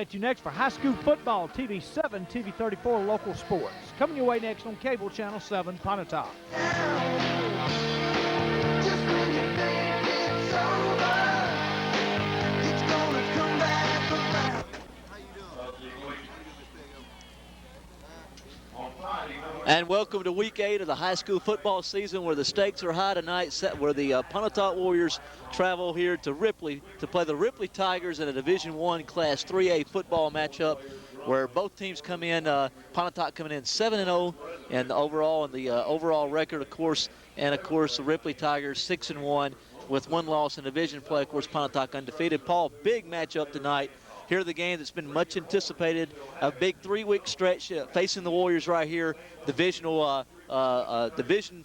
Stay tuned next for high school football, TV 7, TV 34 local sports. Coming your way next on cable channel 7, Pontotoc. And welcome to week 8 of the high school football season, where the stakes are high tonight, where the Pontotoc Warriors travel here to Ripley to play the Ripley Tigers in a Division I Class 3A football matchup, where both teams come in, Pontotoc coming in 7-0 and the overall record, of course, and of course the Ripley Tigers 6-1 with 1 loss in division play. Of course, Pontotoc undefeated. Paul, big matchup tonight. Here are the game that's been much anticipated, a big 3-week stretch facing the Warriors right here. Divisional division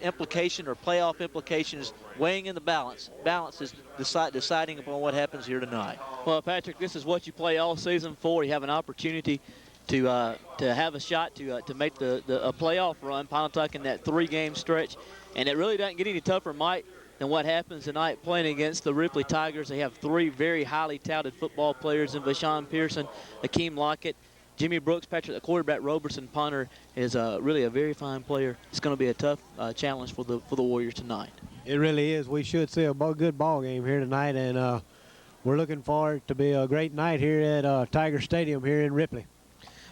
implication or playoff implications weighing in the balance. Balance is deciding upon what happens here tonight. Well, Patrick, this is what you play all season for. You have an opportunity to have a shot to make a playoff run. Pontotoc in that 3-game stretch, and it really doesn't get any tougher, Mike, than what happens tonight playing against the Ripley Tigers. They have 3 very highly touted football players in Vashawn Pearson, Akeem Lockett, Jimmy Brooks, Patrick, the quarterback. Robertson Punter is really a very fine player. It's going to be a tough challenge for the Warriors tonight. It really is. We should see a good ball game here tonight, and we're looking forward to be a great night here at Tiger Stadium here in Ripley.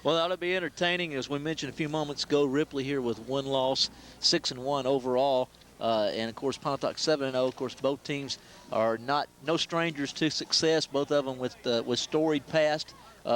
Well, that ought to be entertaining. As we mentioned a few moments ago, Ripley here with 1 loss, 6-1 overall. And of course Pontotoc 7-0. Of course, both teams are no strangers to success. Both of them with storied past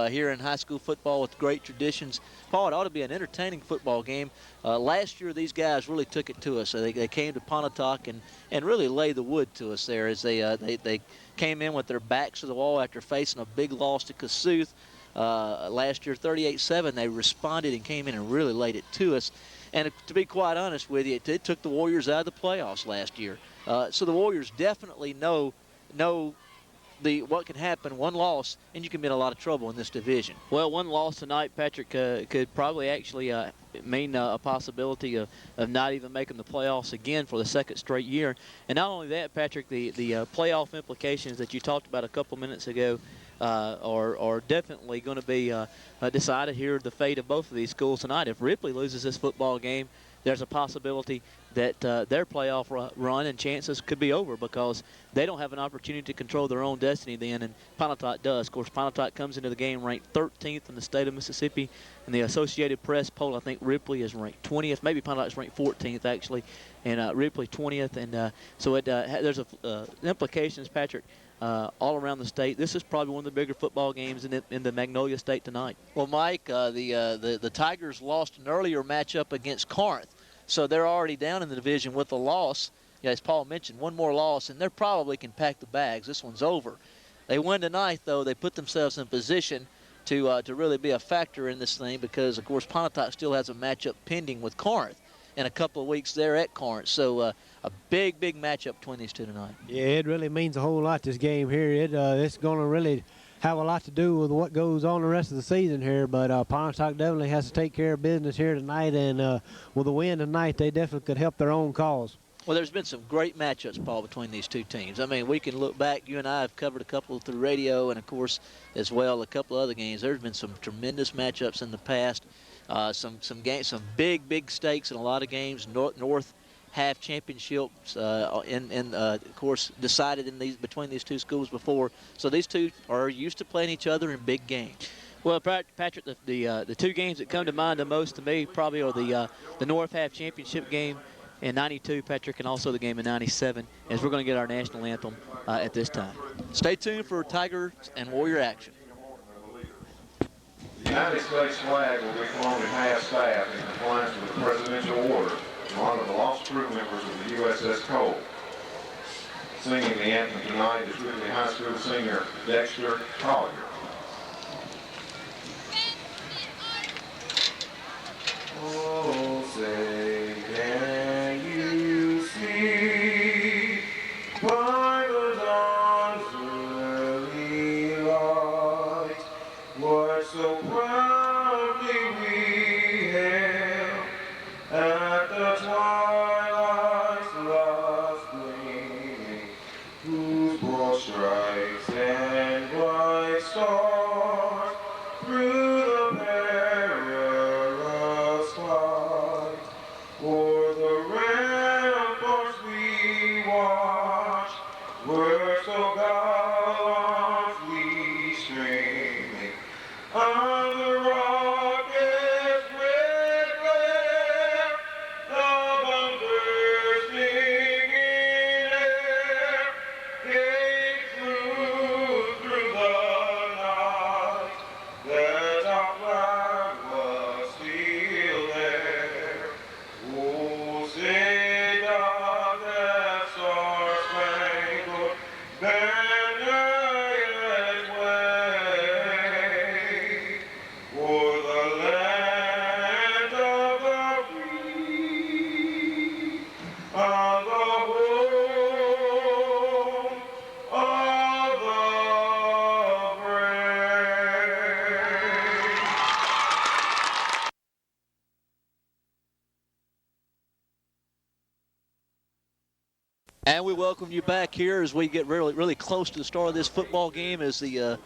here in high school football with great traditions. Paul, it ought to be an entertaining football game. Last year, these guys really took it to us. They came to Pontotoc and really laid the wood to us there as they came in with their backs to the wall after facing a big loss to Kossuth last year, 38-7. They responded and came in and really laid it to us. And to be quite honest with you, it took the Warriors out of the playoffs last year. So the Warriors definitely know what can happen. 1 loss, and you can be in a lot of trouble in this division. Well, 1 loss tonight, Patrick, could probably actually mean a possibility of not even making the playoffs again for the 2nd straight year. And not only that, Patrick, the playoff implications that you talked about a couple minutes ago are definitely going to be decided here, the fate of both of these schools tonight. If Ripley loses this football game, there's a possibility that their playoff run and chances could be over, because they don't have an opportunity to control their own destiny then, and Pontotoc does. Of course, Pontotoc comes into the game ranked 13th in the state of Mississippi. In the Associated Press poll, I think Ripley is ranked 20th. Maybe Pontotoc is ranked 14th, actually, and Ripley 20th. And so there's implications, Patrick, all around the state. This is probably one of the bigger football games in the Magnolia State tonight. Well, Mike, the Tigers lost an earlier matchup against Corinth, so they're already down in the division with a loss. Yeah, as Paul mentioned, 1 more loss, and they probably can pack the bags. This one's over. They win tonight, though. They put themselves in position to really be a factor in this thing, because, of course, Pontotoc still has a matchup pending with Corinth in a couple of weeks there at Corinth. So a big matchup between these two tonight. Yeah, it really means a whole lot, this game here. It's going to really have a lot to do with what goes on the rest of the season here, but Pontotoc definitely has to take care of business here tonight, and with a win tonight, they definitely could help their own cause. Well, there's been some great matchups, Paul, between these two teams. I mean, we can look back. You and I have covered a couple through radio and, of course, as well, a couple of other games. There's been some tremendous matchups in the past. Some big stakes in a lot of games. North half championships, of course, decided between these two schools before. So these two are used to playing each other in big games. Well, Patrick, the 2 games that come to mind the most to me probably are the North half championship game in '92, Patrick, and also the game in '97, as we're going to get our national anthem at this time. Stay tuned for Tigers and Warrior action. The United States flag will be flown at half-staff in compliance with the presidential order to honor the lost crew members of the USS Cole. Singing the anthem tonight is Ripley High School singer Dexter Collier. Oh, say, can you see by the dawn's early light what so proudly we hailed at the twilight's last gleaming, whose broad stripes and bright stars And we welcome you back here as we get really close to the start of this football game, as the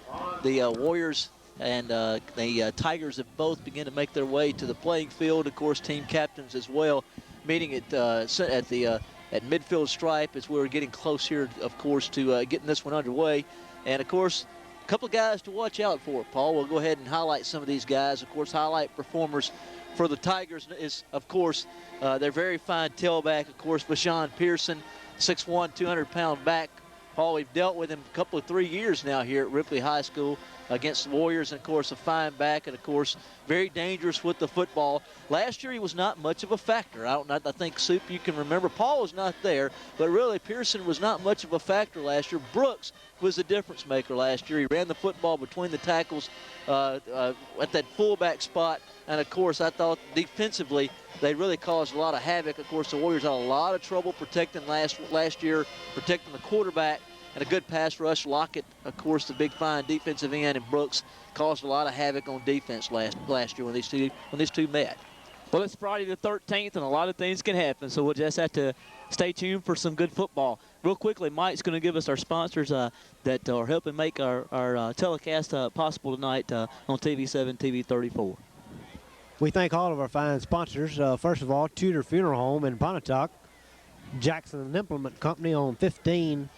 Warriors and the Tigers have both begun to make their way to the playing field. Of course, team captains as well, meeting at midfield stripe as we're getting close here, of course, to getting this one underway. And of course, a couple of guys to watch out for, Paul. We'll go ahead and highlight some of these guys. Of course, highlight performers for the Tigers is, of course, their very fine tailback, of course, Bashawn Pearson, 6'1", 200-pound back. Paul, we've dealt with him a couple of 3 years now here at Ripley High School against the Warriors, and of course a fine back, and of course very dangerous with the football. Last year he was not much of a factor. I think, Soup, you can remember Paul was not there, but really Pearson was not much of a factor last year. Brooks was the difference maker last year. He ran the football between the tackles at that fullback spot, and of course I thought defensively they really caused a lot of havoc. Of course, the Warriors had a lot of trouble protecting last year, protecting the quarterback, and a good pass rush. Lockett, of course, the big fine defensive end, and Brooks caused a lot of havoc on defense last year when these two met. Well, it's Friday the 13th, and a lot of things can happen, so we'll just have to stay tuned for some good football. Real quickly, Mike's going to give us our sponsors that are helping make our telecast possible tonight on TV7, TV 34. We thank all of our fine sponsors. First of all, Tudor Funeral Home in Pontotoc, Jackson Implement Company on 15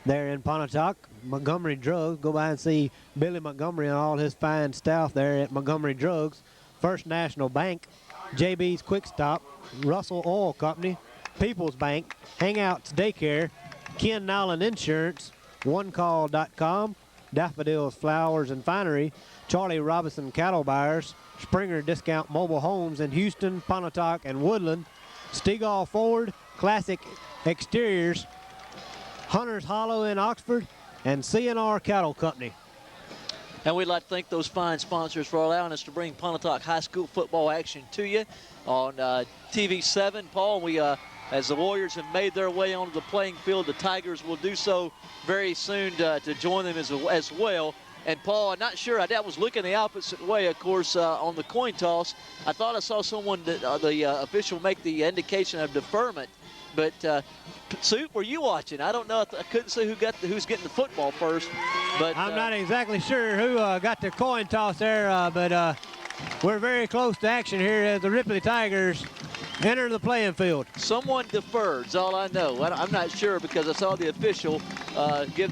there in Pontotoc, Montgomery Drugs. Go by and see Billy Montgomery and all his fine staff there at Montgomery Drugs. First National Bank, JB's Quick Stop, Russell Oil Company, People's Bank, Hangouts Daycare, Ken Nowlin Insurance, OneCall.com, Daffodils Flowers and Finery, Charlie Robinson Cattle Buyers, Springer Discount Mobile Homes in Houston, Pontotoc, and Woodland, Stegall Ford, Classic Exteriors, Hunter's Hollow in Oxford, and CNR Cattle Company. And we'd like to thank those fine sponsors for allowing us to bring Pontotoc High School football action to you on TV7. Paul, we as the Warriors have made their way onto the playing field, the Tigers will do so very soon to join them as well. And Paul, I'm not sure. I was looking the opposite way, of course, on the coin toss. I thought I saw someone, the official, make the indication of deferment. But Soup, were you watching? I don't know. I couldn't see who's getting the football first. But I'm not exactly sure who got the coin toss there, but we're very close to action here as the Ripley Tigers enter the playing field. Someone deferred, is all I know. I'm not sure because I saw the official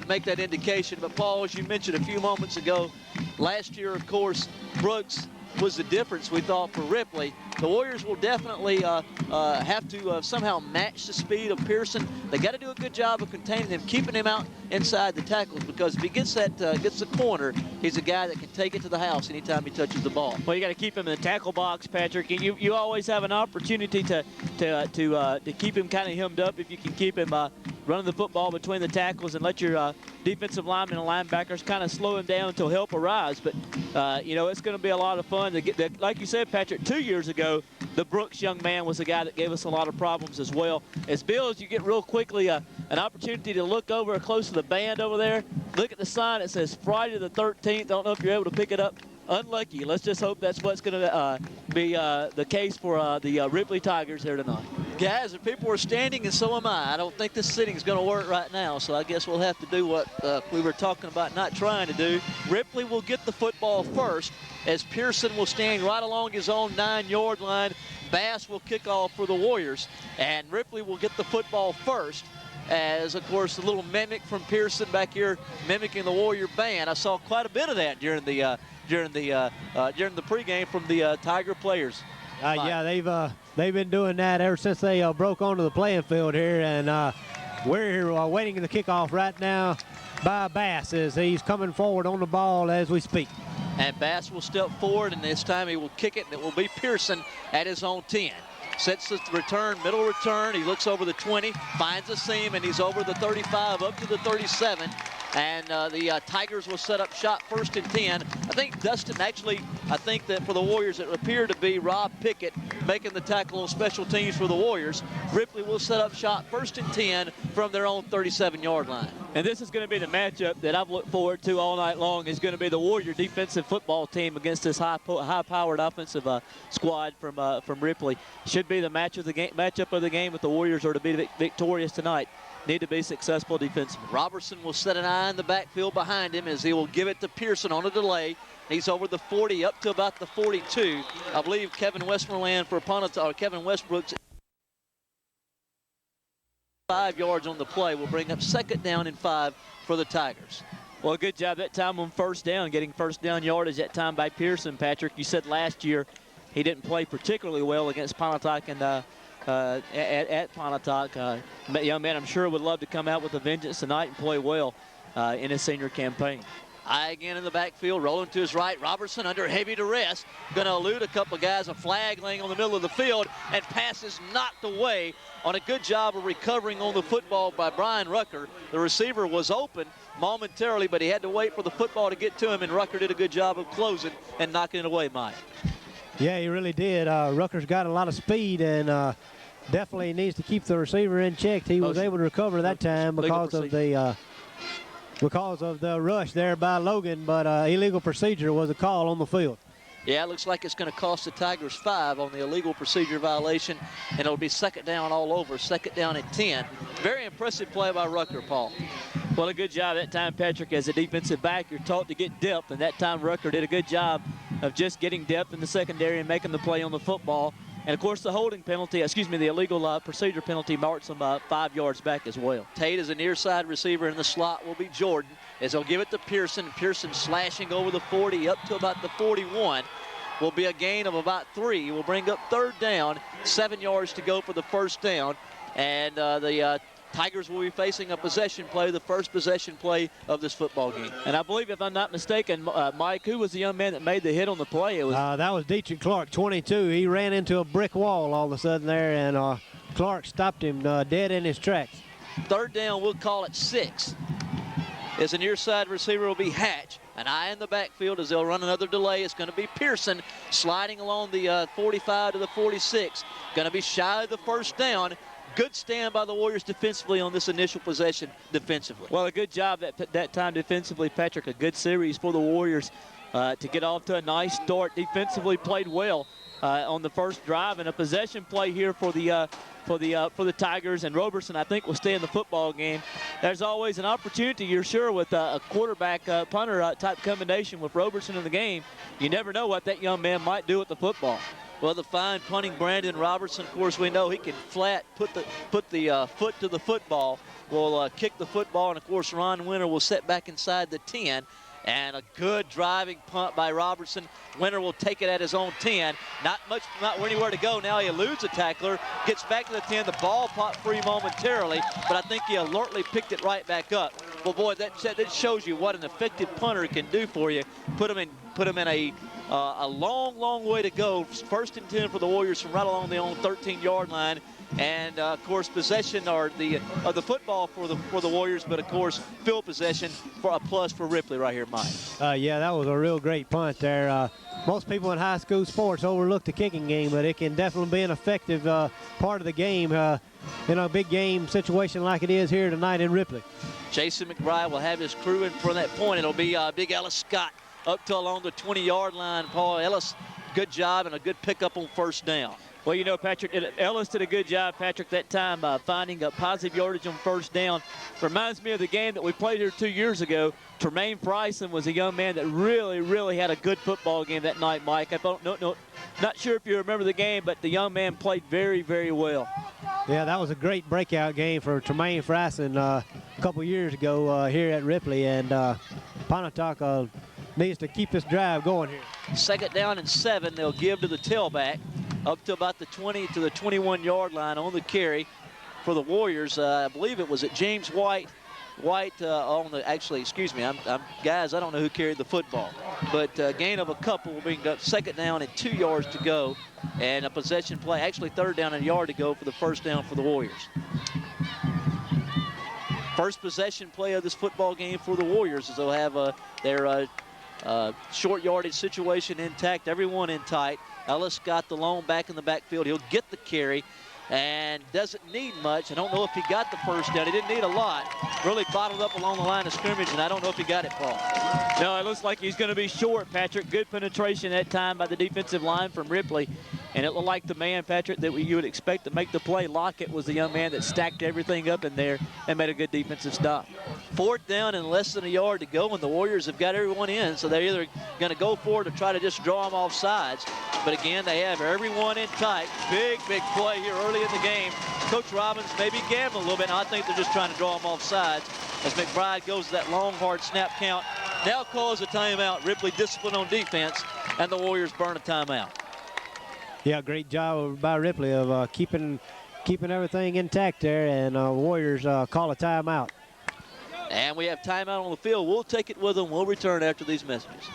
make that indication. But Paul, as you mentioned a few moments ago, last year, of course, Brooks was the difference, we thought, for Ripley. The Warriors will definitely have to somehow match the speed of Pearson. They got to do a good job of containing him, keeping him out inside the tackles, because if he gets the corner, he's a guy that can take it to the house anytime he touches the ball. Well, you got to keep him in the tackle box, Patrick. You always have an opportunity to keep him kind of hemmed up if you can keep him running the football between the tackles and let your defensive linemen and linebackers kind of slow him down until help arrives. But it's going to be a lot of fun to get that. Like you said, Patrick, 2 years ago, the Brooks young man was the guy that gave us a lot of problems as well. As Bill, as you get real quickly an opportunity to look over close to the band over there, look at the sign. It says Friday the 13th. I don't know if you're able to pick it up. Unlucky. Let's just hope that's what's going to be the case for the Ripley Tigers here tonight. Guys, if people are standing, and so am I. I don't think this sitting is going to work right now, so I guess we'll have to do what we were talking about not trying to do. Ripley will get the football first, as Pearson will stand right along his own 9-yard line. Bass will kick off for the Warriors, and Ripley will get the football first, as, of course, the little mimic from Pearson back here mimicking the Warrior band. I saw quite a bit of that during the pregame from the Tiger players. Yeah, they've been doing that ever since they broke onto the playing field here, and we're here waiting the kickoff right now by Bass as he's coming forward on the ball as we speak. And Bass will step forward, and this time he will kick it, and it will be Pearson at his own 10. Sets the return, middle return. He looks over the 20, finds a seam, and he's over the 35 up to the 37. And the Tigers will set up shot first and 10. I think that for the Warriors, it appeared to be Rob Pickett making the tackle on special teams for the Warriors. Ripley will set up shot first and 10 from their own 37-yard line. And this is going to be the matchup that I've looked forward to all night long. Is going to be the Warrior defensive football team against this high-powered offensive squad from Ripley. Should be the matchup of the game if the Warriors are to be victorious tonight. need to be successful defensively. Robertson will set an eye in the backfield behind him as he will give it to Pearson on a delay. He's over the 40 up to about the 42. I believe Kevin Westmoreland for Pontotoc, or Kevin Westbrook's 5 yards on the play will bring up 2nd down and 5 for the Tigers. Well, good job that time on 1st down, getting 1st down yardage that time by Pearson, Patrick. You said last year he didn't play particularly well against Pontotoc and at Pontotoc. Young man, I'm sure would love to come out with a vengeance tonight and play well in his senior campaign. Eye again in the backfield, rolling to his right. Robertson under heavy duress, going to elude a couple of guys. A flag laying on the middle of the field, and passes knocked away on a good job of recovering on the football by Brian Rucker. The receiver was open momentarily, but he had to wait for the football to get to him, and Rucker did a good job of closing and knocking it away, Mike. Yeah, he really did. Rucker's got a lot of speed, and definitely needs to keep the receiver in check. He was able to recover that time because of the rush there by Logan, but illegal procedure was a call on the field. Yeah, it looks like it's going to cost the Tigers 5 on the illegal procedure violation, and it'll be 2nd down all over, 2nd down at 10. Very impressive play by Rucker, Paul. Well, a good job that time, Patrick. As a defensive back, you're taught to get depth, and that time Rucker did a good job of just getting depth in the secondary and making the play on the football. And, of course, the holding penalty, the illegal procedure penalty marks him 5 yards back as well. Tate is a near side receiver. In the slot will be Jordan as he'll give it to Pearson. Pearson slashing over the 40 up to about the 41. Will be a gain of about 3. Will bring up 3rd down, 7 yards to go for the 1st down. And the Tigers will be facing a possession play, the first possession play of this football game. And I believe, if I'm not mistaken, Mike, who was the young man that made the hit on the play? It was that was Dietrich Clark, 22. He ran into a brick wall all of a sudden there, and Clark stopped him dead in his tracks. 3rd down, we'll call it 6. As a near side receiver will be Hatch. An eye in the backfield as they'll run another delay. It's going to be Pearson sliding along the 45 to the 46. Going to be shy of the 1st down. Good stand by the Warriors defensively on this initial possession defensively. Well, a good job that time defensively, Patrick. A good series for the Warriors to get off to a nice start. Defensively played well on the first drive, and a possession play here for the Tigers. And Robertson, I think, will stay in the football game. There's always an opportunity, you're sure, with a quarterback punter type combination with Robertson in the game. You never know what that young man might do with the football. Well, the fine punting Brandon Robertson, of course, we know he can flat put the foot to the football. Will kick the football, and of course Ron Winter will set back inside the 10. And a good driving punt by Robertson. Winter will take it at his own 10. Not anywhere to go. Now he eludes a tackler, gets back to the 10. The ball popped free momentarily, but I think he alertly picked it right back up. Well, boy, that shows you what an effective punter can do for you. Put him in a long way to go. 1st and 10 for the Warriors from right along the own 13-yard line. And of course, possession of the football for the Warriors, but of course, field possession for a plus for Ripley right here, Mike. Yeah, that was a real great punt there. Most people in high school sports overlook the kicking game, but it can definitely be an effective part of the game in a big game situation like it is here tonight in Ripley. Jason McBride will have his crew in for that point. It'll be Big Ellis Scott up to along the 20-yard line. Paul Ellis, good job and a good pickup on 1st down. Well, you know, Patrick, Ellis did a good job, Patrick, that time finding a positive yardage on 1st down. Reminds me of the game that we played here 2 years ago. Tremaine Bryson was a young man that really had a good football game that night, Mike. Not sure if you remember the game, but the young man played very well. Yeah, that was a great breakout game for Tremaine Bryson a couple years ago here at Ripley, and Pontotoc needs to keep this drive going here. 2nd down and 7. They'll give to the tailback up to about the 20 to the 21-yard line on the carry for the Warriors. I believe it was at James White on the, actually, excuse me, guys, I don't know who carried the football, but gain of a couple will bring up 2nd down and 2 yards to go, and a possession play, actually 3rd down and a yard to go for the 1st down for the Warriors. First possession play of this football game for the Warriors, as they'll have their short yardage situation intact, everyone in tight. Ellis got the lone back in the backfield. He'll get the carry and doesn't need much. I don't know if he got the 1st down. He didn't need a lot. Really bottled up along the line of scrimmage, and I don't know if he got it, Paul. No, it looks like he's going to be short, Patrick. Good penetration that time by the defensive line from Ripley. And it looked like the man, Patrick, that you would expect to make the play. Lockett was the young man that stacked everything up in there and made a good defensive stop. 4th down and less than a yard to go, and the Warriors have got everyone in, so they're either going to go for it or try to just draw them off sides. But again, they have everyone in tight. Big play here early in the game. Coach Robbins maybe gambling a little bit. I think they're just trying to draw them off sides as McBride goes to that long, hard snap count. Now calls a timeout. Ripley discipline on defense, and the Warriors burn a timeout. Yeah, great job by Ripley of keeping everything intact there, and Warriors call a timeout. And we have timeout on the field. We'll take it with them. We'll return after these messages.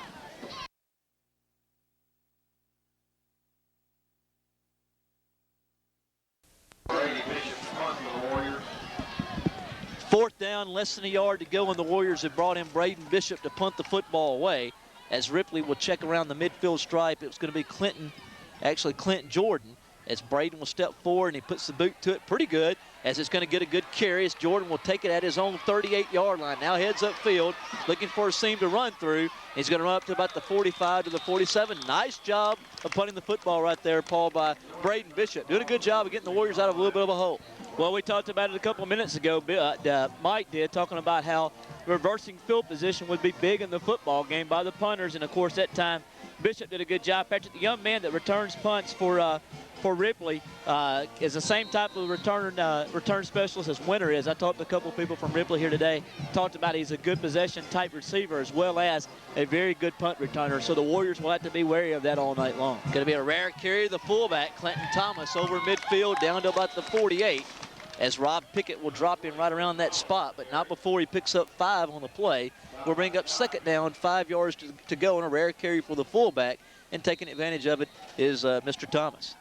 Fourth down, less than a yard to go, and the Warriors have brought in Braden Bishop to punt the football away as Ripley will check around the midfield stripe. It was going to be Clinton Jordan, as Braden will step forward and he puts the boot to it pretty good, as it's going to get a good carry as Jordan will take it at his own 38-yard line. Now heads upfield, looking for a seam to run through. He's going to run up to about the 45 to the 47. Nice job of punting the football right there, Paul, by Braden Bishop. Doing a good job of getting the Warriors out of a little bit of a hole. Well, we talked about it a couple of minutes ago. Mike did, talking about how reversing field position would be big in the football game by the punters. And, of course, that time Bishop did a good job. Patrick, the young man that returns punts for Ripley is the same type of return specialist as Winter is. I talked to a couple of people from Ripley here today. Talked about he's a good possession type receiver as well as a very good punt returner. So the Warriors will have to be wary of that all night long. Going to be a rare carry to the fullback, Clinton Thomas, over midfield down to about the 48. As Rob Pickett will drop in right around that spot, but not before he picks up 5 on the play. We'll bring up 2nd down, 5 yards to go, and a rare carry for the fullback, and taking advantage of it is Mr. Thomas.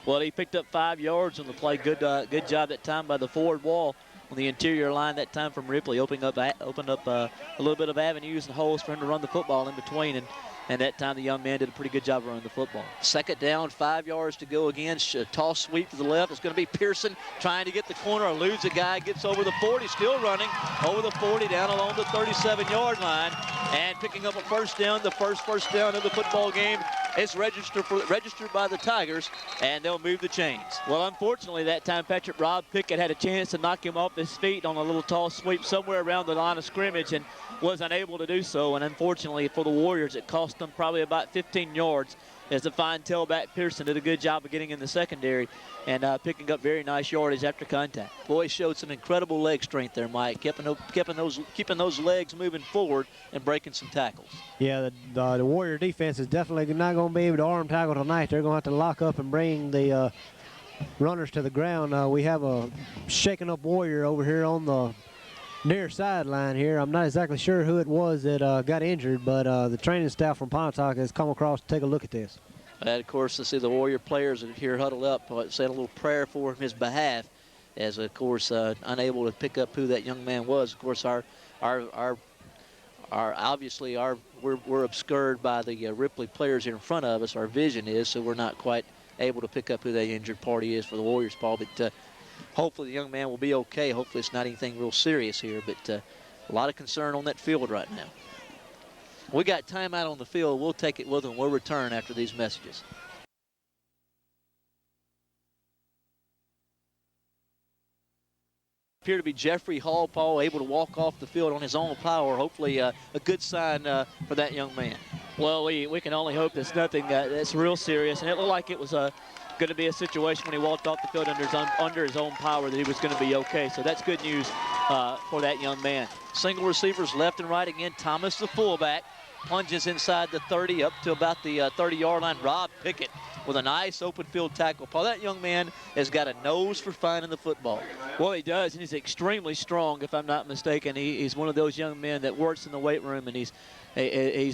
Well, he picked up 5 yards on the play. Good job that time by the forward wall on the interior line that time from Ripley, opened up a little bit of avenues and holes for him to run the football in between, and that time the young man did a pretty good job of running the football. 2nd down, 5 yards to go again. Toss sweep to the left. It's going to be Pearson trying to get the corner, eludes a guy, gets over the 40, still running over the 40 down along the 37-yard line, and picking up a 1st down, the first down of the football game. It's registered by the Tigers, and they'll move the chains. Well, unfortunately, that time Patrick Rob Pickett had a chance to knock him off his feet on a little toss sweep somewhere around the line of scrimmage and was unable to do so. And unfortunately for the Warriors, it cost them probably about 15 yards as the fine tailback Pearson did a good job of getting in the secondary and picking up very nice yardage after contact. Boy, showed some incredible leg strength there, Mike, keeping those legs moving forward and breaking some tackles. Yeah, the Warrior defense is definitely not going to be able to arm tackle tonight. They're going to have to lock up and bring the runners to the ground. We have a shaken up Warrior over here on the near sideline here. I'm not exactly sure who it was that got injured, but the training staff from Pontotoc has come across to take a look at this. And of course, to see the Warrior players here huddled up, saying a little prayer for his behalf, as of course unable to pick up who that young man was. Of course, we're obscured by the Ripley players here in front of us. Our vision is, so we're not quite able to pick up who that injured party is for the Warriors, Paul. But hopefully the young man will be okay. Hopefully it's not anything real serious here, but a lot of concern on that field right now. We got timeout on the field. We'll take it with them. We'll return after these messages. Appear to be Jeffrey Hall, Paul, able to walk off the field on his own power. Hopefully a good sign for that young man. Well, we can only hope it's nothing that's real serious, and it looked like it was going to be a situation when he walked off the field under his own power that he was going to be okay. So that's good news for that young man. Single receivers left and right again. Thomas, the fullback, plunges inside the 30 up to about the 30-yard line. Rob Pickett with a nice open field tackle. Paul, that young man has got a nose for finding the football. Well, he does, and he's extremely strong, if I'm not mistaken. He's one of those young men that works in the weight room, and he's a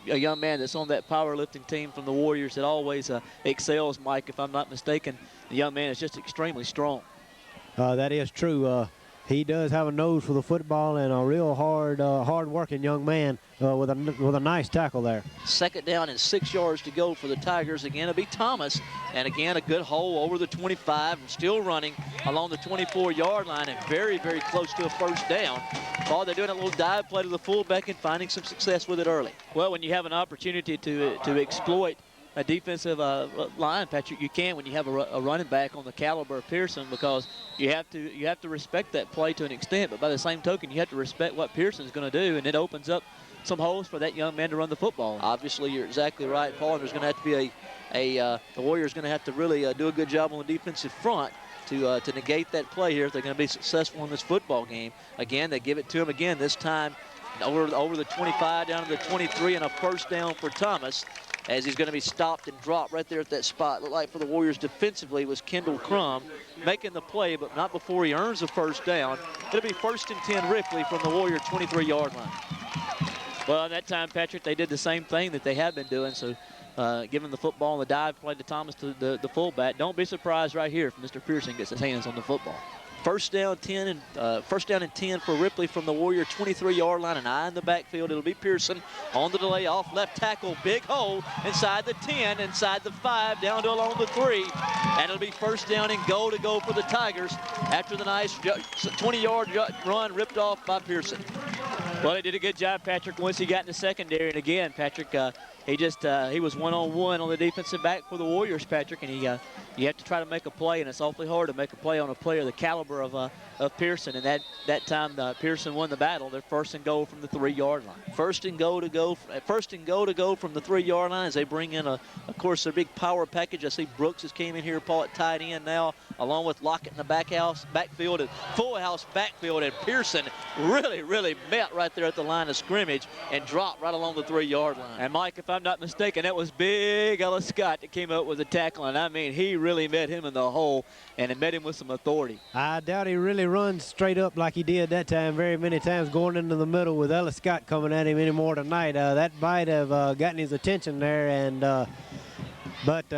young man that's on that powerlifting team from the Warriors that always excels, Mike, if I'm not mistaken. The young man is just extremely strong. That is true. He does have a nose for the football and a real hard-working young man with a nice tackle there. 2nd down and 6 yards to go for the Tigers. Again, it'll be Thomas, and again a good hole over the 25, and still running along the 24-yard line and very, very close to a 1st down. Paul, they're doing a little dive play to the fullback and finding some success with it early. Well, when you have an opportunity to exploit a defensive line, Patrick, you can when you have a running back on the caliber of Pearson, because you have to respect that play to an extent. But by the same token, you have to respect what Pearson's going to do, and it opens up some holes for that young man to run the football. Obviously, you're exactly right, Paul. There's going to have to be the Warriors going to have to really do a good job on the defensive front to negate that play here if they're going to be successful in this football game. Again, they give it to him again, this time over the 25 down to the 23, and a first down for Thomas, as he's going to be stopped and dropped right there at that spot. Looked like for the Warriors defensively was Kendall Crum making the play, but not before he earns a first down. It'll be 1st and 10 Ripley from the Warrior 23-yard line. Well, at that time, Patrick, they did the same thing that they have been doing. So giving the football on the dive play to Thomas, to the fullback. Don't be surprised right here if Mr. Pearson gets his hands on the football. First down and 10 for Ripley from the Warrior 23-yard line, and eye in the backfield. It'll be Pearson on the delay off left tackle. Big hole inside the 10, inside the 5, down to along the 3. And it'll be first down and goal to go for the Tigers after the nice 20-yard run ripped off by Pearson. Well, he did a good job, Patrick, once he got in the secondary. And again, Patrick, he was one-on-one on the defensive back for the Warriors, Patrick, and you have to try to make a play, and it's awfully hard to make a play on a player the caliber of Pearson. And that time Pearson won the battle. They're 1st and goal from the 3-yard line. First and goal to go from the 3-yard line as they bring in of course, their big power package. I see Brooks has came in here, Paul, at tight end now, along with Lockett in the backfield, and full house backfield, and Pearson really met right there at the line of scrimmage and dropped right along the 3-yard line. And Mike, if I'm not mistaken, that was big Ellis Scott that came up with the tackle, and I mean, he really met him in the hole, and it met him with some authority. I doubt he really runs straight up like he did that time very many times, going into the middle with Ellis Scott coming at him anymore tonight. That might have gotten his attention there, and but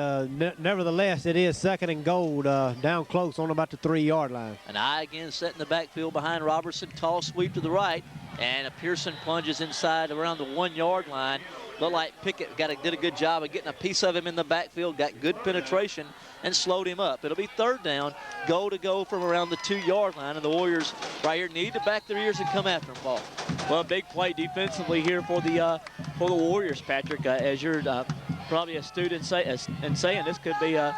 nevertheless, it is 2nd and goal down close on about the 3-yard line. And I again set in the backfield behind Robertson, tall sweep to the right, and Pearson plunges inside around the 1-yard line. Looked like Pickett did a good job of getting a piece of him in the backfield, got good penetration, and slowed him up. It'll be 3rd down, goal to go from around the 2-yard line, and the Warriors right here need to back their ears and come after him, Paul. Well, big play defensively here for the Warriors, Patrick. As you're probably astute in saying this could be a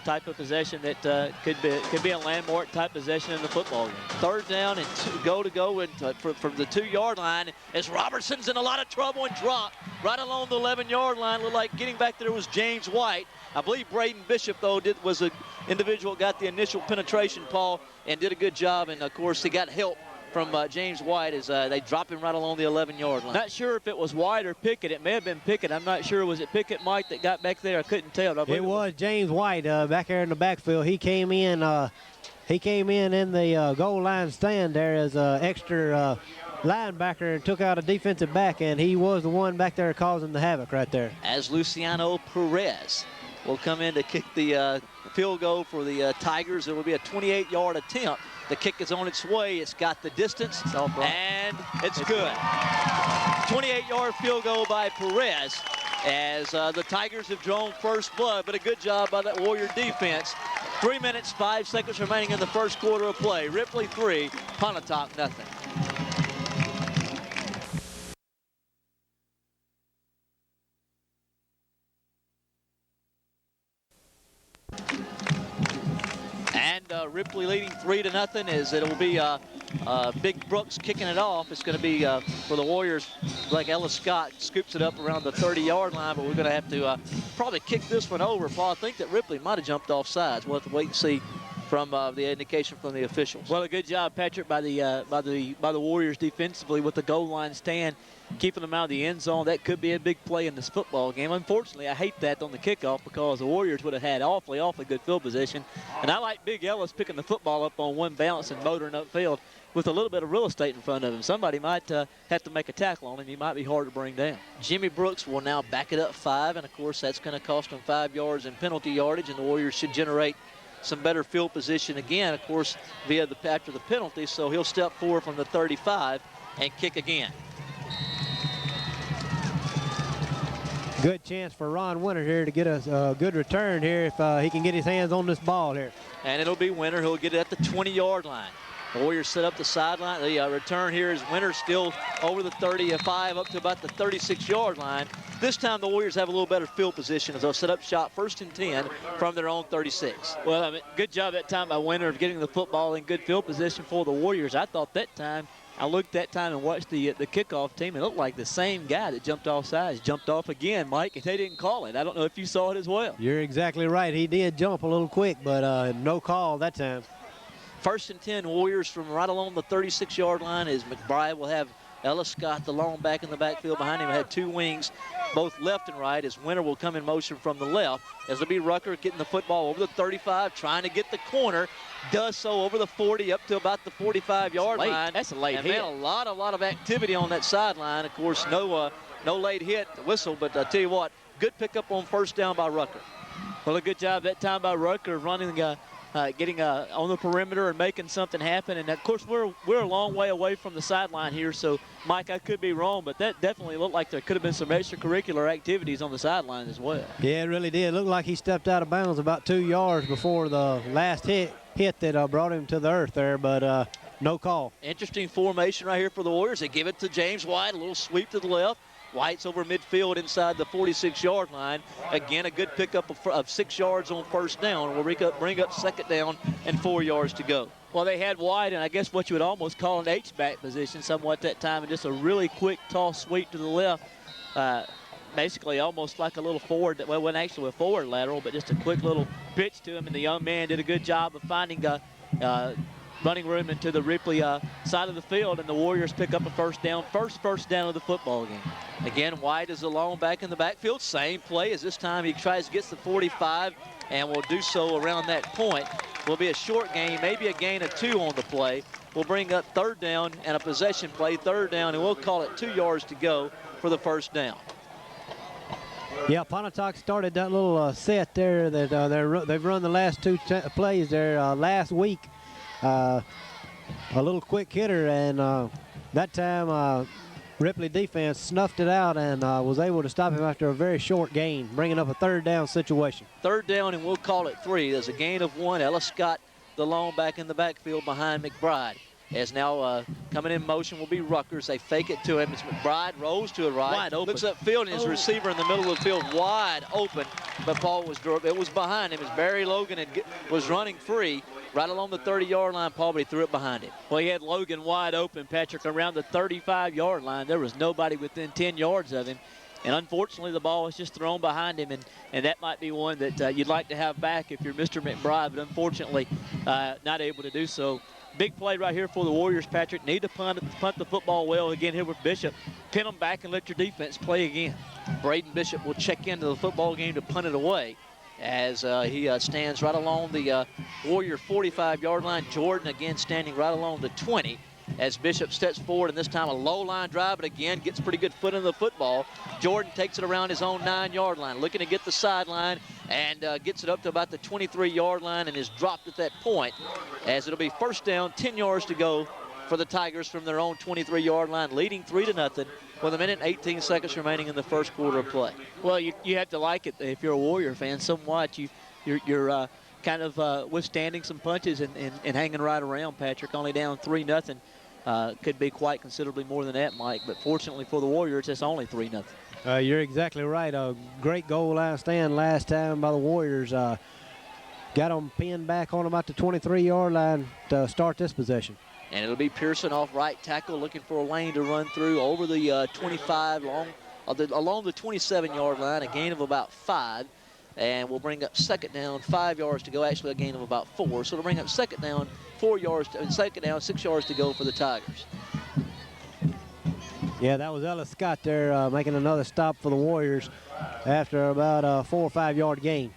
type of possession that could be a landmark type possession in the football game. 3rd down and goal to go from the 2-yard line as Robertson's in a lot of trouble and dropped right along the 11-yard line. Looked like getting back there was James White. I believe Braden Bishop, though, was an individual got the initial penetration, Paul, and did a good job. And, of course, he got help from James White as they drop him right along the 11-yard line. Not sure if it was White or Pickett. It may have been Pickett. I'm not sure. Was it Pickett, Mike, that got back there? I couldn't tell. It was James White back there in the backfield. He came in the goal line stand there as an extra linebacker and took out a defensive back, and he was the one back there causing the havoc right there. As Luciano Perez will come in to kick the field goal for the Tigers. It will be a 28-yard attempt. The kick is on its way. It's got the distance, and it's good. 28-yard field goal by Perez as the Tigers have drawn first blood, but a good job by that Warrior defense. 3 minutes, 5 seconds remaining in the first quarter of play. Ripley 3, Pontotoc nothing. And Ripley leading 3-0 as it will be Big Brooks kicking it off. It's going to be for the Warriors, like Ellis Scott scoops it up around the 30-yard line, but we're going to have to probably kick this one over. Paul, I think that Ripley might have jumped off sides. We'll have to wait and see from the indication from the officials. Well, a good job, Patrick, by the Warriors defensively with the goal line stand, keeping them out of the end zone. That could be a big play in this football game. Unfortunately, I hate that on the kickoff because the Warriors would have had awfully good field position. And I like Big Ellis picking the football up on one bounce and motoring upfield with a little bit of real estate in front of him. Somebody might have to make a tackle on him. He might be hard to bring down. Jimmy Brooks will now back it up 5, and of course that's going to cost him 5 yards in penalty yardage, and the Warriors should generate some better field position again, of course, after the penalty. So he'll step forward from the 35 and kick again. Good chance for Ron Winter here to get a good return here if he can get his hands on this ball here. And it'll be Winter who'll get it at the 20-yard line. The Warriors set up the sideline. The return here is Winter still over the 35 up to about the 36-yard line. This time the Warriors have a little better field position as they'll set up shop 1st and 10 from their own 36. Well, I mean, good job that time by Winter of getting the football in good field position for the Warriors. I thought that time, I looked that time and watched the kickoff team. It looked like the same guy that jumped off sides jumped off again, Mike, and they didn't call it. I don't know if you saw it as well. You're exactly right. He did jump a little quick, but no call that time. 1st and 10 Warriors from right along the 36-yard line as McBride will have Ellis Scott, the lone back in the backfield behind him. Had two wings, both left and right, as Winter will come in motion from the left. As it'll be Rucker getting the football over the 35, trying to get the corner. Does so over the 40 up to about the 45-yard line. That's a late hit. Man, a lot of activity on that sideline. Of course, no late hit, whistle, but I tell you what, good pickup on 1st down by Rucker. Well, a good job that time by Rucker running, getting on the perimeter and making something happen. And of course, we're a long way away from the sideline here. So, Mike, I could be wrong, but that definitely looked like there could have been some extracurricular activities on the sideline as well. Yeah, it really did. It looked like he stepped out of bounds about 2 yards before the last hit that brought him to the earth there, but no call. Interesting formation right here for the Warriors. They give it to James White, a little sweep to the left. White's over midfield inside the 46-yard line. Again, a good pickup of 6 yards on 1st down. We'll bring up 2nd down and 4 yards to go. Well, they had White, and I guess what you would almost call an H-back position somewhat that time, and just a really quick toss sweep to the left. Basically almost like a little forward, well, it wasn't actually a forward lateral, but just a quick little pitch to him, and the young man did a good job of finding running room into the Ripley side of the field, and the Warriors pick up a 1st down, first down of the football game. Again, White is alone back in the backfield. Same play as this time he tries to get the 45 and will do so around that point. Will be a short gain, maybe a gain of 2 on the play. We'll bring up 3rd down and a possession play, 3rd down, and we'll call it 2 yards to go for the 1st down. Yeah, Pontotoc started that little set there that they've run the last 2 plays there last week. A little quick hitter, and that time Ripley defense snuffed it out and was able to stop him after a very short gain, bringing up a 3rd down situation. 3rd down, and we'll call it 3. There's a gain of 1. Ellis Scott, the lone back in the backfield behind McBride. As now coming in motion will be Ruckers. They fake it to him. It's McBride, rolls to the right. Wide open. Looks upfield, and his receiver in the middle of the field wide open. But Paul it was behind him as Barry Logan was running free right along the 30-yard line, Paul, but he threw it behind him. Well, he had Logan wide open, Patrick, around the 35-yard line. There was nobody within 10 yards of him. And unfortunately, the ball was just thrown behind him, and that might be one that you'd like to have back if you're Mr. McBride, but unfortunately not able to do so. Big play right here for the Warriors, Patrick. Need to punt the football well again here with Bishop. Pin them back and let your defense play again. Braden Bishop will check into the football game to punt it away as he stands right along the Warrior 45-yard line. Jordan again standing right along the 20 as Bishop steps forward, and this time a low line drive, but again gets pretty good foot in the football. Jordan takes it around his own 9-yard line, looking to get the sideline, and gets it up to about the 23-yard line and is dropped at that point as it'll be 1st down, 10 yards to go for the Tigers from their own 23-yard line, leading 3-0 with 1 minute and 18 seconds remaining in the 1st quarter of play. Well, you have to like it if you're a Warrior fan somewhat. You're kind of withstanding some punches and hanging right around, Patrick. Only down 3-0. Could be quite considerably more than that, Mike. But fortunately for the Warriors, it's only 3-0. You're exactly right. A great goal line stand last time by the Warriors. Got them pinned back on about the 23-yard line to start this possession. And it'll be Pearson off right tackle, looking for a lane to run through over the 25 along the 27-yard line, a gain of about 5. And we'll bring up 2nd down, 5 yards to go, actually a gain of about 4. So it'll bring up 2nd down, 2nd down, 6 yards to go for the Tigers. Yeah, that was Ellis Scott there making another stop for the Warriors after about a 4 or 5 yard gain.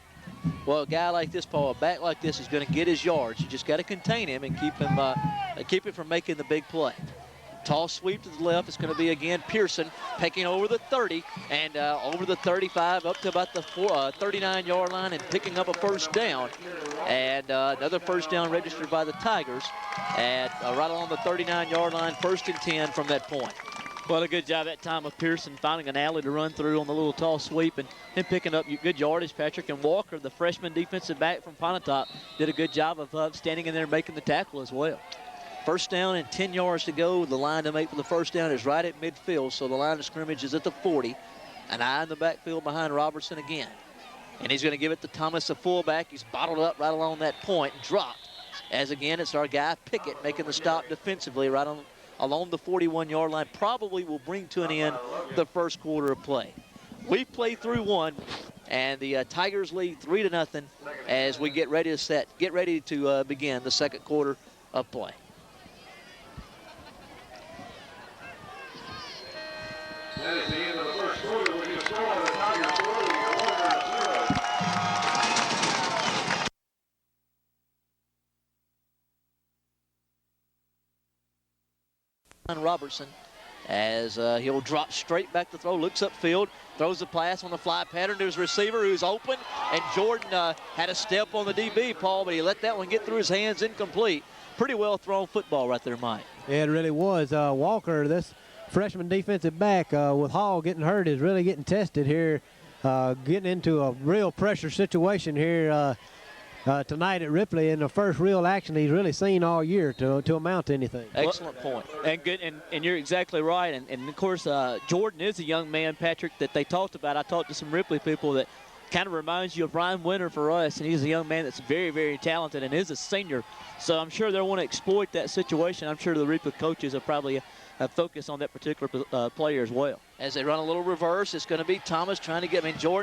Well, a guy like this, Paul, a back like this is going to get his yards. You just got to contain him and keep him from making the big play. Tall sweep to the left. It's going to be again Pearson picking over the 30 and over the 35 up to about the 39-yard line and picking up a 1st down. And another 1st down registered by the Tigers at right along the 39-yard line, 1st and 10 from that point. Well, a good job that time of Pearson finding an alley to run through on the little tall sweep and picking up good yardage, Patrick. And Walker, the freshman defensive back from Pontotoc, did a good job of standing in there and making the tackle as well. First down and 10 yards to go. The line to make for the first down is right at midfield, so the line of scrimmage is at the 40. An eye in the backfield behind Robertson again. And he's going to give it to Thomas, the fullback. He's bottled up right along that point and dropped. As again, it's our guy Pickett making the stop defensively right along the 41-yard line. Probably will bring to an end the first quarter of play. We've played through one, and the Tigers lead 3-0 as we get ready to begin the second quarter of play. That is the end of the first quarter. We just scored the Tigers scored Robertson as he'll drop straight back to throw, looks upfield, throws the pass on the fly pattern to his receiver who's open, and Jordan had a step on the DB, Paul, but he let that one get through his hands, incomplete. Pretty well thrown football right there, Mike. Yeah, it really was. Walker, this freshman defensive back with Hall getting hurt, is really getting tested here, getting into a real pressure situation here tonight at Ripley in the first real action he's really seen all year to amount to anything. Excellent point. And you're exactly right. And of course, Jordan is a young man, Patrick, that they talked about. I talked to some Ripley people that kind of reminds you of Ryan Winter for us, and he's a young man that's very, very talented and is a senior. So I'm sure they'll want to exploit that situation. I'm sure the Ripley coaches are probably focus on that particular player as well. As they run a little reverse, it's going to be Thomas Jordan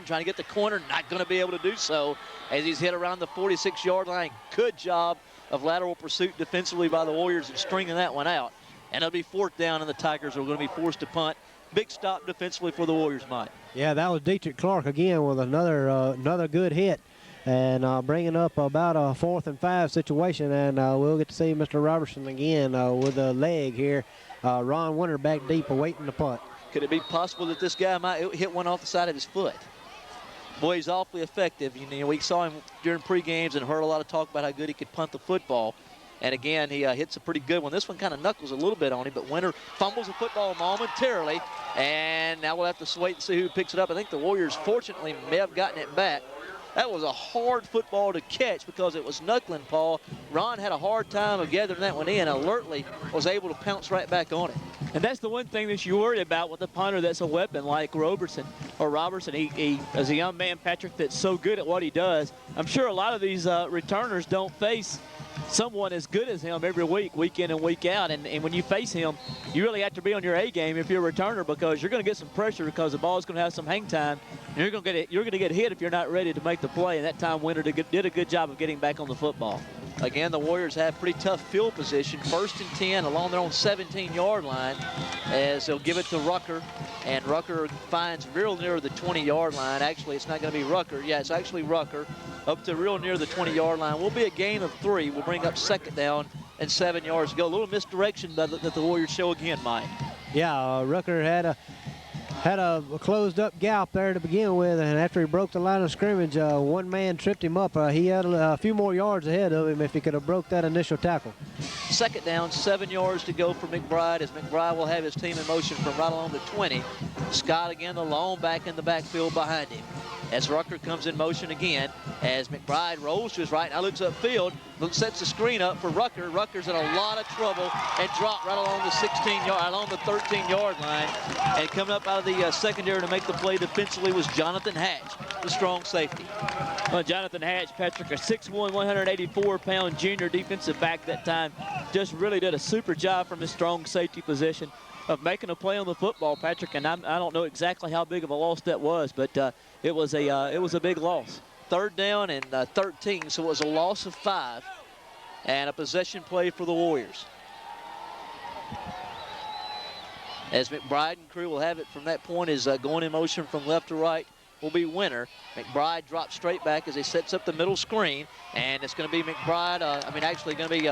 trying to get the corner, not going to be able to do so as he's hit around the 46-yard line. Good job of lateral pursuit defensively by the Warriors and stringing that one out. And it'll be fourth down, and the Tigers are going to be forced to punt. Big stop defensively for the Warriors, Mike. Yeah, that was Dietrich Clark again with another good hit. And bringing up about a 4th and 5 situation, and we'll get to see Mr. Robertson again with a leg here. Ron Winter back deep awaiting the punt. Could it be possible that this guy might hit one off the side of his foot? Boy, he's awfully effective. You know, we saw him during pre-games and heard a lot of talk about how good he could punt the football. And again, he hits a pretty good one. This one kind of knuckles a little bit on him, but Winter fumbles the football momentarily. And now we'll have to wait and see who picks it up. I think the Warriors, fortunately, may have gotten it back. That was a hard football to catch because it was knuckling, Paul. Ron had a hard time of gathering that one in, alertly was able to pounce right back on it. And that's the one thing that you worry about with a punter that's a weapon like Robertson. He as a young man, Patrick, that's so good at what he does. I'm sure a lot of these returners don't face someone as good as him every week in and week out. And when you face him, you really have to be on your A game if you're a returner, because you're going to get some pressure because the ball's going to have some hang time. And you're going to get hit if you're not ready to make the play. And that time Winter did a good job of getting back on the football. Again, the Warriors have pretty tough field position. 1st and 10 along their own 17-yard line as they'll give it to Rucker. And Rucker finds real near the 20-yard line. Actually, it's not going to be Rucker. Yeah, it's actually Rucker up to real near the 20-yard line. Will be a gain of 3. We'll bring up 2nd down and 7 yards to go. A little misdirection that the Warriors show again, Mike. Yeah, Rucker had a closed-up gap there to begin with, and after he broke the line of scrimmage, one man tripped him up. He had a few more yards ahead of him if he could have broke that initial tackle. 2nd down, 7 yards to go for McBride, as McBride will have his team in motion from right along the 20. Scott again alone back in the backfield behind him. As Rucker comes in motion again, as McBride rolls to his right, now looks upfield, sets the screen up for Rucker. Rucker's in a lot of trouble and dropped right along the 13-yard line. And coming up out of the secondary to make the play defensively was Jonathan Hatch, the strong safety. Well, Jonathan Hatch, Patrick, a 6'1", 184-pound junior defensive back that time, just really did a super job from his strong safety position of making a play on the football, Patrick. And I don't know exactly how big of a loss that was, but it was a big loss. 3rd down and 13, so it was a loss of 5 and a possession play for the Warriors. As McBride and crew will have it from that point, is going in motion from left to right will be Winter. McBride drops straight back as he sets up the middle screen, and it's going to be McBride. Actually going to be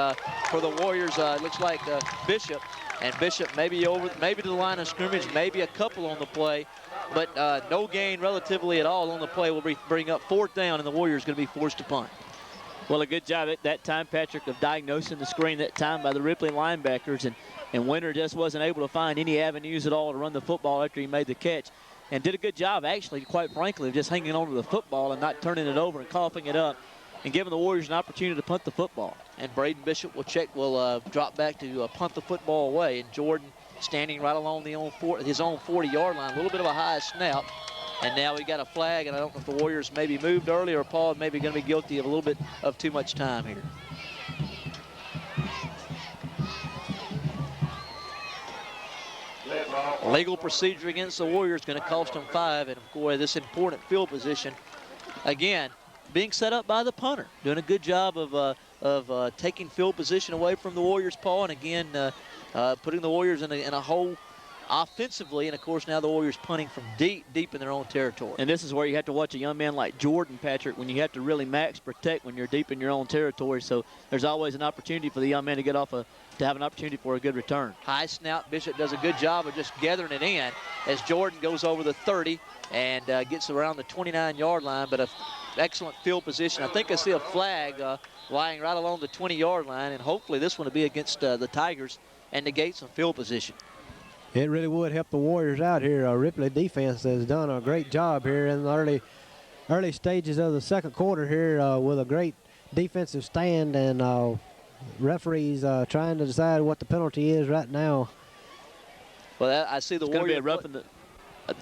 for the Warriors. It looks like Bishop, and Bishop maybe to the line of scrimmage, maybe a couple on the play, but no gain relatively at all on the play. Will bring up 4th down, and the Warriors going to be forced to punt. Well, a good job at that time, Patrick, of diagnosing the screen that time by the Ripley linebackers, and Winter just wasn't able to find any avenues at all to run the football after he made the catch. And did a good job, actually, quite frankly, of just hanging on to the football and not turning it over and coughing it up and giving the Warriors an opportunity to punt the football. and Braden Bishop will drop back to punt the football away. And Jordan standing right along his own 40-yard line. A little bit of a high snap. And now we got a flag, and I don't know if the Warriors maybe moved early or Paul maybe going to be guilty of a little bit of too much time here. Legal procedure against the Warriors going to cost them 5. And boy, this important field position, again, being set up by the punter, doing a good job of taking field position away from the Warriors, Paul, and again, putting the Warriors in a hole offensively, and of course now the Warriors punting from deep in their own territory. And this is where you have to watch a young man like Jordan, Patrick, when you have to really max protect when you're deep in your own territory. So there's always an opportunity for the young man to have an opportunity for a good return. High snap. Bishop does a good job of just gathering it in as Jordan goes over the 30 and gets around the 29-yard line, but an excellent field position. I think I see a flag lying right along the 20-yard line, and hopefully this one will be against the Tigers and negate some field position. It really would help the Warriors out here. Ripley defense has done a great job here in the early stages of the second quarter here with a great defensive stand, and referees trying to decide what the penalty is right now. Well, I see the Warrior.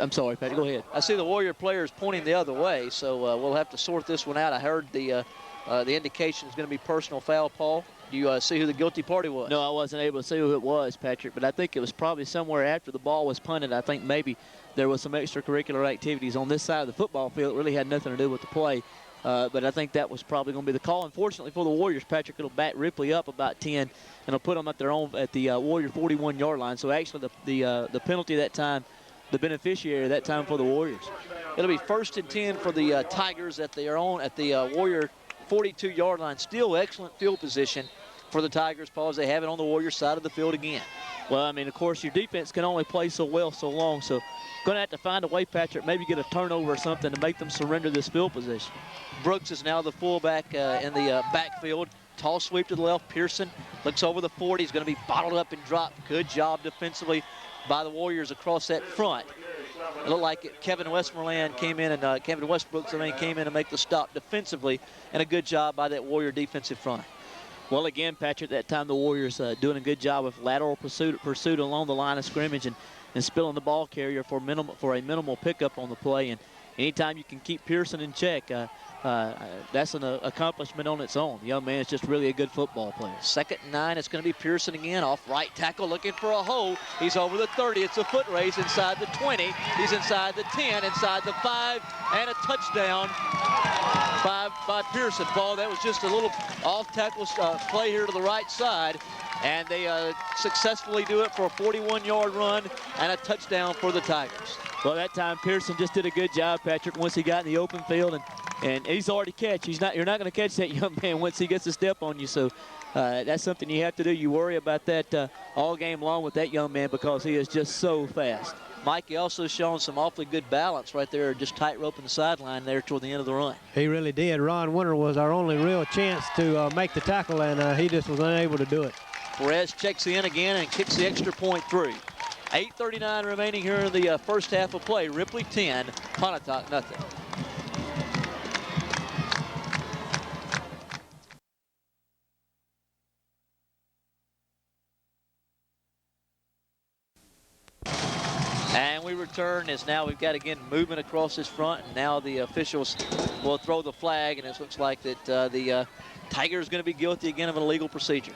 I'm sorry, Patty, go ahead. I see the Warrior players pointing the other way, so we'll have to sort this one out. I heard the indication is going to be personal foul, Paul. Do you see who the guilty party was? No, I wasn't able to see who it was, Patrick, but I think it was probably somewhere after the ball was punted. I think maybe there was some extracurricular activities on this side of the football field. It really had nothing to do with the play, but I think that was probably going to be the call. Unfortunately for the Warriors, Patrick, it'll back Ripley up about 10, and it'll put them at the Warrior 41-yard line. So actually the penalty that time, the beneficiary that time for the Warriors. It'll be 1st and 10 for the Tigers at the Warrior 42-yard line. Still excellent field position for the Tigers, Paul, as they have it on the Warriors side of the field again. Well, I mean, of course, your defense can only play so well so long, so going to have to find a way, Patrick, maybe get a turnover or something to make them surrender this field position. Brooks is now the fullback in the backfield. Tall sweep to the left. Pearson looks over the 40. He's going to be bottled up and dropped. Good job defensively by the Warriors across that front. It looked like Kevin Westmoreland came in, and Kevin Westbrooks came in to make the stop defensively, and a good job by that Warrior defensive front. Well, again, Patrick, that time the Warriors doing a good job of lateral pursuit along the line of scrimmage and spilling the ball carrier for a minimal pickup on the play. And anytime you can keep Pearson in check, that's an accomplishment on its own. The young man is just really a good football player. 2nd and 9. It's going to be Pearson again off right tackle looking for a hole. He's over the 30. It's a foot race inside the 20. He's inside the 10, inside the 5, and a touchdown by Pearson. Paul, that was just a little off tackle play here to the right side. And they successfully do it for a 41-yard run and a touchdown for the Tigers. Well, that time Pearson just did a good job, Patrick, once he got in the open field, and he's already catch. You're not going to catch that young man once he gets a step on you. So that's something you have to do. You worry about that all game long with that young man because he is just so fast. Mike, he also shown some awfully good balance right there, just tight rope in the sideline there toward the end of the run. He really did. Ron Winter was our only real chance to make the tackle, and he just was unable to do it. Perez checks in again and kicks the extra point through. 8:39 remaining here in the first half of play. Ripley 10, Pontotoc nothing. And we return as now we've got again movement across this front, and now the officials will throw the flag, and it looks like that the Tiger is going to be guilty again of an illegal procedure.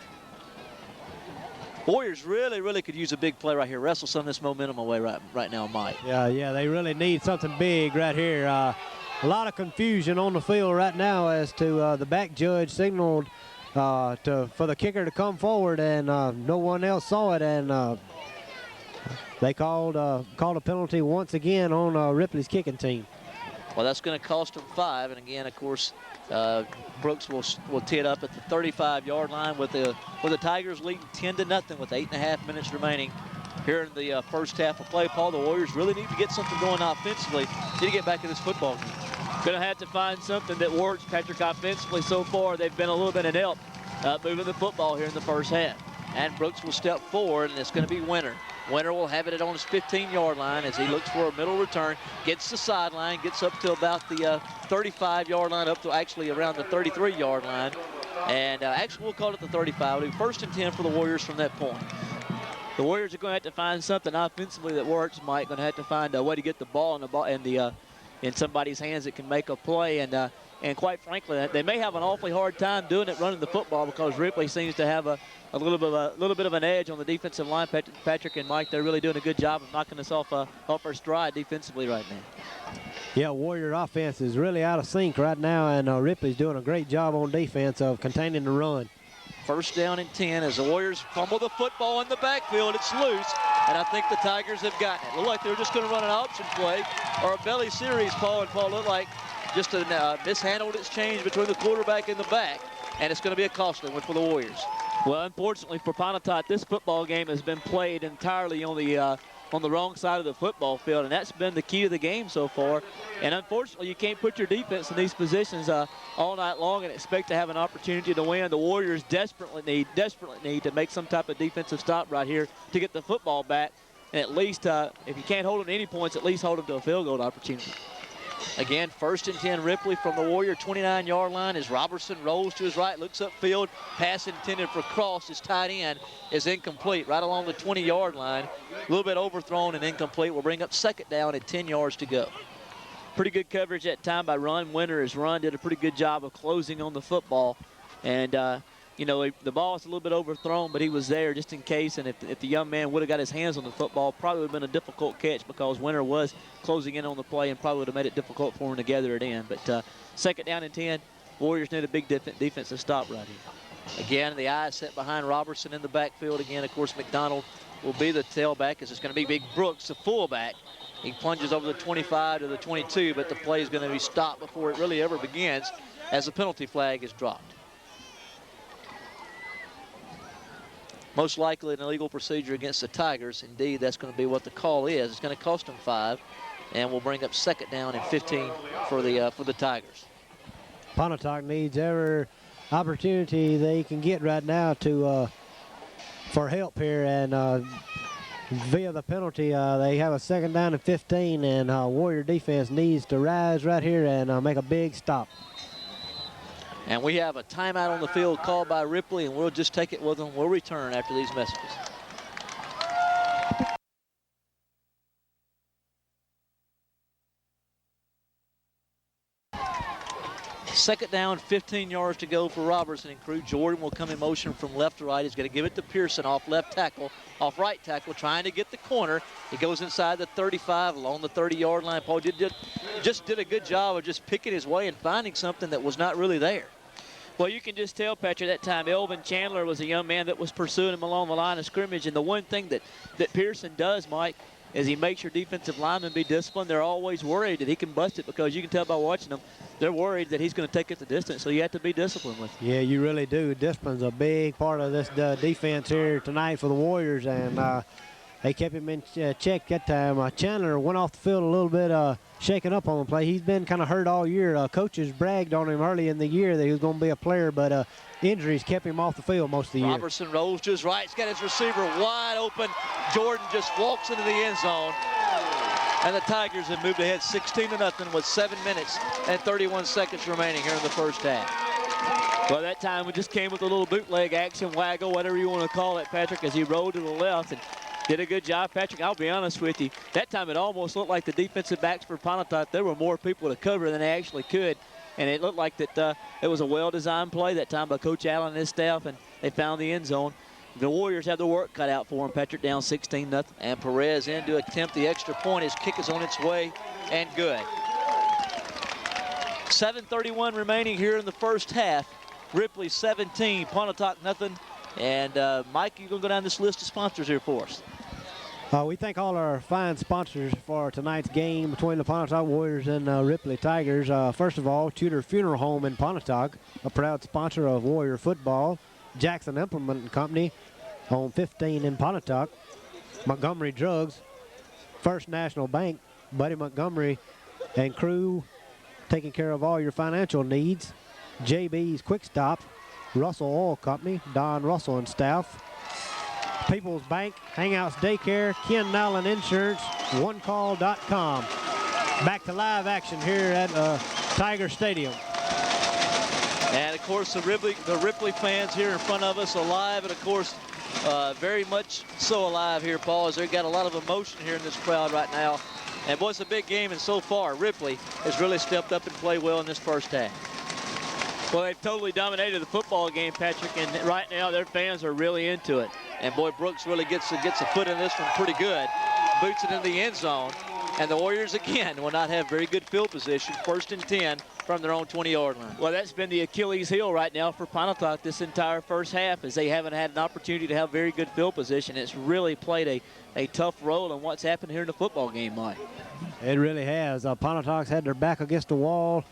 Warriors really could use a big play right here. Wrestle some of this momentum away right now, Mike. Yeah, they really need something big right here. A lot of confusion on the field right now as to the back judge signaled for the kicker to come forward, and no one else saw it, and they called a penalty once again on Ripley's kicking team. Well, that's going to cost them 5, and again, of course, Brooks will tee it up at the 35-yard line with the Tigers leading 10-0 with 8.5 minutes remaining here in the first half of play. Paul, the Warriors really need to get something going offensively. Need to get back in this football game. Going to have to find something that works, Patrick, offensively. So far, they've been a little bit of help moving the football here in the first half. And Brooks will step forward, and it's going to be Winter. Winter will have it on his 15-yard line as he looks for a middle return, gets the sideline, gets up to about the 35-yard line, up to actually around the 33-yard line. And actually, we'll call it the 35. It'll be 1st and 10 for the Warriors from that point. The Warriors are going to have to find something offensively that works, Mike. Going to have to find a way to get the ball in somebody's hands that can make a play. And quite frankly, they may have an awfully hard time doing it running the football because Ripley seems to have a little bit of an edge on the defensive line. Patrick and Mike, they're really doing a good job of knocking us off our stride defensively right now. Yeah, Warrior offense is really out of sync right now, and Ripley's doing a great job on defense of containing the run. 1st down and 10 as the Warriors fumble the football in the backfield. It's loose, and I think the Tigers have gotten it. Looked like they were just going to run an option play or a belly series, Paul, and Paul looked like just a mishandled exchange between the quarterback and the back, and it's going to be a costly one for the Warriors. Well, unfortunately for Pontotoc, this football game has been played entirely on the wrong side of the football field, and that's been the key to the game so far. And unfortunately, you can't put your defense in these positions all night long and expect to have an opportunity to win. The Warriors desperately need to make some type of defensive stop right here to get the football back, and at least if you can't hold them to any points, at least hold them to a field goal opportunity. Again, 1st and 10 Ripley from the Warrior 29-yard line as Robertson rolls to his right, looks upfield. Pass intended for Cross, his tight end, is incomplete right along the 20-yard line. A little bit overthrown and incomplete. We'll bring up 2nd down at 10 yards to go. Pretty good coverage that time by Ron Winter, as Ron did a pretty good job of closing on the football. And, you know, the ball was a little bit overthrown, but he was there just in case. And if the young man would have got his hands on the football, probably would have been a difficult catch because Winter was closing in on the play and probably would have made it difficult for him to gather it in. But 2nd down and 10, Warriors need a big defensive stop right here. Again, the eye set behind Robertson in the backfield. Again, of course, McDonald will be the tailback as it's going to be Big Brooks, the fullback. He plunges over the 25 to the 22, but the play is going to be stopped before it really ever begins as the penalty flag is dropped. Most likely an illegal procedure against the Tigers. Indeed, that's going to be what the call is. It's going to cost them 5, and we'll bring up 2nd down and 15 for the Tigers. Pontotoc needs every opportunity they can get right now to for help here, and via the penalty, they have a 2nd down and 15, and Warrior defense needs to rise right here and make a big stop. And we have a timeout on the field called by Ripley, and we'll just take it with them. We'll return after these messages. 2nd down, 15 yards to go for Robertson and crew. Jordan will come in motion from left to right. He's going to give it to Pearson off right tackle, trying to get the corner. He goes inside the 35 along the 30-yard line. Paul just did a good job of just picking his way and finding something that was not really there. Well, you can just tell, Patrick, that time Elvin Chandler was a young man that was pursuing him along the line of scrimmage. And the one thing that Pearson does, Mike, is he makes your defensive linemen be disciplined. They're always worried that he can bust it because you can tell by watching them, they're worried that he's going to take it the distance. So you have to be disciplined with him. Yeah, you really do. Discipline's a big part of this defense here tonight for the Warriors, and they kept him in check that time. Chandler went off the field a little bit shaken up on the play. He's been kind of hurt all year. Coaches bragged on him early in the year that he was going to be a player, but injuries kept him off the field most of the year. Robertson rolls to his right. He's got his receiver wide open. Jordan just walks into the end zone. And the Tigers have moved ahead 16-0 with 7 minutes and 31 seconds remaining here in the first half. Well, that time we just came with a little bootleg action, waggle, whatever you want to call it, Patrick, as he rolled to the left and did a good job. Patrick, I'll be honest with you, that time it almost looked like the defensive backs for Pontotoc, there were more people to cover than they actually could. And it looked like that it was a well-designed play that time by Coach Allen and his staff, and they found the end zone. The Warriors have the work cut out for them. Patrick down 16-0. And Perez in to attempt the extra point. His kick is on its way and good. 7:31 remaining here in the first half. Ripley 17, Pontotoc nothing. And Mike, you're going to go down this list of sponsors here for us. We thank all our fine sponsors for tonight's game between the Pontotoc Warriors and Ripley Tigers. First of all, Tudor Funeral Home in Pontotoc, a proud sponsor of Warrior football. Jackson Implement Company on 15 in Pontotoc. Montgomery Drugs, First National Bank, Buddy Montgomery and crew taking care of all your financial needs. JB's Quick Stop, Russell Oil Company, Don Russell and staff. People's Bank, Hangouts Daycare, Ken Nowlin Insurance, OneCall.com. Back to live action here at Tiger Stadium. And of course, the Ripley fans here in front of us alive, and of course, very much so alive here, Paul, as they've got a lot of emotion here in this crowd right now. And boy, it's a big game, and so far, Ripley has really stepped up and played well in this first half. Well, they've totally dominated the football game, Patrick, and right now their fans are really into it. And boy, Brooks really gets a foot in this one pretty good. Boots it in the end zone. And the Warriors, again, will not have very good field position. 1st and 10 from their own 20-yard line. Well, that's been the Achilles heel right now for Pontotoc this entire first half, as they haven't had an opportunity to have very good field position. It's really played a tough role in what's happened here in the football game, Mike. It really has. Pontotoc's had their back against the wall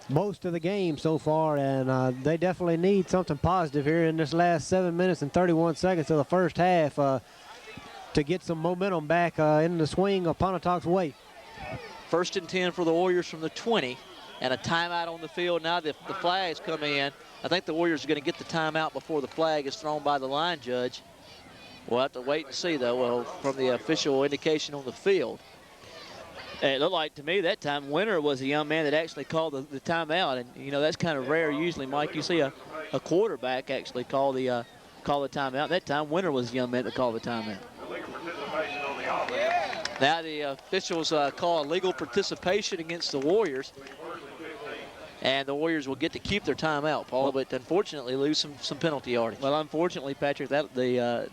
most of the game so far, and they definitely need something positive here in this last 7 minutes and 31 seconds of the first half to get some momentum back in the swing of Pontotoc's way. 1st and 10 for the Warriors from the 20, and a timeout on the field. Now the flags come in. I think the Warriors are going to get the timeout before the flag is thrown by the line judge. We'll have to wait and see, though, well, from the official indication on the field. It looked like to me that time Winter was the young man that actually called the timeout, and you know that's kind of rare. Usually, Mike, you see a quarterback actually call the timeout. That time Winter was the young man that called the timeout. Now the officials call illegal participation against the Warriors, and the Warriors will get to keep their timeout, Paul, but unfortunately lose some penalty yardage. Well, unfortunately, Patrick, that the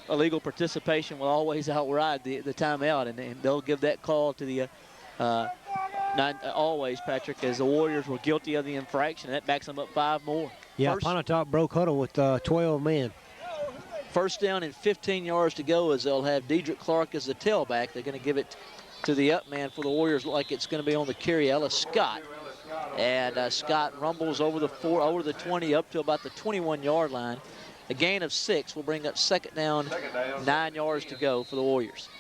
illegal participation will always outride the timeout, and they'll give that call to the always, Patrick, as the Warriors were guilty of the infraction. That backs them up 5 more. Yeah, Pontotoc broke huddle with 12 men. 1st down and 15 yards to go, as they'll have Dedrick Clark as the tailback. They're going to give it to the up man for the Warriors, like it's going to be on the carry, Ellis Scott. And Scott rumbles over the 20 up to about the 21-yard line. A gain of 6 will bring up 2nd down, 9 yards to go for the Warriors.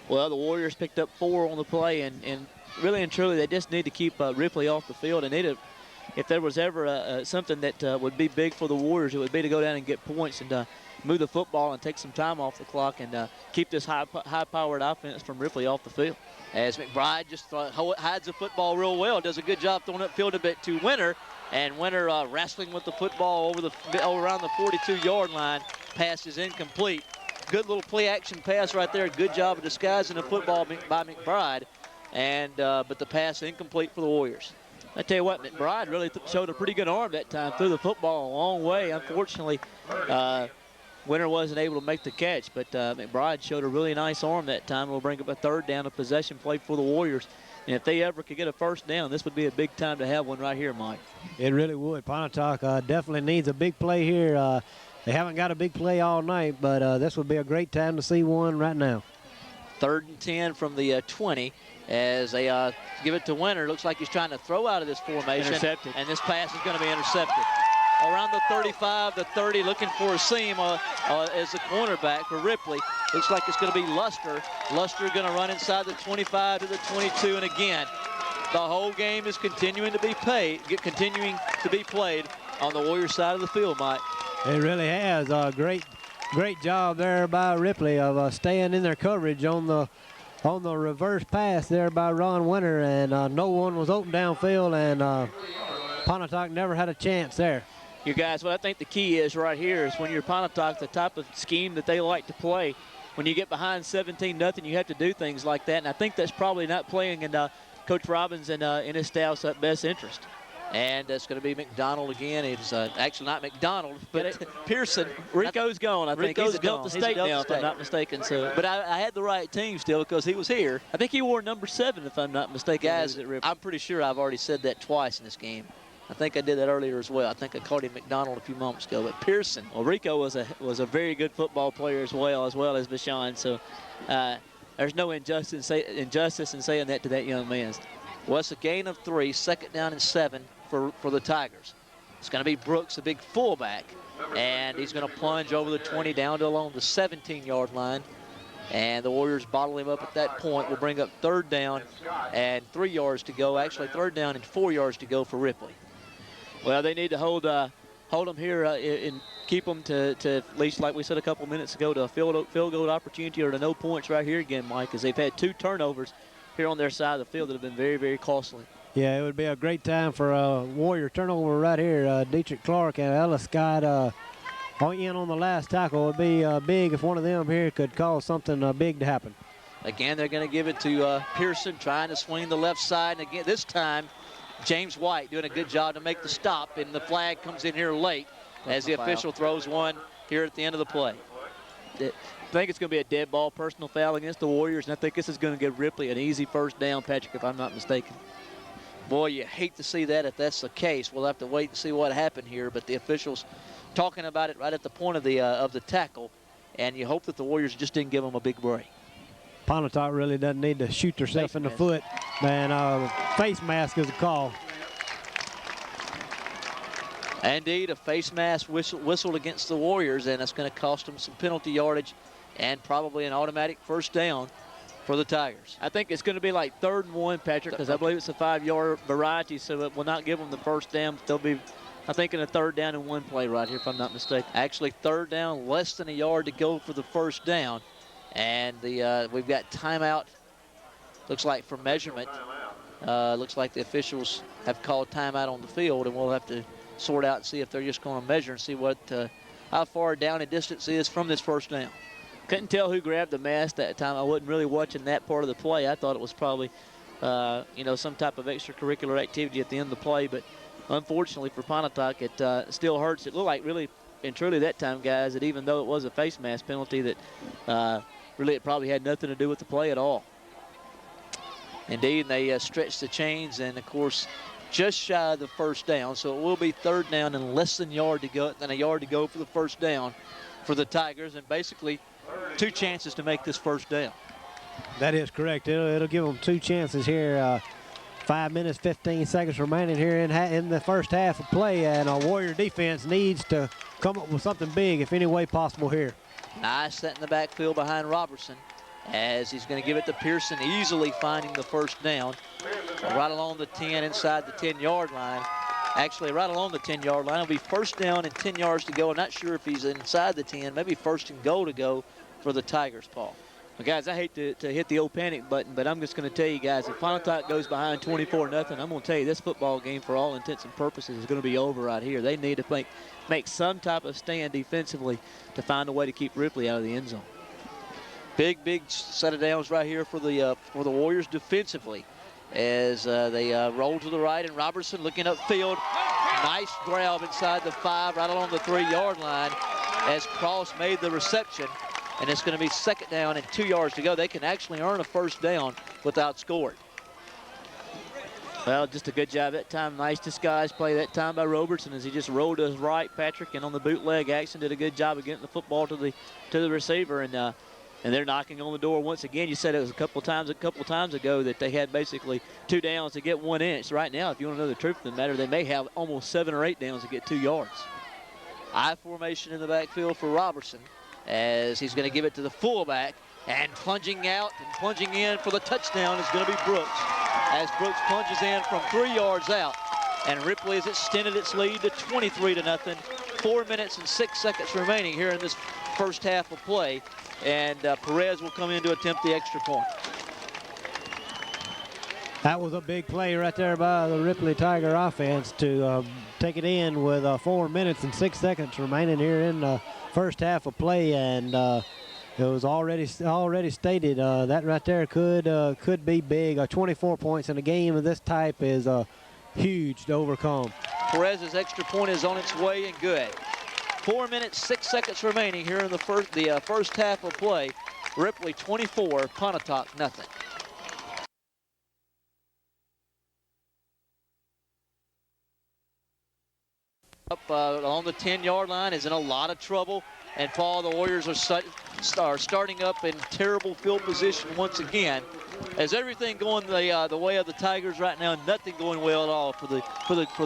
Well, the Warriors picked up 4 on the play, and really and truly they just need to keep Ripley off the field. And if there was ever something that would be big for the Warriors, it would be to go down and get points and move the football and take some time off the clock and keep this high-powered offense from Ripley off the field. As McBride just hides the football real well, does a good job throwing upfield a bit to Winter, and Winter wrestling with the football around the 42-yard line. Pass is incomplete. Good little play-action pass right there. Good job of disguising the football by McBride, but the pass incomplete for the Warriors. I tell you what, McBride really showed a pretty good arm that time, threw the football a long way. Unfortunately, Winter wasn't able to make the catch, but McBride showed a really nice arm that time. We'll bring up a 3rd down, a possession play for the Warriors. And if they ever could get a 1st down, this would be a big time to have one right here, Mike. It really would. Pontotoc definitely needs a big play here. They haven't got a big play all night, but this would be a great time to see one right now. 3rd and 10 from the 20 as they give it to Winter. Looks like he's trying to throw out of this formation. Intercepted. And this pass is going to be intercepted. Around the 35, the 30, looking for a seam as the cornerback for Ripley. Looks like it's going to be Luster. Luster going to run inside the 25 to the 22, and again, the whole game is continuing to be played on the Warriors side of the field, Mike. It really has. Great job there by Ripley of staying in their coverage on the reverse pass there by Ron Winter, and no one was open downfield, and Pontotoc never had a chance there. You guys, what I think the key is right here is when you're Pontotoc, the type of scheme that they like to play. When you get behind 17-0, you have to do things like that, and I think that's probably not playing in Coach Robbins and in his staff's best interest. And that's going to be McDonald again. It's actually not McDonald, but Pearson. Rico's gone, I think. Rico's he's at Delta State now, if I'm not mistaken. So, but I had the right team still because he was here. I think he wore number 7, if I'm not mistaken. Guys, I'm pretty sure I've already said that twice in this game. I think I did that earlier as well. I think I called him McDonald a few moments ago, but Pearson. Well, Rico was a very good football player as well as Vashon. So there's no injustice in saying that to that young man. Well, it's a gain of 3, 2nd down and 7 for the Tigers. It's going to be Brooks, a big fullback, and he's going to plunge over the 20 down to along the 17-yard line. And the Warriors bottle him up at that point. Will bring up 3rd down and 3 yards to go. Actually, 3rd down and 4 yards to go for Ripley. Well, they need to hold them here keep them to at least, like we said a couple minutes ago, to a field goal opportunity or to no points right here again, Mike, because they've had 2 turnovers here on their side of the field that have been very, very costly. Yeah, it would be a great time for a Warrior turnover right here. Dietrich Clark and Ellis Scott in on the last tackle. It would be big if one of them here could cause something big to happen. Again, they're going to give it to Pearson, trying to swing the left side. And again, this time, James White doing a good job to make the stop, and the flag comes in here late as the official throws one here at the end of the play. I think it's going to be a dead ball personal foul against the Warriors, and I think this is going to give Ripley an easy first down, Patrick, if I'm not mistaken. Boy, you hate to see that if that's the case. We'll have to wait and see what happened here, but the officials talking about it right at the point of the tackle, and you hope that the Warriors just didn't give them a big break. Pontotoc really doesn't need to shoot herself in the foot. Man, face mask is a call. Indeed, a face mask whistled against the Warriors, and it's going to cost them some penalty yardage and probably an automatic first down for the Tigers. I think it's going to be like 3rd and 1, Patrick, because I believe it's a 5-yard variety, so it will not give them the first down. They'll be, I think, in a 3rd down and 1 play right here, if I'm not mistaken. Actually, 3rd down, less than a yard to go for the first down. And we've got timeout, looks like for measurement. Looks like the officials have called timeout on the field, and we'll have to sort out and see if they're just going to measure and see how far down in distance is from this first down. Couldn't tell who grabbed the mask that time. I wasn't really watching that part of the play. I thought it was probably, some type of extracurricular activity at the end of the play. But unfortunately for Pontotoc, it still hurts. It looked like really and truly that time, guys, that even though it was a face mask penalty, that really it probably had nothing to do with the play at all. Indeed, they stretched the chains, and of course, just shy of the first down. So it will be 3rd down and less than a yard to go for the first down for the Tigers, and basically 2 chances to make this first down. That is correct. It'll give them 2 chances here. 5 minutes, 15 seconds remaining here in the first half of play, and our Warrior defense needs to come up with something big, if any way possible here. Nice set in the backfield behind Robertson, as he's going to give it to Pearson, easily finding the first down. Right along the 10, inside the 10-yard line. Actually, right along the 10-yard line. It'll be first down and 10 yards to go. I'm not sure if he's inside the 10, maybe 1st and goal to go for the Tigers, Paul. Well, guys, I hate to hit the old panic button, but I'm just going to tell you guys, if Pontotoc goes behind 24-0, I'm going to tell you this football game, for all intents and purposes, is going to be over right here. They need to make some type of stand defensively to find a way to keep Ripley out of the end zone. Big set of downs right here for the Warriors defensively, as they roll to the right, and Robertson looking upfield. Nice grab inside the 5, right along the 3-yard line, as Cross made the reception. And it's going to be 2nd down and 2 yards to go. They can actually earn a first down without scoring. Well, just a good job that time. Nice disguise play that time by Robertson as he just rolled to his right, Patrick, and on the bootleg action did a good job of getting the football to the receiver. And they're knocking on the door once again. You said it was a couple times ago that they had basically 2 downs to get 1 inch. Right now, if you want to know the truth of the matter, they may have almost 7 or 8 downs to get 2 yards. I formation in the backfield for Robertson, as he's going to give it to the fullback, and plunging out and plunging in for the touchdown is going to be Brooks, as Brooks plunges in from 3 yards out, and Ripley has extended its lead to 23-0. 4 minutes and 6 seconds remaining here in this first half of play, and Perez will come in to attempt the extra point. That was a big play right there by the Ripley Tiger offense to take it in with 4 minutes and 6 seconds remaining here in the first half of play, and it was already stated that right there could be big. 24 points in a game of this type is huge to overcome. Perez's extra point is on its way and good. 4 minutes, 6 seconds remaining here in the first half of play. Ripley 24, Pontotoc nothing. Up on the 10-yard line is in a lot of trouble, and Paul, the Warriors are starting up in terrible field position once again. As everything going the way of the Tigers right now, nothing going well at all for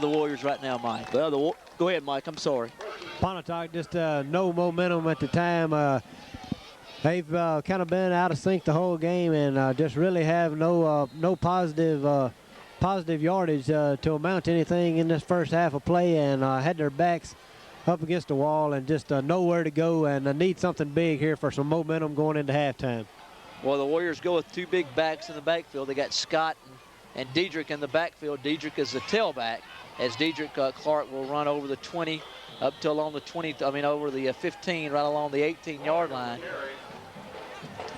the Warriors right now, Mike. Well, go ahead, Mike. I'm sorry. Pontotoc just no momentum at the time. They've kind of been out of sync the whole game, and just really have no positive yardage to amount to anything in this first half of play, and had their backs up against the wall and just nowhere to go, and need something big here for some momentum going into halftime. Well, the Warriors go with two big backs in the backfield. They got Scott and Diedrich in the backfield. Diedrich is the tailback, as Diedrich Clark will run over the 20 up to along the 20, over the 15, right along the 18-yard line.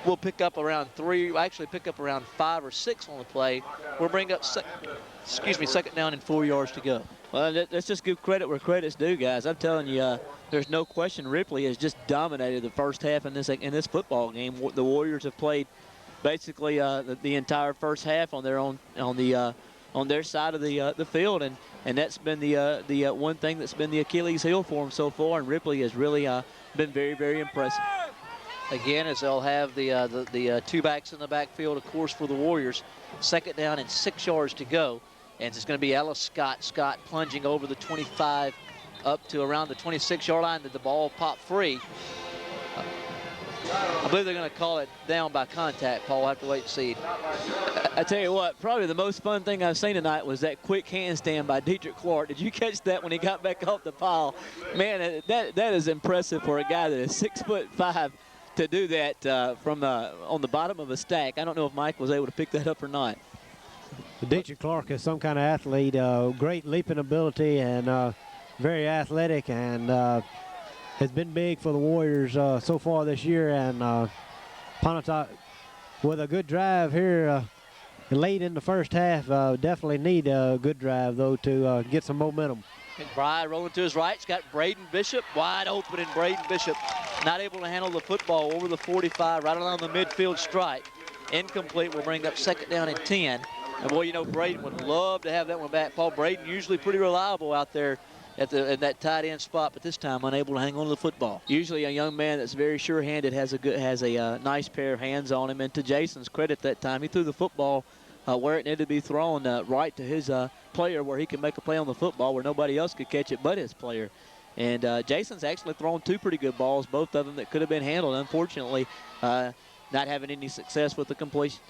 We'll pick up around 5 or 6 on the play. We'll bring up, second down and 4 yards to go. Well, let's just give credit where credit's due, guys. I'm telling you, there's no question Ripley has just dominated the first half in this football game. The Warriors have played basically the entire first half on their side of the field, and that's been the one thing that's been the Achilles heel for them so far. And Ripley has really been very, very impressive. Again, as they'll have the two backs in the backfield, of course, for the Warriors. Second down and 6 yards to go. And it's going to be Ellis Scott. Scott plunging over the 25 up to around the 26-yard line. That the ball popped free. I believe they're going to call it down by contact. Paul, we'll have to wait and see. I tell you what, probably the most fun thing I've seen tonight was that quick handstand by Diedrich Clark. Did you catch that when he got back off the pile? Man, that is impressive for a guy that is 6'5" to do that from on the bottom of a stack. I don't know if Mike was able to pick that up or not. Diedrich Clark is some kind of athlete, great leaping ability, and very athletic, and has been big for the Warriors so far this year. And Pontotoc, with a good drive here late in the first half, definitely need a good drive, though, to get some momentum. McBride rolling to his right. He's got Braden Bishop wide open, and Braden Bishop not able to handle the football over the 45, right along the midfield stripe. Incomplete. Will bring up second down and 10. And boy, you know, Braden would love to have that one back. Paul, Braden usually pretty reliable out there at that tight end spot, but this time unable to hang on to the football. Usually a young man that's very sure-handed has a nice pair of hands on him. And to Jason's credit, that time he threw the football where it needed to be thrown, right to his player, where he can make a play on the football where nobody else could catch it but his player. And Jason's actually thrown two pretty good balls, both of them that could have been handled. Unfortunately, not having any success with the completion.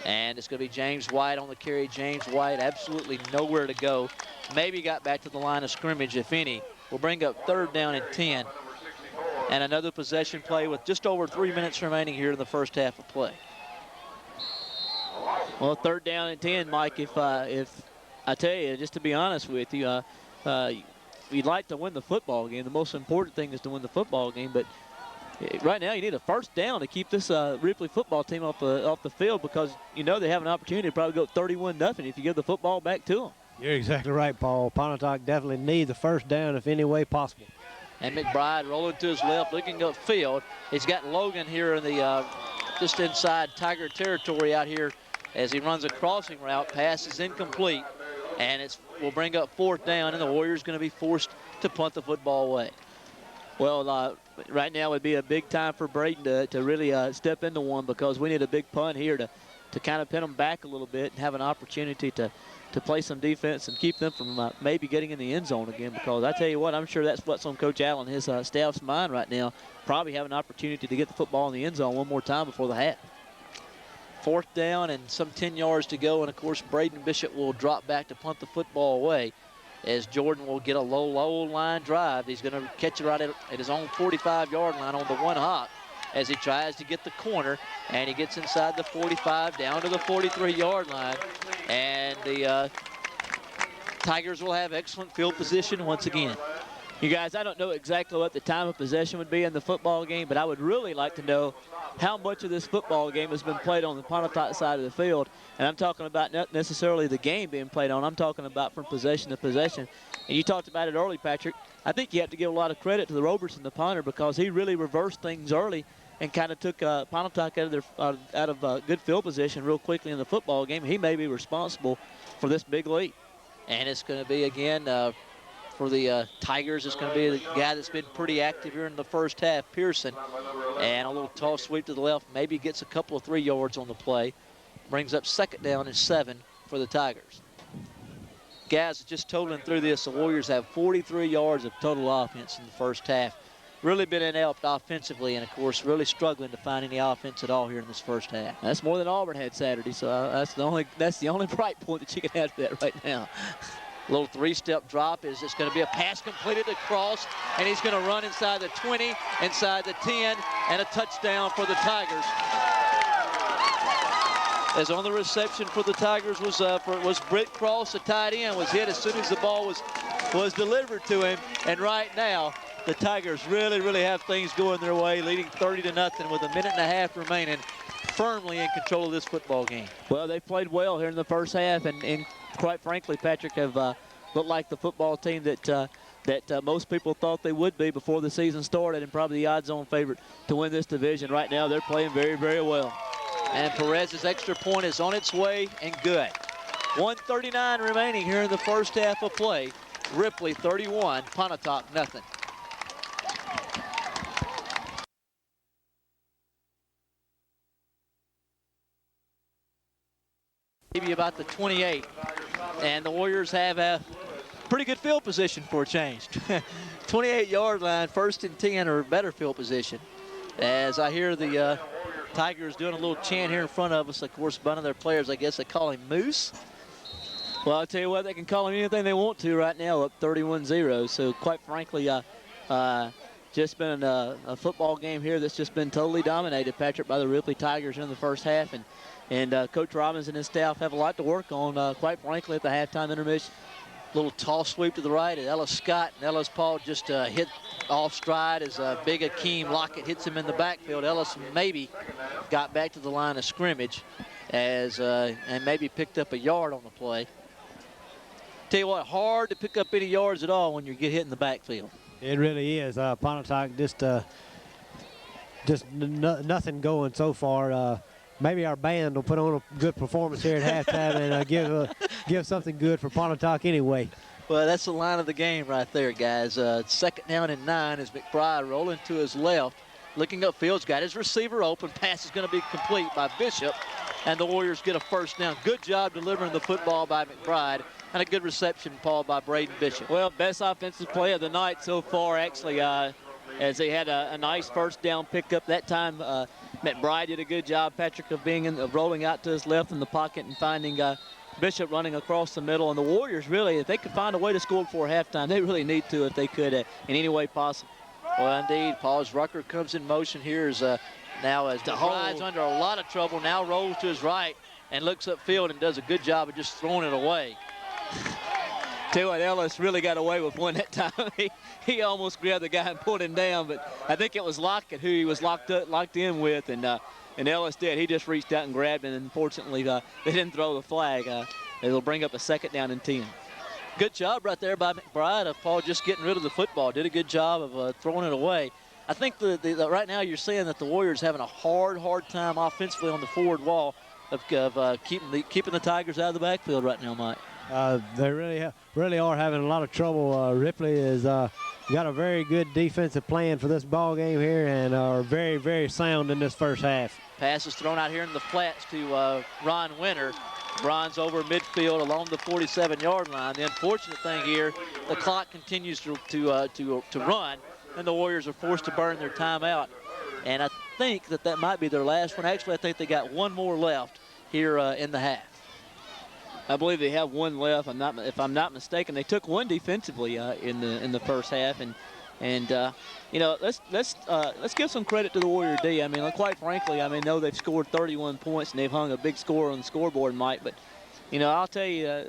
And it's going to be James White on the carry. James White absolutely nowhere to go. Maybe got back to the line of scrimmage, if any. We'll bring up third down and 10. And another possession play with just over 3 minutes remaining here in the first half of play. Well, third down and 10, Mike, if I tell you, just to be honest with you, you'd like to win the football game. The most important thing is to win the football game, but right now you need a first down to keep this Ripley football team off the field, because you know they have an opportunity to probably go 31-0 if you give the football back to them. You're exactly right, Paul. Pontotoc definitely needs the first down if any way possible. And McBride rolling to his left, looking upfield. He's got Logan here in the just inside Tiger territory out here as he runs a crossing route. Pass is incomplete, and will bring up fourth down, and the Warriors going to be forced to punt the football away. Well, right now would be a big time for Braden to really step into one, because we need a big punt here to kind of pin them back a little bit and have an opportunity to play some defense and keep them from maybe getting in the end zone again. Because I tell you what, I'm sure that's what's on Coach Allen, his staff's mind right now. Probably have an opportunity to get the football in the end zone one more time before the half. Fourth down and some 10 yards to go, and of course Braden Bishop will drop back to punt the football away, as Jordan will get a low line drive. He's going to catch it right at his own 45-yard line on the one hop as he tries to get the corner, and he gets inside the 45 down to the 43-yard line. And the Tigers will have excellent field position once again. You guys, I don't know exactly what the time of possession would be in the football game, but I would really like to know how much of this football game has been played on the Pontotoc side of the field. And I'm talking about not necessarily the game being played on. I'm talking about from possession to possession. And you talked about it early, Patrick. I think you have to give a lot of credit to the Robertson, the punter, because he really reversed things early and kind of took Pontotoc out of good field position real quickly in the football game. He may be responsible for this big lead. And it's going to be, again, for the Tigers, it's going to be the guy that's been pretty active here in the first half, Pearson. And a little toss sweep to the left, maybe gets a couple of 3 yards on the play. Brings up second down and 7 for the Tigers. Guys, just totaling through this, the Warriors have 43 yards of total offense in the first half. Really been inept offensively, and of course really struggling to find any offense at all here in this first half. That's more than Auburn had Saturday, so that's the only bright point that you can have to that right now. Little three-step drop is it's going to be a pass completed across, and he's going to run inside the 20, inside the 10, and a touchdown for the Tigers. As on the reception for the Tigers was Britt Cross, the tight end, was hit as soon as the ball was delivered to him. And right now, the Tigers really have things going their way, leading 30-0 with a minute and a half remaining, firmly in control of this football game. Well, they played well here in the first half, and quite frankly, Patrick, have looked like the football team that most people thought they would be before the season started, and probably the odds-on favorite to win this division. Right now, they're playing very well. And Perez's extra point is on its way and good. 1:39 remaining here in the first half of play. Ripley 31, Pontotoc nothing. Maybe about the 28. And the Warriors have a pretty good field position for a change. 28-yard line, 1st and 10 or better field position. As I hear the Tigers doing a little chant here in front of us. Of course, one of their players, I guess they call him Moose. Well, I'll tell you what, they can call him anything they want to right now, up 31-0. So quite frankly, just been a football game here that's just been totally dominated, Patrick, by the Ripley Tigers in the first half. And Coach Robbins and his staff have a lot to work on, quite frankly, at the halftime intermission. Little toss sweep to the right, and Ellis Scott and Ellis Paul just hit off stride as Big Akeem Lockett hits him in the backfield. Ellis maybe got back to the line of scrimmage and maybe picked up a yard on the play. Tell you what, hard to pick up any yards at all when you get hit in the backfield. It really is. Pontotoc just nothing going so far. Maybe our band will put on a good performance here at halftime and give something good for Pontotoc anyway. Well, that's the line of the game right there, guys. 2nd down and 9 as McBride rolling to his left. Looking upfield, got his receiver open. Pass is going to be complete by Bishop, and the Warriors get a 1st down. Good job delivering the football by McBride, and a good reception, Paul, by Braden Bishop. Well, best offensive play of the night so far, actually, as they had a nice 1st down pickup that time. McBride did a good job, Patrick, of rolling out to his left in the pocket and finding Bishop running across the middle. And the Warriors, really, if they could find a way to score before halftime, they really need to if they could in any way possible. Well, indeed, Paul, as Rucker comes in motion here now as McBride's under a lot of trouble, now rolls to his right and looks upfield and does a good job of just throwing it away. Tell you what, Ellis really got away with one that time. He almost grabbed the guy and pulled him down, but I think it was Lockett who he was locked in with, and Ellis did. He just reached out and grabbed him, and unfortunately they didn't throw the flag. It'll bring up a 2nd down and 10. Good job right there by McBride. Paul just getting rid of the football. Did a good job of throwing it away. I think right now you're seeing that the Warriors having a hard time offensively on the forward wall of keeping the Tigers out of the backfield right now, Mike. They really are having a lot of trouble. Ripley has got a very good defensive plan for this ball game here and are very sound in this first half. Pass is thrown out here in the flats to Ron Winter. Ron's over midfield along the 47-yard line. The unfortunate thing here, the clock continues to run, and the Warriors are forced to burn their timeout. And I think that might be their last one. Actually, I think they got one more left here in the half. I believe they have one left. If I'm not mistaken, they took one defensively in the first half, and you know, let's give some credit to the Warrior D. I mean, quite frankly, I know they've scored 31 points and they've hung a big score on the scoreboard, Mike. But you know, I'll tell you,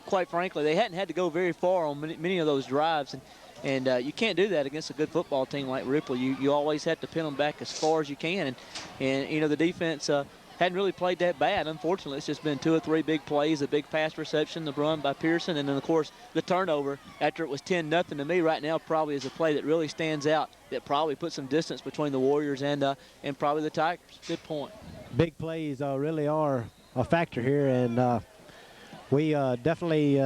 quite frankly, they hadn't had to go very far on many of those drives, and you can't do that against a good football team like Ripley. You always have to pin them back as far as you can, and you know, the defense hadn't really played that bad. Unfortunately, it's just been 2 or 3 big plays, a big pass reception, the run by Pearson, and then, of course, the turnover after it was 10-0 to me right now probably is a play that really stands out, that probably puts some distance between the Warriors and probably the Tigers. Good point. Big plays really are a factor here, and we definitely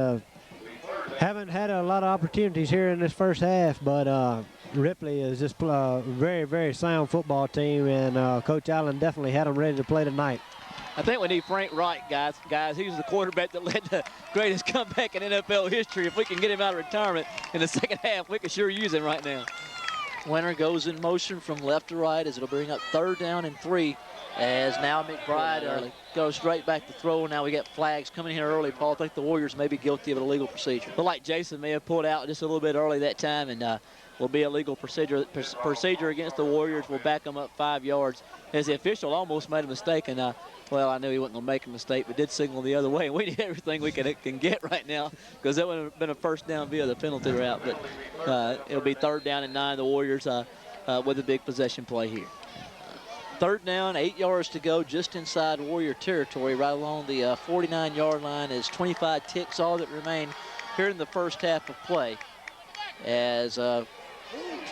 haven't had a lot of opportunities here in this first half, but Ripley is just a very sound football team, and Coach Allen definitely had them ready to play tonight. I think we need Frank Wright, guys. He was the quarterback that led the greatest comeback in NFL history. If we can get him out of retirement in the second half, we can sure use him right now. Winter goes in motion from left to right as it'll bring up 3rd down and 3 As now McBride goes straight back to throw. Now we got flags coming here early, Paul. I think the Warriors may be guilty of an illegal procedure. But like Jason may have pulled out just a little bit early that time, and will be a legal procedure against the Warriors. Will back them up 5 yards. As the official almost made a mistake, and well, I knew he wasn't going to make a mistake, but did signal the other way. And we need everything we can get right now, because that would have been a first down via the penalty route. But it'll be 3rd down and 9. The Warriors with a big possession play here. 3rd down, 8 yards to go, just inside Warrior territory, right along the 49-yard line. As 25 ticks all that remain here in the first half of play. As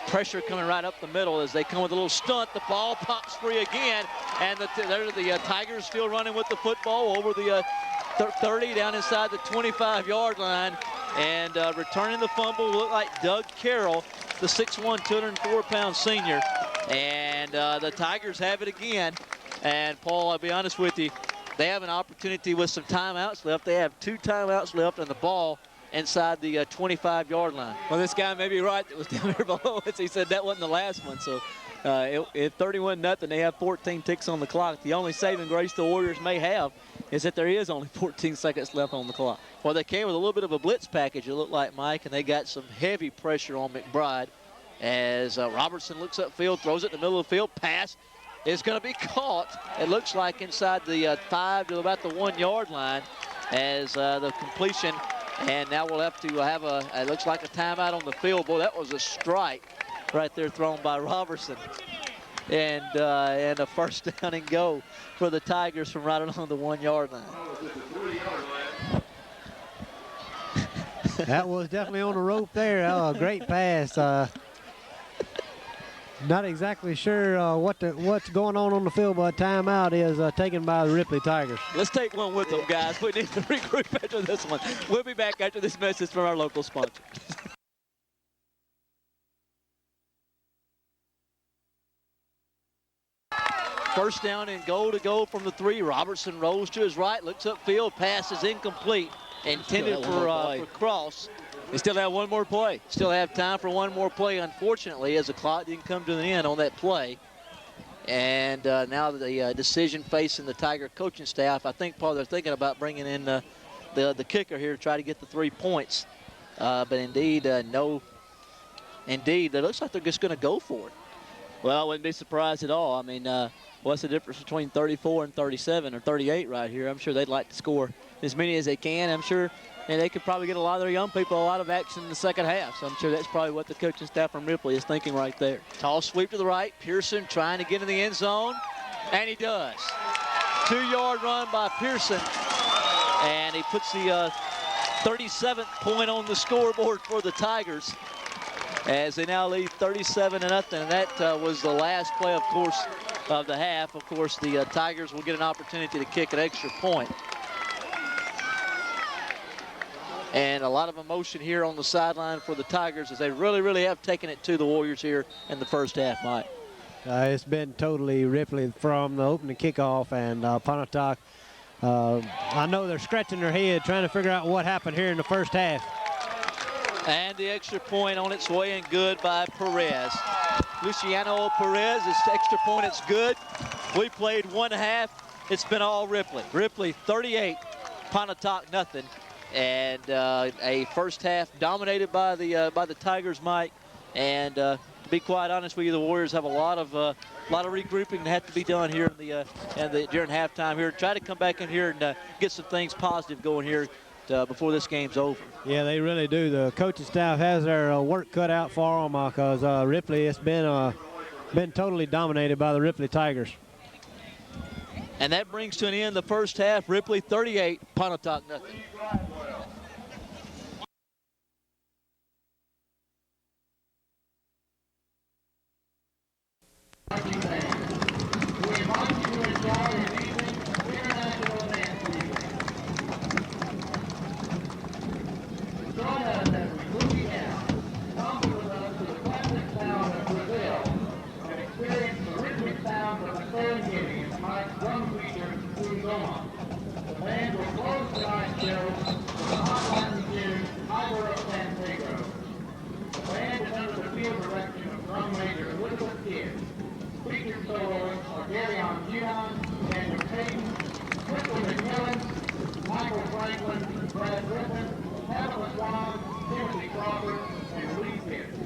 pressure coming right up the middle as they come with a little stunt. The ball pops free again, and the Tigers still running with the football over the 30 down inside the 25-yard line. And returning the fumble will look like Doug Carroll, the 6'1", 204-pound senior. And the Tigers have it again. And Paul, I'll be honest with you, they have an opportunity with some timeouts left. They have 2 timeouts left, and the ball inside the 25-yard line. Well, this guy may be right that was down there below us. He said that wasn't the last one. So at 31-0, they have 14 ticks on the clock. The only saving grace the Warriors may have is that there is only 14 seconds left on the clock. Well, they came with a little bit of a blitz package, it looked like, Mike, and they got some heavy pressure on McBride. As Robertson looks upfield, throws it in the middle of the field. Pass is going to be caught. It looks like inside the 5 to about the 1-yard line as the completion. And now we'll have to have it looks like a timeout on the field. Boy, that was a strike right there thrown by Robertson. And a 1st down and go for the Tigers from right along the 1-yard line. That was definitely on the rope there. Oh, great pass. Not exactly sure what's going on the field, but timeout is taken by the Ripley Tigers. Let's take one with them, guys. We need to regroup after this one. We'll be back after this message from our local sponsor. 1st down and goal to go from the 3. Robertson rolls to his right, looks upfield, pass is incomplete. Intended for Cross. They still have one more play. Still have time for one more play, unfortunately, as the clock didn't come to an end on that play. And now the decision facing the Tiger coaching staff, I think, Paul, they're thinking about bringing in the kicker here to try to get the 3 points. But indeed, no. Indeed, it looks like they're just going to go for it. Well, I wouldn't be surprised at all. I mean, what's the difference between 34 and 37 or 38 right here? I'm sure they'd like to score as many as they can. I'm sure they could probably get a lot of their young people a lot of action in the second half. So I'm sure that's probably what the coaching staff from Ripley is thinking right there. Tall sweep to the right. Pearson trying to get in the end zone, and he does. 2-yard run by Pearson, and he puts the 37th point on the scoreboard for the Tigers as they now lead 37-0. And that was the last play, of course, of the half. Of course, the Tigers will get an opportunity to kick an extra point. And a lot of emotion here on the sideline for the Tigers as they really, really have taken it to the Warriors here in the first half, Mike. It's been totally Ripley from the opening kickoff, and Pontotoc, I know they're scratching their head trying to figure out what happened here in the first half. And the extra point on its way and good by Perez. Luciano Perez, this extra point, it's good. We played 1 half. It's been all Ripley. Ripley 38, Pontotoc nothing. And a first half dominated by the Tigers, Mike. And to be quite honest with you, the Warriors have a lot of regrouping that have to be done here during halftime here. Try to come back in here and get some things positive going here before this game's over. Yeah, they really do. The coaching staff has their work cut out for them because Ripley has been totally dominated by the Ripley Tigers. And that brings to an end the first half. Ripley 38, Pontotoc nothing. Featured soloists are Darion Huon, Daniel Payton, Crystal McMillan, Michael Franklin, Brad Griffin, Pamela Swan, Timothy Crawford, and Lee Pierce.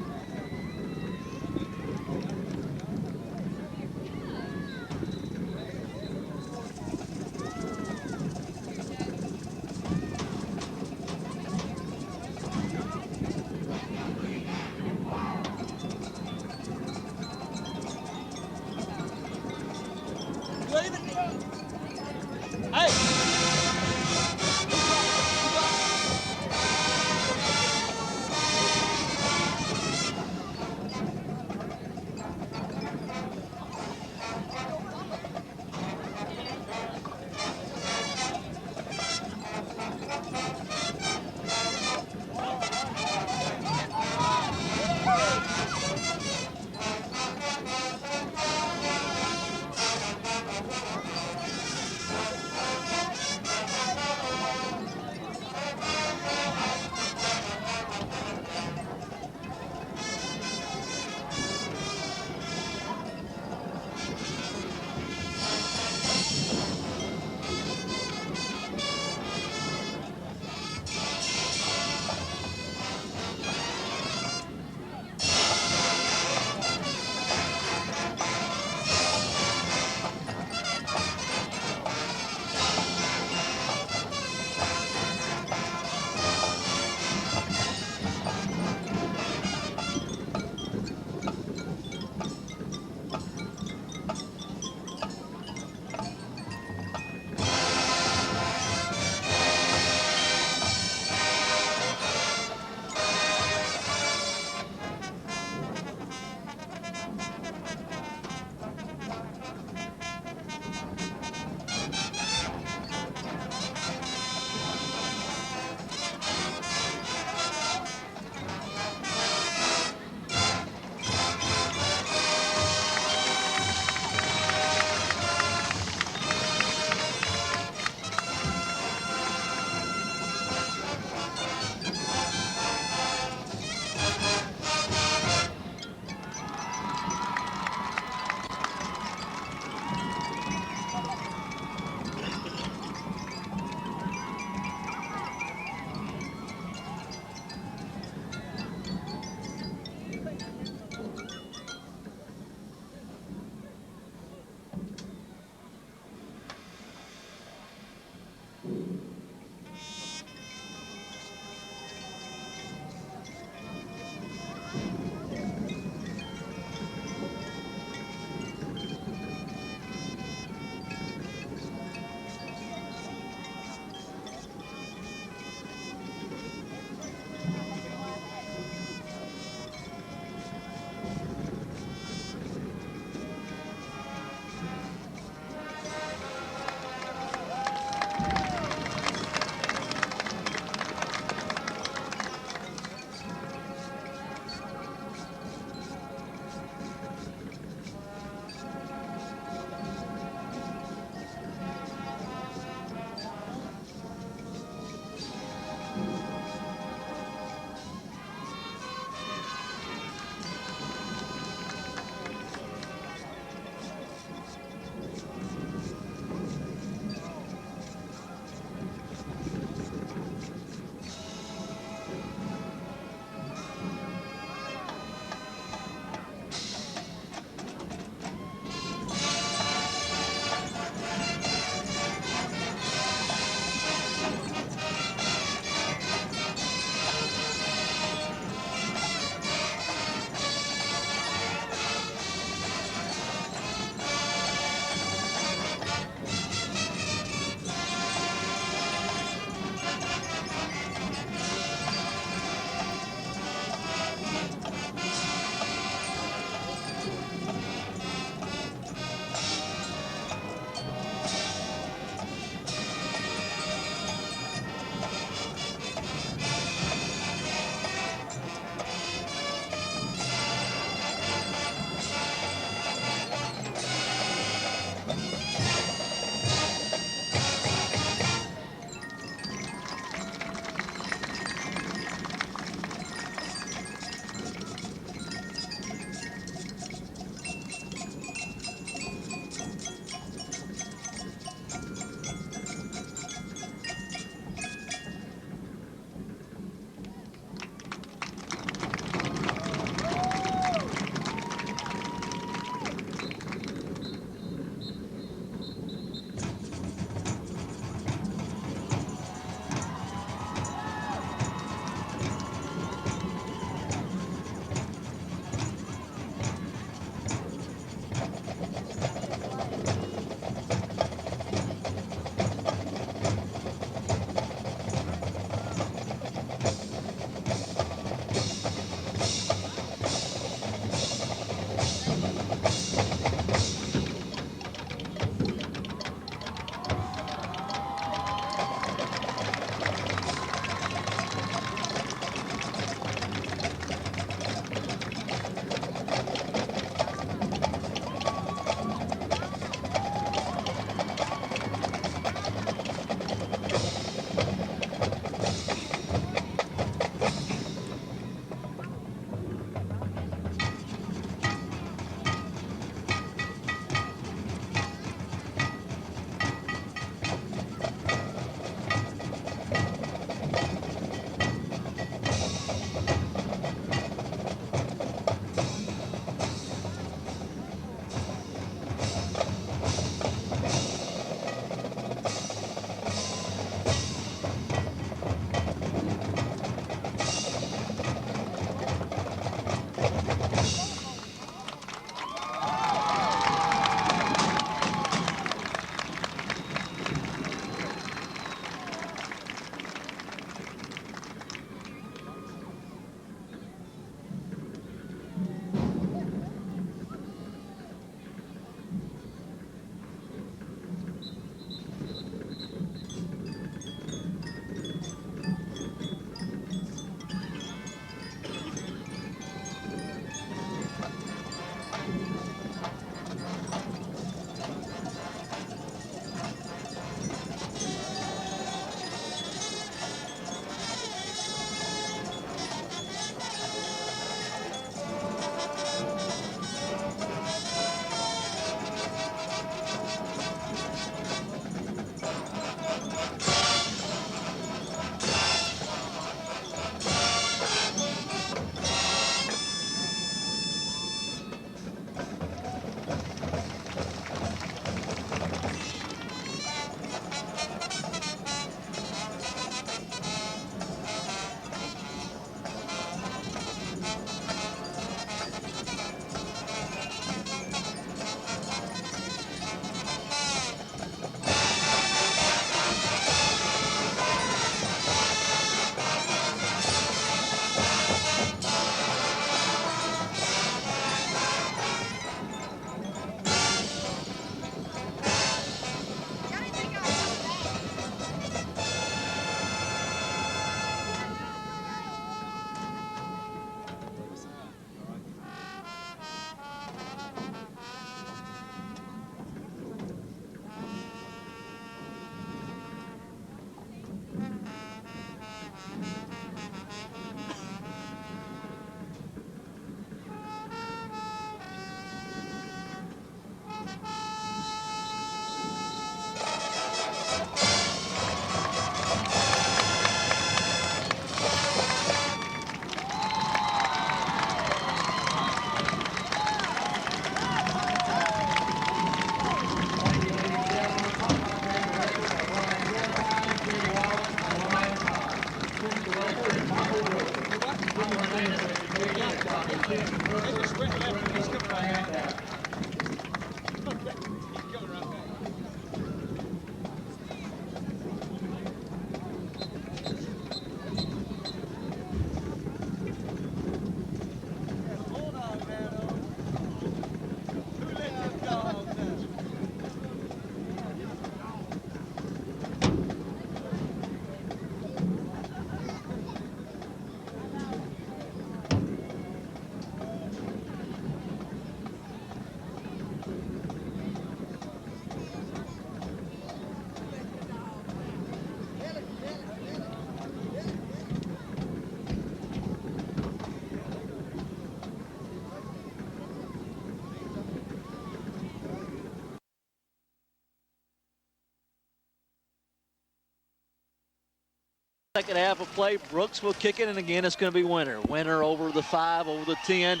Second half of play, Brooks will kick it, and again, it's going to be Winter. Winter over the 5, over the 10,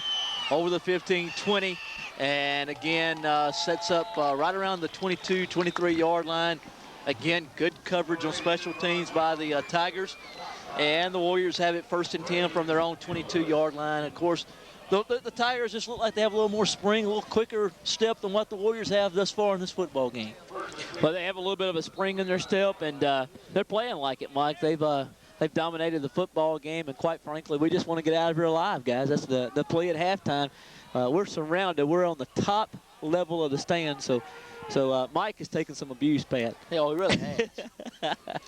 over the 15, 20, and again, sets up right around the 22, 23-yard line. Again, good coverage on special teams by the Tigers, and the Warriors have it 1st and 10 from their own 22-yard line. Of course, the Tigers just look like they have a little more spring, a little quicker step than what the Warriors have thus far in this football game. Well, they have a little bit of a spring in their step, and they're playing like it, Mike. They've dominated the football game, and quite frankly, we just want to get out of here alive, guys. That's the plea at halftime. We're surrounded. We're on the top level of the stand, so Mike has taken some abuse, Pat. Yeah, he really has.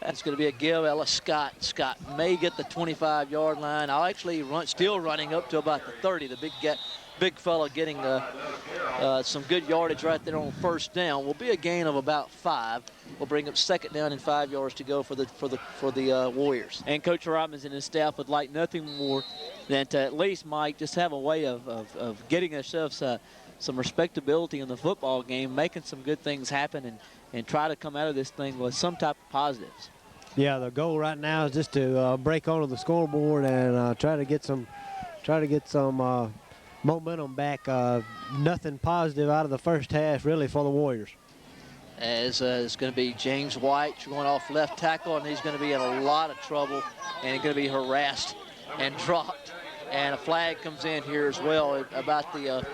It's going to be a give. Ellis Scott. Scott may get the 25-yard line. I'll actually still running up to about the 30. The big fella getting some good yardage right there on 1st down. Will be a gain of about 5. We'll bring up 2nd down and 5 yards to go for the Warriors. And Coach Robbins and his staff would like nothing more than to at least, Mike, just have a way of getting ourselves some respectability in the football game, making some good things happen, and try to come out of this thing with some type of positives. Yeah, the goal right now is just to break onto the scoreboard and try to get some momentum back. Nothing positive out of the first half, really, for the Warriors. As it's going to be James White going off left tackle, and he's going to be in a lot of trouble, and he's going to be harassed and dropped. And a flag comes in here as well about the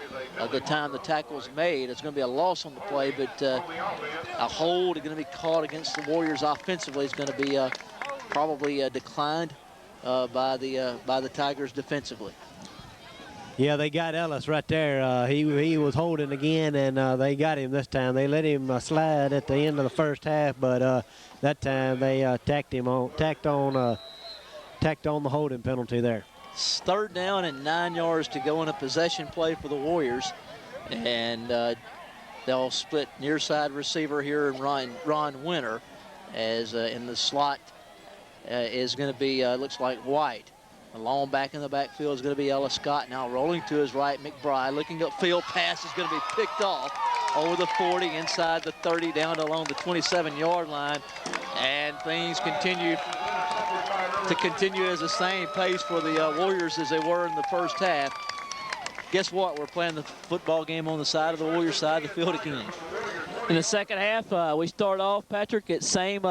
time the tackle's made. It's going to be a loss on the play, but a hold is going to be called against the Warriors offensively. It's going to be probably declined by the Tigers defensively. Yeah, they got Ellis right there. He was holding again, and they got him this time. They let him slide at the end of the first half, but that time they tacked on the holding penalty there. It's 3rd down and 9 yards to go in a possession play for the Warriors, and they'll split near side receiver here in Ron Winter, as in the slot is going to be looks like White. Long back in the backfield is going to be Ellis Scott. Now rolling to his right, McBride looking upfield. Pass is going to be picked off over the 40, inside the 30, down along the 27-yard line. And things continue as the same pace for the Warriors as they were in the first half. Guess what? We're playing the football game on the side of the Warriors side of the field again. In the second half, we start off, Patrick, at same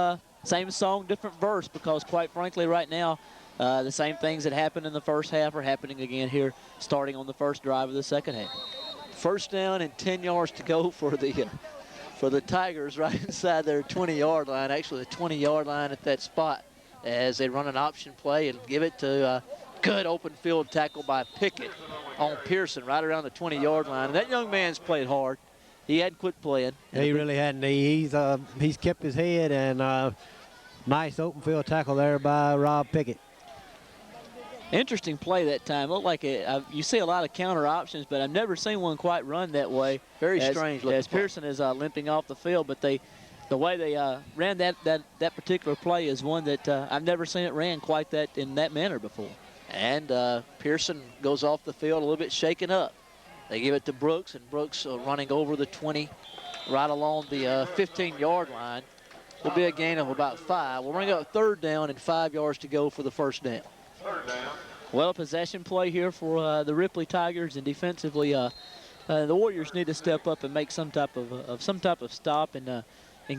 song, different verse, because quite frankly right now, the same things that happened in the first half are happening again here, starting on the first drive of the second half. 1st down and 10 yards to go for the Tigers right inside their 20-yard line, actually the 20-yard line at that spot, as they run an option play and give it to a good open field tackle by Pickett on Pearson right around the 20-yard line. And that young man's played hard. He hadn't quit playing. He really hadn't. He's kept his head, and nice open field tackle there by Rob Pickett. Interesting play that time. Looked like you see a lot of counter options, but I've never seen one quite run that way. Very strange looking. As Pearson is limping off the field, but the way they ran that particular play is one that I've never seen it ran quite in that manner before. And Pearson goes off the field a little bit shaken up. They give it to Brooks, and Brooks running over the 20, right along the 15-yard line. Will be a gain of about 5. We'll bring up 3rd down and 5 yards to go for the 1st down. Well, possession play here for the Ripley Tigers, and defensively, the Warriors need to step up and make some type of stop and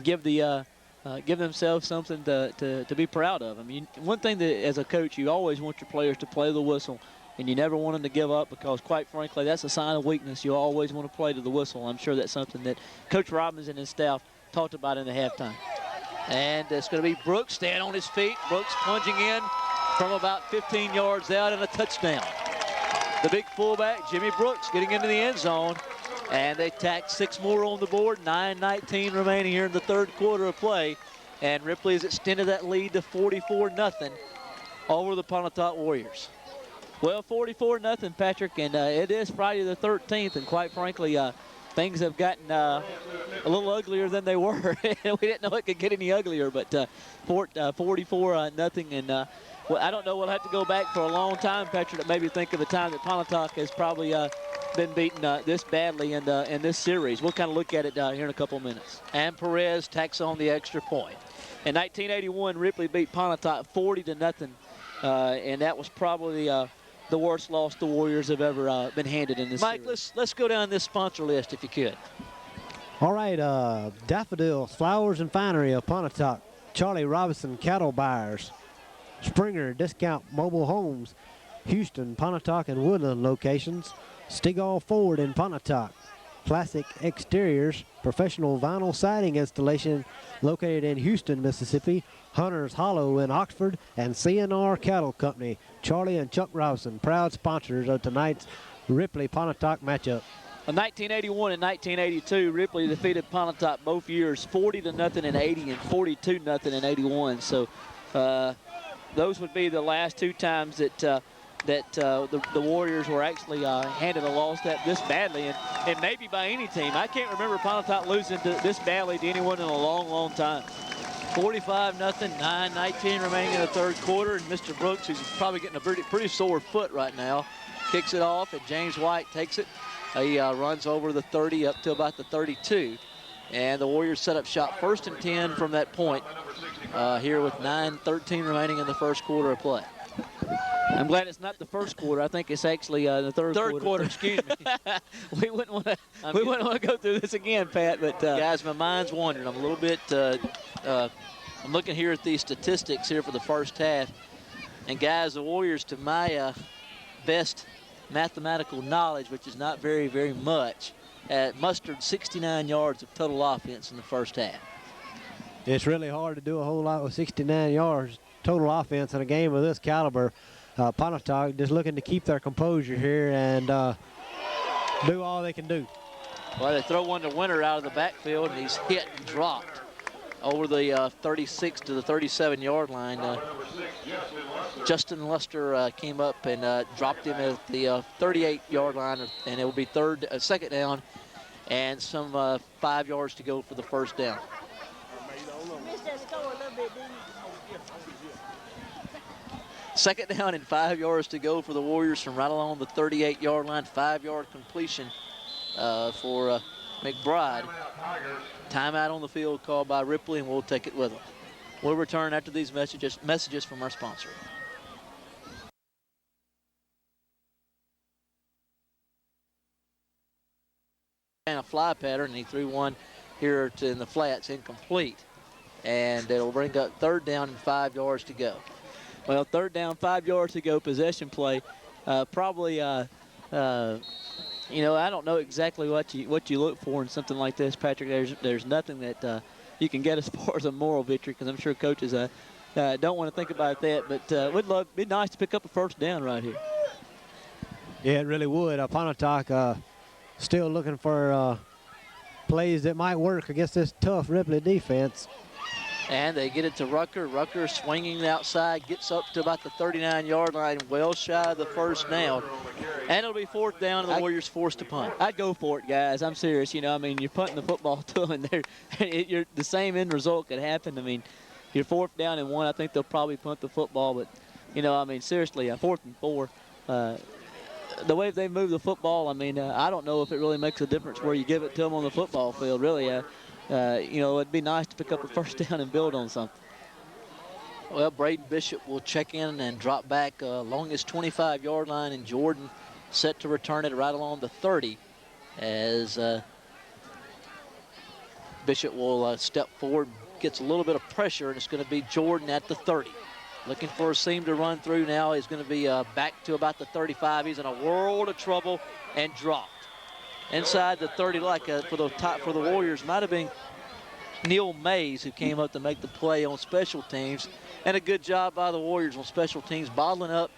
give themselves something to be proud of. I mean, one thing that as a coach you always want your players to play the whistle and you never want them to give up because, quite frankly, that's a sign of weakness. You always want to play to the whistle. I'm sure that's something that Coach Robbins and his staff talked about in the halftime. And it's going to be Brooks staying on his feet. Brooks plunging in from about 15 yards out and a touchdown. The big fullback, Jimmy Brooks, getting into the end zone. And they tack 6 more on the board. 9:19 remaining here in the third quarter of play. And Ripley has extended that lead to 44-0 over the Pontotoc Warriors. Well, 44-0, Patrick, and it is Friday the 13th, and quite frankly, things have gotten a little uglier than they were. We didn't know it could get any uglier, but 44-0, and well, I don't know. We'll have to go back for a long time, Patrick, to maybe think of a time that Pontotoc has probably been beaten this badly in this series. We'll kind of look at it here in a couple minutes. And Perez tacks on the extra point. In 1981, Ripley beat Pontotoc 40-0, and that was probably the worst loss the Warriors have ever been handed in this Mike, series. let's go down this sponsor list if you could. All right, Daffodils, Flowers and Finery of Pontotoc, Charlie Robinson Cattle Buyers, Springer Discount Mobile Homes, Houston, Pontotoc, and Woodland locations, Stigall Ford in Pontotoc, Classic Exteriors, professional vinyl siding installation located in Houston, Mississippi, Hunter's Hollow in Oxford, and CNR Cattle Company. Charlie and Chuck Robinson, proud sponsors of tonight's Ripley Pontotoc matchup. In 1981 and 1982, Ripley defeated Pontotoc both years 40-0 in 80 and 42-0 in 81. So those would be the last 2 times that the Warriors were actually handed a loss this badly, and maybe by any team. I can't remember Pontotoc losing this badly to anyone in a long, long time. 45-0, 9:19 remaining in the third quarter, and Mr. Brooks, who's probably getting a pretty sore foot right now, kicks it off, and James White takes it. He runs over the 30 up to about the 32, and the Warriors set up shop 1st and 10 from that point here with 9:13 remaining in the first quarter of play. I'm glad it's not the first quarter. I think it's actually the third quarter. Excuse me. we wouldn't want to go through this again, Pat. But guys, my mind's wandering. I'm a little bit. I'm looking here at these statistics here for the first half, and guys, the Warriors, to my best mathematical knowledge, which is not very, very much, mustered 69 yards of total offense in the first half. It's really hard to do a whole lot with 69 yards total offense in a game of this caliber. Pontotoc just looking to keep their composure here and do all they can do. Well, they throw one to Winter out of the backfield, and he's hit and dropped over the 36 to the 37-yard line. Justin Luster came up and dropped him at the 38-yard line, and it will be second down, and some 5 yards to go for the first down. Second down and 5 yards to go for the Warriors from right along the 38-yard line. 5-yard completion for McBride. Timeout on the field called by Ripley, and we'll take it with them. We'll return after these messages from our sponsor. And a fly pattern, and he threw one here in the flats, incomplete. And it'll bring up 3rd down and 5 yards to go. Well, 3rd down, 5 yards to go, possession play. Probably, you know, I don't know exactly what you look for in something like this, Patrick. There's nothing that you can get as far as a moral victory, because I'm sure coaches don't want to think about that. But it'd be nice to pick up a 1st down right here. Yeah, it really would. Pontotoc still looking for plays that might work against this tough Ripley defense. And they get it to Rucker. Rucker swinging outside, gets up to about the 39-yard line, well shy of the 1st down. And it'll be 4th down, and the Warriors forced to punt. I'd go for it, guys. I'm serious. You know, I mean, you're punting the football to them, and the same end result could happen. I mean, if you're 4th down and 1, I think they'll probably punt the football. But, you know, I mean, seriously, 4th and 4. The way they move the football, I mean, I don't know if it really makes a difference where you give it to them on the football field, really. You know, it'd be nice to pick up a 1st down and build on something. Well, Braden Bishop will check in and drop back along his 25-yard line, and Jordan set to return it right along the 30 as Bishop will step forward, gets a little bit of pressure, and it's going to be Jordan at the 30. Looking for a seam to run through now. He's going to be back to about the 35. He's in a world of trouble and dropped. Inside the 30, like for the Warriors, might have been Neil Mays who came up to make the play on special teams. And a good job by the Warriors on special teams, bottling up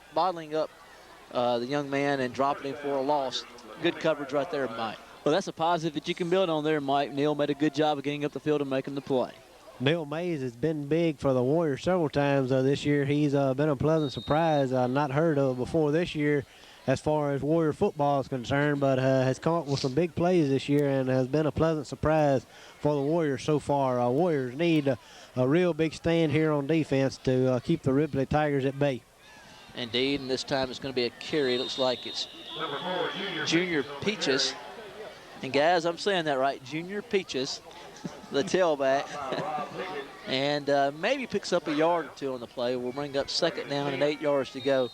the young man and dropping him for a loss. Good coverage right there, Mike. Well, that's a positive that you can build on there, Mike. Neil made a good job of getting up the field and making the play. Neil Mays has been big for the Warriors several times this year. He's been a pleasant surprise, not heard of before this year as far as Warrior football is concerned, but has come up with some big plays this year and has been a pleasant surprise for the Warriors so far. Warriors need a real big stand here on defense to keep the Ripley Tigers at bay. Indeed, and this time it's going to be a carry. It looks like it's Junior Peaches. And guys, I'm saying that right, Junior Peaches, the tailback. And maybe picks up a yard or two on the play. We'll bring up 2nd down and 8 yards to go.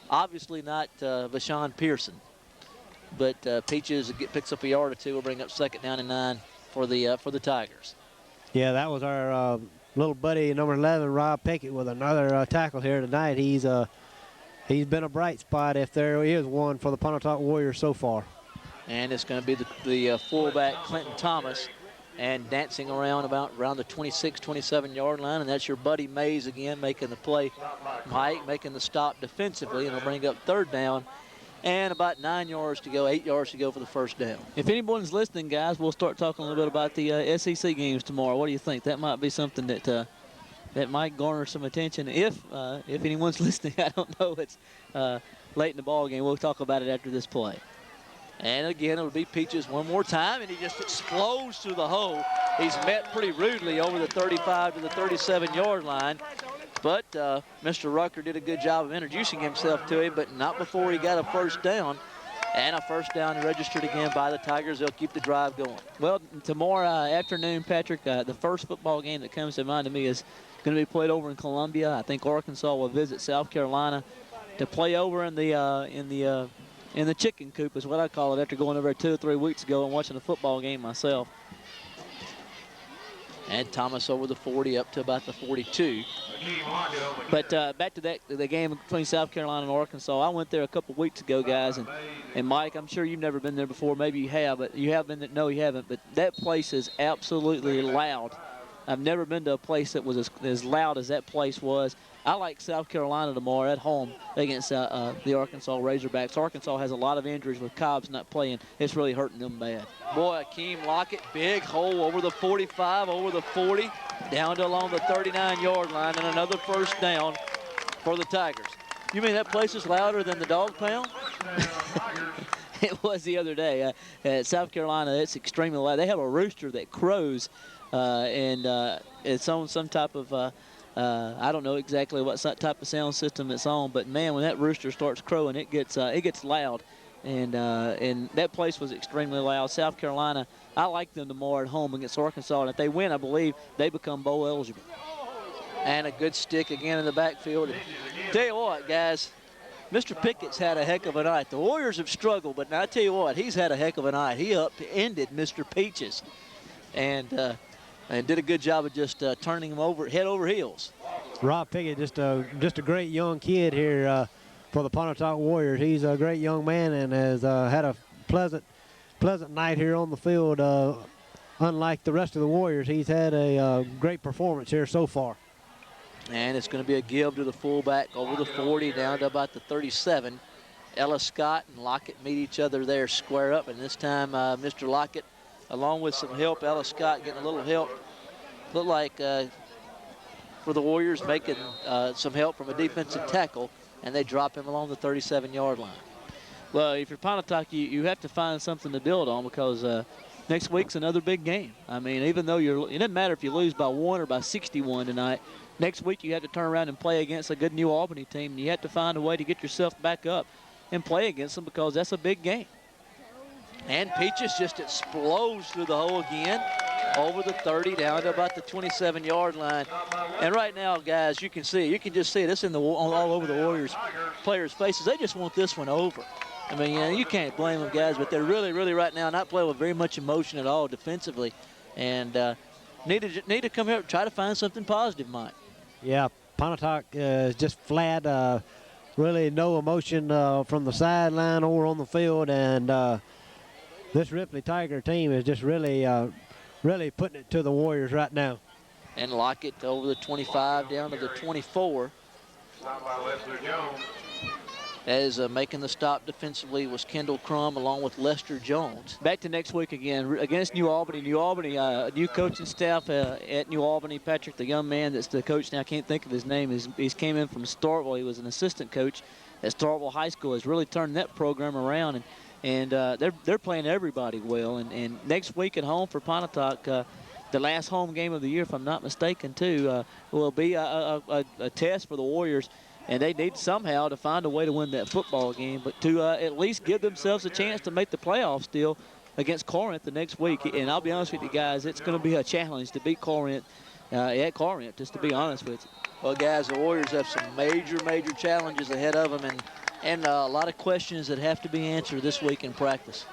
Obviously not Vashawn Pearson, but Peaches picks up a yard or two. We'll bring up 2nd down and 9 for the Tigers. Yeah, that was our little buddy, number 11, Rob Pickett, with another tackle here tonight. He's been a bright spot, if there is one, for the Pontotoc Warriors so far. And it's going to be the fullback, Clinton Thomas, and dancing around around the 26, 27-yard line. And that's your buddy Mays again making the play. Mike making the stop defensively, and it'll bring up 3rd down. And about 9 yards to go, 8 yards to go for the 1st down. If anyone's listening, guys, we'll start talking a little bit about the SEC games tomorrow. What do you think? That might be something that might garner some attention. If anyone's listening, I don't know. It's late in the ball game. We'll talk about it after this play. And again, it'll be Peaches one more time, and he just explodes through the hole. He's met pretty rudely over the 35 to the 37-yard line. But Mr. Rucker did a good job of introducing himself to him, but not before he got a 1st down. And a 1st down registered again by the Tigers. They'll keep the drive going. Well, tomorrow afternoon, Patrick, the first football game that comes to mind to me is going to be played over in Columbia. I think Arkansas will visit South Carolina to play over in the chicken coop is what I call it, after going over there 2 or 3 weeks ago and watching a football game myself. And Thomas over the 40 up to about the 42. But back to the game between South Carolina and Arkansas. I went there a couple weeks ago, guys, and Mike, I'm sure you've never been there before. Maybe you have, but you have been there. No, you haven't. But that place is absolutely loud. I've never been to a place that was as loud as that place was. I like South Carolina tomorrow at home against the Arkansas Razorbacks. Arkansas has a lot of injuries with Cobbs not playing. It's really hurting them bad. Boy, Akeem Lockett, big hole over the 45, over the 40, down to along the 39-yard line, and another 1st down for the Tigers. You mean that place is louder than the Dog Pound? It was the other day. At South Carolina, it's extremely loud. They have a rooster that crows, and it's on some type of I don't know exactly what type of sound system it's on, but man, when that rooster starts crowing, it gets loud, and that place was extremely loud. South Carolina, I like them tomorrow at home against Arkansas, and if they win, I believe they become bowl eligible. And a good stick again in the backfield. And tell you what, guys, Mr. Pickett's had a heck of a night. The Warriors have struggled, but now I tell you what, he's had a heck of a night. He upended Mr. Peaches, and did a good job of just turning him over head over heels. Rob Pickett, just a great young kid here for the Pontotoc Warriors. He's a great young man and has had a pleasant night here on the field. Unlike the rest of the Warriors, he's had a great performance here so far. And it's going to be a give to the fullback over the 40 down to about the 37. Ella Scott and Lockett meet each other there, square up, and this time Mr. Lockett, along with some help, Ella Scott getting a little help. Looked like for the Warriors making some help from a defensive tackle, and they drop him along the 37-yard line. Well, if you're Pontotoc, you have to find something to build on, because next week's another big game. I mean, even though it doesn't matter if you lose by 1 or by 61 tonight. Next week you have to turn around and play against a good New Albany team, and you have to find a way to get yourself back up and play against them, because that's a big game. And Peaches just explodes through the hole again, over the 30 down to about the 27-yard line. And right now, guys, you can just see it. It's all over the Warriors players' faces. They just want this one over. I mean, you can't blame them, guys, but they're really, really right now not playing with very much emotion at all defensively, and need to come here and try to find something positive, Mike. Yeah, Pontotoc is just flat, really no emotion from the sideline or on the field, and this Ripley Tiger team is just really, really putting it to the Warriors right now. And Lockett over the 25 down to the 24. Stop by Lester Jones. As making the stop defensively was Kendall Crum along with Lester Jones. Back to next week again against New Albany. New Albany, new coaching staff at New Albany. Patrick, the young man that's the coach now, I can't think of his name. He's came in from Starkville. He was an assistant coach at Starkville High School. Has really turned that program around, and they're playing everybody well. And next week at home for Pontotoc, the last home game of the year, if I'm not mistaken, too, will be a test for the Warriors. And they need somehow to find a way to win that football game, but to at least give themselves a chance to make the playoffs still against Corinth the next week. And I'll be honest with you guys, it's going to be a challenge to beat Corinth at Corinth, just to be honest with you. Well, guys, the Warriors have some major challenges ahead of them, and a lot of questions that have to be answered this week in practice.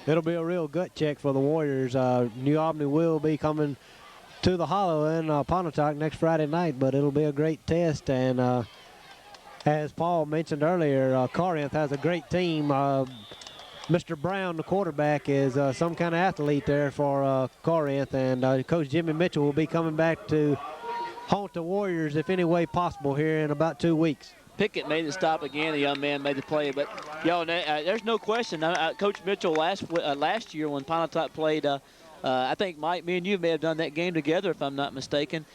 It'll be a real gut check for the Warriors. New Albany will be coming to the Hollow in Pontotoc next Friday night, but it'll be a great test. And as Paul mentioned earlier, Corinth has a great team. Mr. Brown, the quarterback, is some kind of athlete there for Corinth, and Coach Jimmy Mitchell will be coming back to haunt the Warriors if any way possible here in about 2 weeks. Pickett made the stop again. The young man made the play, but there's no question. Coach Mitchell last year when Pontotoc played, I think Mike, me and you may have done that game together if I'm not mistaken.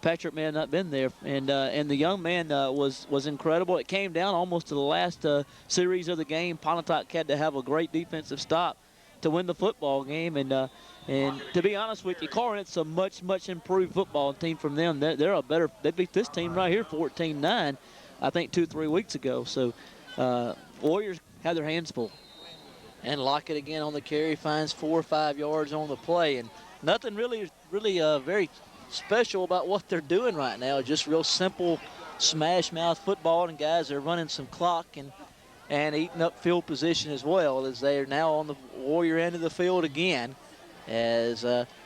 Patrick may have not been there, and the young man was incredible. It came down almost to the last series of the game. Pontotoc had to have a great defensive stop to win the football game, and to be honest with you, Corinth's a much improved football team from them. They beat this team right here 14-9, I think 2-3 weeks ago. So Warriors have their hands full. And Lockett again on the carry, finds 4 or 5 yards on the play, and nothing really very special about what they're doing right now. Just real simple smash mouth football, and guys are running some clock and eating up field position as well, as they are now on the Warrior end of the field again, as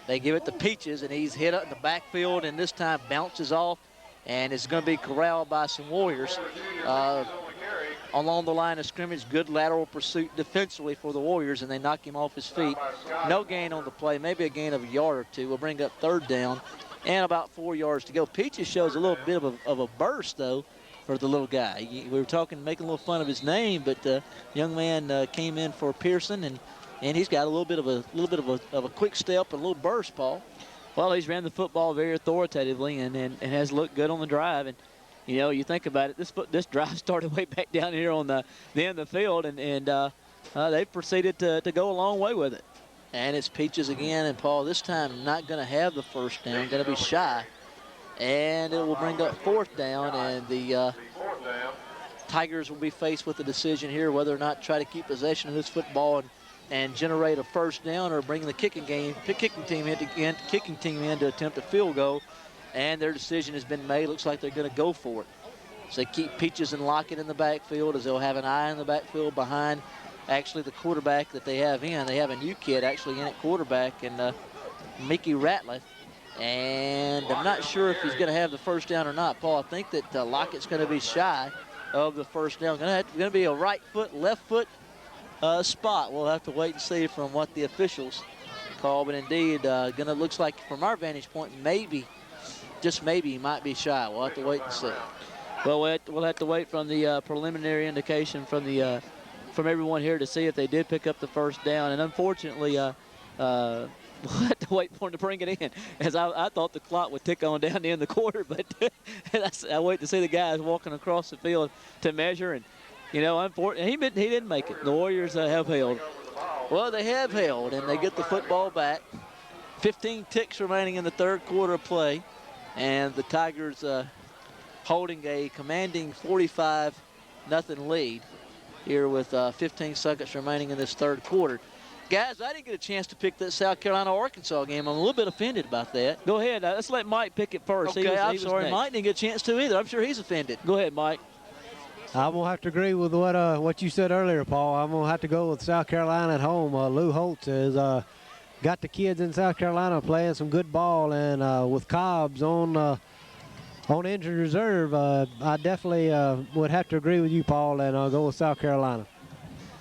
they give it to Peaches, and he's hit up in the backfield, and this time bounces off and is going to be corralled by some Warriors along the line of scrimmage. Good lateral pursuit defensively for the Warriors, and they knock him off his feet. No gain on the play, maybe a gain of a yard or two. We'll bring up 3rd down and about 4 yards to go. Peaches shows a little bit of a burst, though, for the little guy. We were making a little fun of his name, but the young man came in for Pearson, and he's got a little bit of a quick step and a little burst, Paul. Well, he's ran the football very authoritatively and has looked good on the drive. And you think about it, this drive started way back down here on the end of the field, and they proceeded to go a long way with it. And it's Peaches again, and Paul this time not going to have the first down, going to be shy. And it will bring up 4th down, and the Tigers will be faced with a decision here whether or not try to keep possession of this football and generate a first down, or bring the kicking team in to attempt a field goal. And their decision has been made. Looks like they're going to go for it. So they keep Peaches and Lockett in the backfield, as they'll have an eye in the backfield behind actually the quarterback that they have in. They have a new kid actually in at quarterback, and Mickey Ratliff. And I'm not sure if he's going to have the first down or not, Paul. I think that Lockett's going to be shy of the first down. Going to be a right foot, left foot spot. We'll have to wait and see from what the officials call. But indeed, looks like from our vantage point, maybe, just maybe, he might be shy. We'll have to wait and see. Well, we'll have to wait from the preliminary indication from everyone here to see if they did pick up the first down. And unfortunately, we'll have to wait for them to bring it in, as I thought the clock would tick on down the end of the quarter, but I wait to see the guys walking across the field to measure, and unfortunately, he didn't make it. The Warriors have held. Well, they have held, and they get the football back. 15 ticks remaining in the 3rd quarter of play, and the Tigers holding a commanding 45-0 lead here with 15 seconds remaining in this 3rd quarter. Guys, I didn't get a chance to pick that South Carolina-Arkansas game. I'm a little bit offended about that. Go ahead. Let's let Mike pick it first. Okay, I'm sorry. Mike didn't get a chance to either. I'm sure he's offended. Go ahead, Mike. I'm going to have to agree with what you said earlier, Paul. I'm going to have to go with South Carolina at home. Lou Holtz has got the kids in South Carolina playing some good ball, and with Cobbs on On injured reserve, I definitely would have to agree with you, Paul, and I'll go with South Carolina.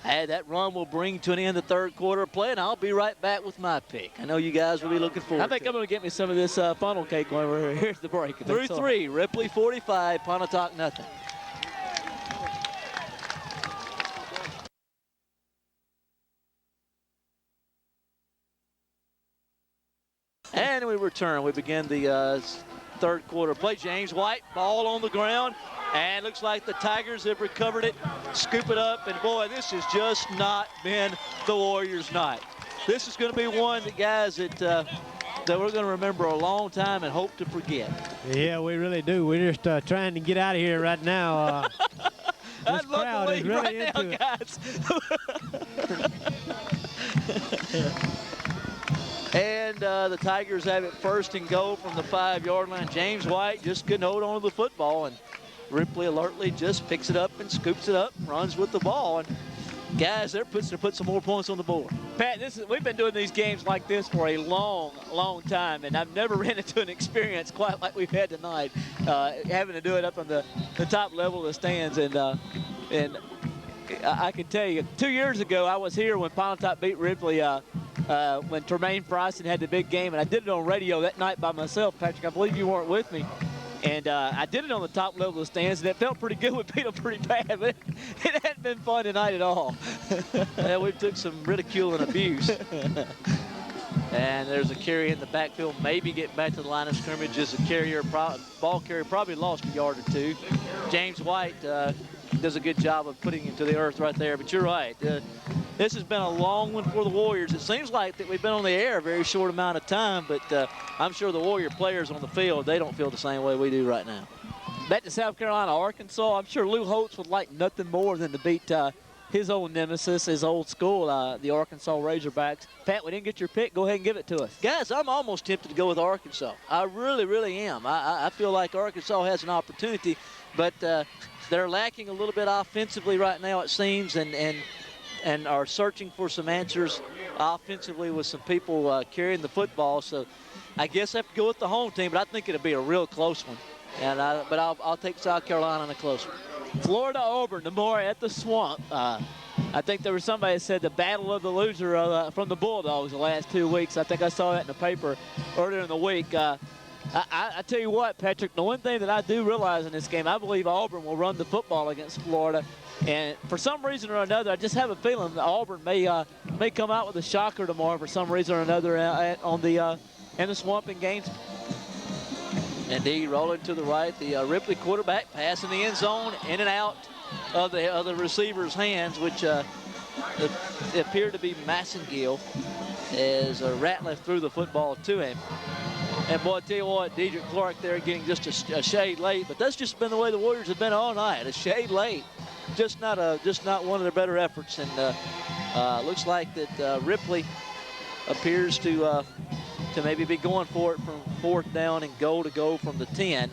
And that run will bring to an end the third quarter of play, and I'll be right back with my pick. I know you guys will be looking forward I think to I'm going to get me some of this funnel cake when we're here at the break. Through three, Ripley 45, Pontotoc nothing. And we return. We begin the third quarter play. James White, ball on the ground. And looks like the Tigers have recovered it, scoop it up, and boy, this has just not been the Warriors' night. This is going to be one, that guys, that we're going to remember a long time and hope to forget. Yeah, we really do. We're just trying to get out of here right now. This crowd is really right into now, it. guys. And the Tigers have it first and goal from the 5-yard line. James White just couldn't hold on to the football, and Ripley alertly just picks it up and scoops it up, runs with the ball. And guys, they're put some more points on the board. Pat, we've been doing these games like this for a long, long time, and I've never ran into an experience quite like we've had tonight, having to do it up on the top level of the stands. And I can tell you, 2 years ago, I was here when Pontotoc beat Ripley when Tremaine Fryston had the big game, and I did it on radio that night by myself. Patrick, I believe you weren't with me. And I did it on the top level of the stands, and it felt pretty good. We beat them pretty bad, but it hadn't been fun tonight at all. Yeah, we took some ridicule and abuse. And there's a carry in the backfield, maybe getting back to the line of scrimmage as a ball carrier probably lost a yard or two. James White does a good job of putting him to the earth right there, but you're right. This has been a long one for the Warriors. It seems like that we've been on the air a very short amount of time, but I'm sure the Warrior players on the field, they don't feel the same way we do right now. Back to South Carolina, Arkansas. I'm sure Lou Holtz would like nothing more than to beat his old nemesis, his old school, the Arkansas Razorbacks. Pat, we didn't get your pick. Go ahead and give it to us. Guys, I'm almost tempted to go with Arkansas. I really, really am. I feel like Arkansas has an opportunity, but they're lacking a little bit offensively right now, it seems, and are searching for some answers offensively with some people carrying the football. So I guess I have to go with the home team, but I think it'll be a real close one. But I'll take South Carolina in a close one. Florida Auburn tomorrow at the Swamp. I think there was somebody that said the battle of the loser from the Bulldogs the last 2 weeks. I think I saw that in the paper earlier in the week. I tell you what, Patrick, the one thing that I do realize in this game, I believe Auburn will run the football against Florida. And for some reason or another, I just have a feeling that Auburn may come out with a shocker tomorrow for some reason or another in the Swamp in Gainesville. Indeed, rolling to the right, the Ripley quarterback passing the end zone, in and out of the receiver's hands, which appeared to be Massengill, as Ratliff threw the football to him. And boy, I tell you what, Deidre Clark there getting just a shade late, but that's just been the way the Warriors have been all night, a shade late. Just not one of their better efforts, and looks like that Ripley appears to maybe be going for it from 4th down and goal to go from the 10.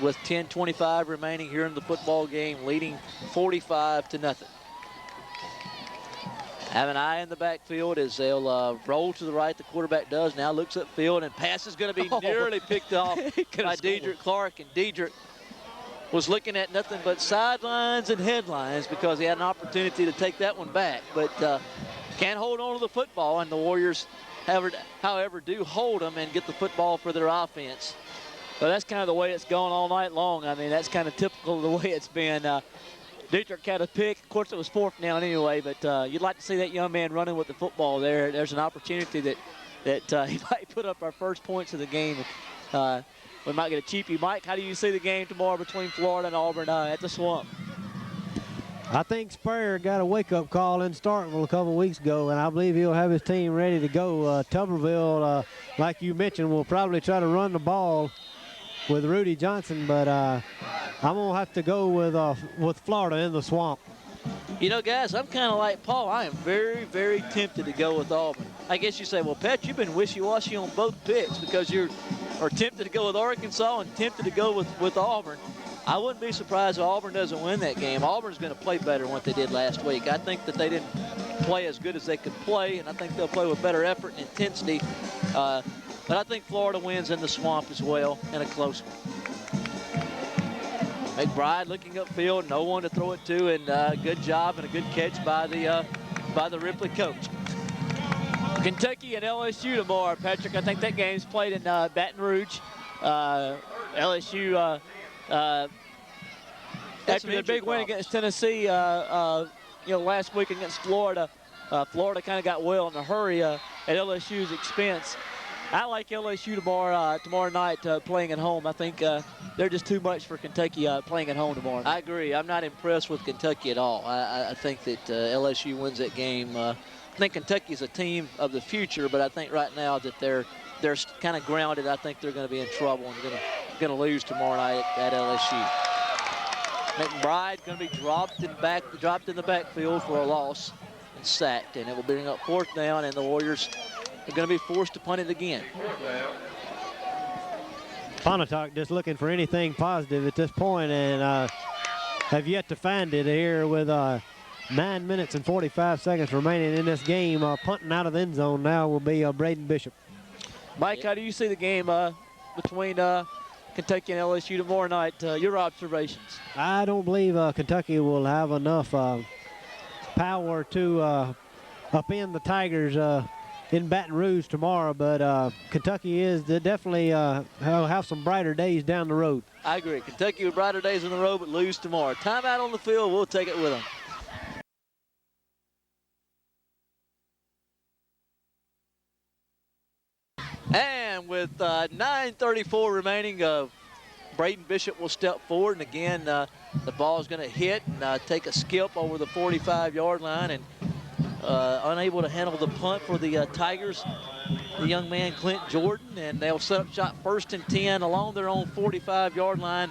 With 10:25 remaining here in the football game, leading 45-0. Have an eye in the backfield as they'll roll to the right. The quarterback does. Now looks upfield, and pass is going to be nearly picked off by Deidre Clark. And Deidre was looking at nothing but sidelines and headlines because he had an opportunity to take that one back. But can't hold on to the football, and the Warriors, however, do hold them and get the football for their offense. Well, that's kind of the way it's gone all night long. I mean, that's kind of typical of the way it's been. Dietrich had a pick. Of course, it was 4th down anyway, but you'd like to see that young man running with the football there. There's an opportunity that he might put up our first points of the game. We might get a cheapie. Mike, how do you see the game tomorrow between Florida and Auburn at the Swamp? I think Spurrier got a wake-up call in Starkville a couple weeks ago, and I believe he'll have his team ready to go. Tuberville, like you mentioned, will probably try to run the ball with Rudy Johnson, but I'm going to have to go with Florida in the Swamp. You know, guys, I'm kind of like Paul. I am very, very tempted to go with Auburn. I guess you say, well, Pat, you've been wishy-washy on both picks because you are tempted to go with Arkansas and tempted to go with Auburn. I wouldn't be surprised if Auburn doesn't win that game. Auburn's going to play better than what they did last week. I think that they didn't play as good as they could play, and I think they'll play with better effort and intensity. But I think Florida wins in the swamp as well, in a close one. McBride looking upfield, no one to throw it to, and good job and a good catch by the Ripley coach. Kentucky and LSU tomorrow, Patrick. I think that game's played in Baton Rouge. LSU, after the big win against Tennessee, last week against Florida, Florida kind of got well in a hurry at LSU's expense. I like LSU tomorrow night playing at home. I think they're just too much for Kentucky playing at home tomorrow night. I agree. I'm not impressed with Kentucky at all. I think that LSU wins that game. I think Kentucky's a team of the future, but I think right now that they're kind of grounded. I think they're going to be in trouble and going to lose tomorrow night at LSU. McBride going to be dropped in the backfield for a loss and sacked, and it will bring up 4th down, and the Warriors are going to be forced to punt it again. Pontotoc just looking for anything positive at this point, and have yet to find it here with 9 minutes and 45 seconds remaining in this game. Punting out of the end zone now will be Braden Bishop. Mike, how do you see the game between Kentucky and LSU tomorrow night? Your observations? I don't believe Kentucky will have enough power to upend the Tigers in Baton Rouge tomorrow, but Kentucky is definitely have some brighter days down the road. I agree. Kentucky with brighter days on the road, but lose tomorrow. Timeout on the field, we'll take it with them. And with 9:34 remaining, Braden Bishop will step forward, and again, the ball is going to hit and take a skip over the 45-yard line, and unable to handle the punt for the Tigers, the young man Clint Jordan, and they'll set up shot 1st and 10 along their own 45-yard line.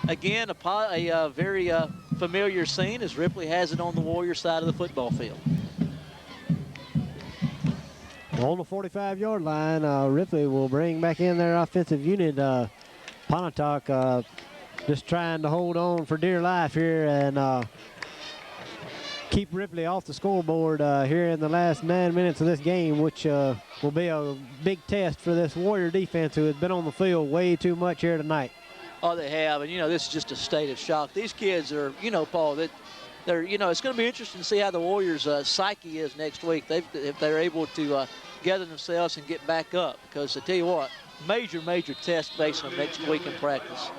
Again, a very familiar scene as Ripley has it on the Warrior side of the football field. On the 45-yard line, Ripley will bring back in their offensive unit. Pontotoc just trying to hold on for dear life here and keep Ripley off the scoreboard here in the last 9 minutes of this game, which will be a big test for this Warrior defense, who has been on the field way too much here tonight. Oh, they have, and this is just a state of shock. These kids are, Paul, that they're, it's going to be interesting to see how the Warriors' psyche is next week. If they're able to gather themselves and get back up, because I tell you what, major test facing them next week in practice.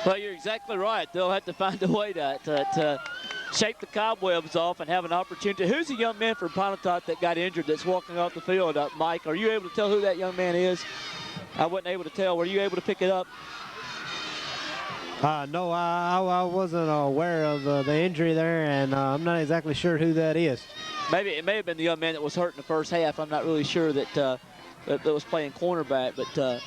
Well, you're exactly right. They'll have to find a way to shake the cobwebs off and have an opportunity. Who's the young man from Pontotoc that got injured that's walking off the field? Mike, are you able to tell who that young man is? I wasn't able to tell. Were you able to pick it up? No, I wasn't aware of the injury there, and I'm not exactly sure who that is. Maybe it may have been the young man that was hurt in the first half. I'm not really sure that was playing cornerback, but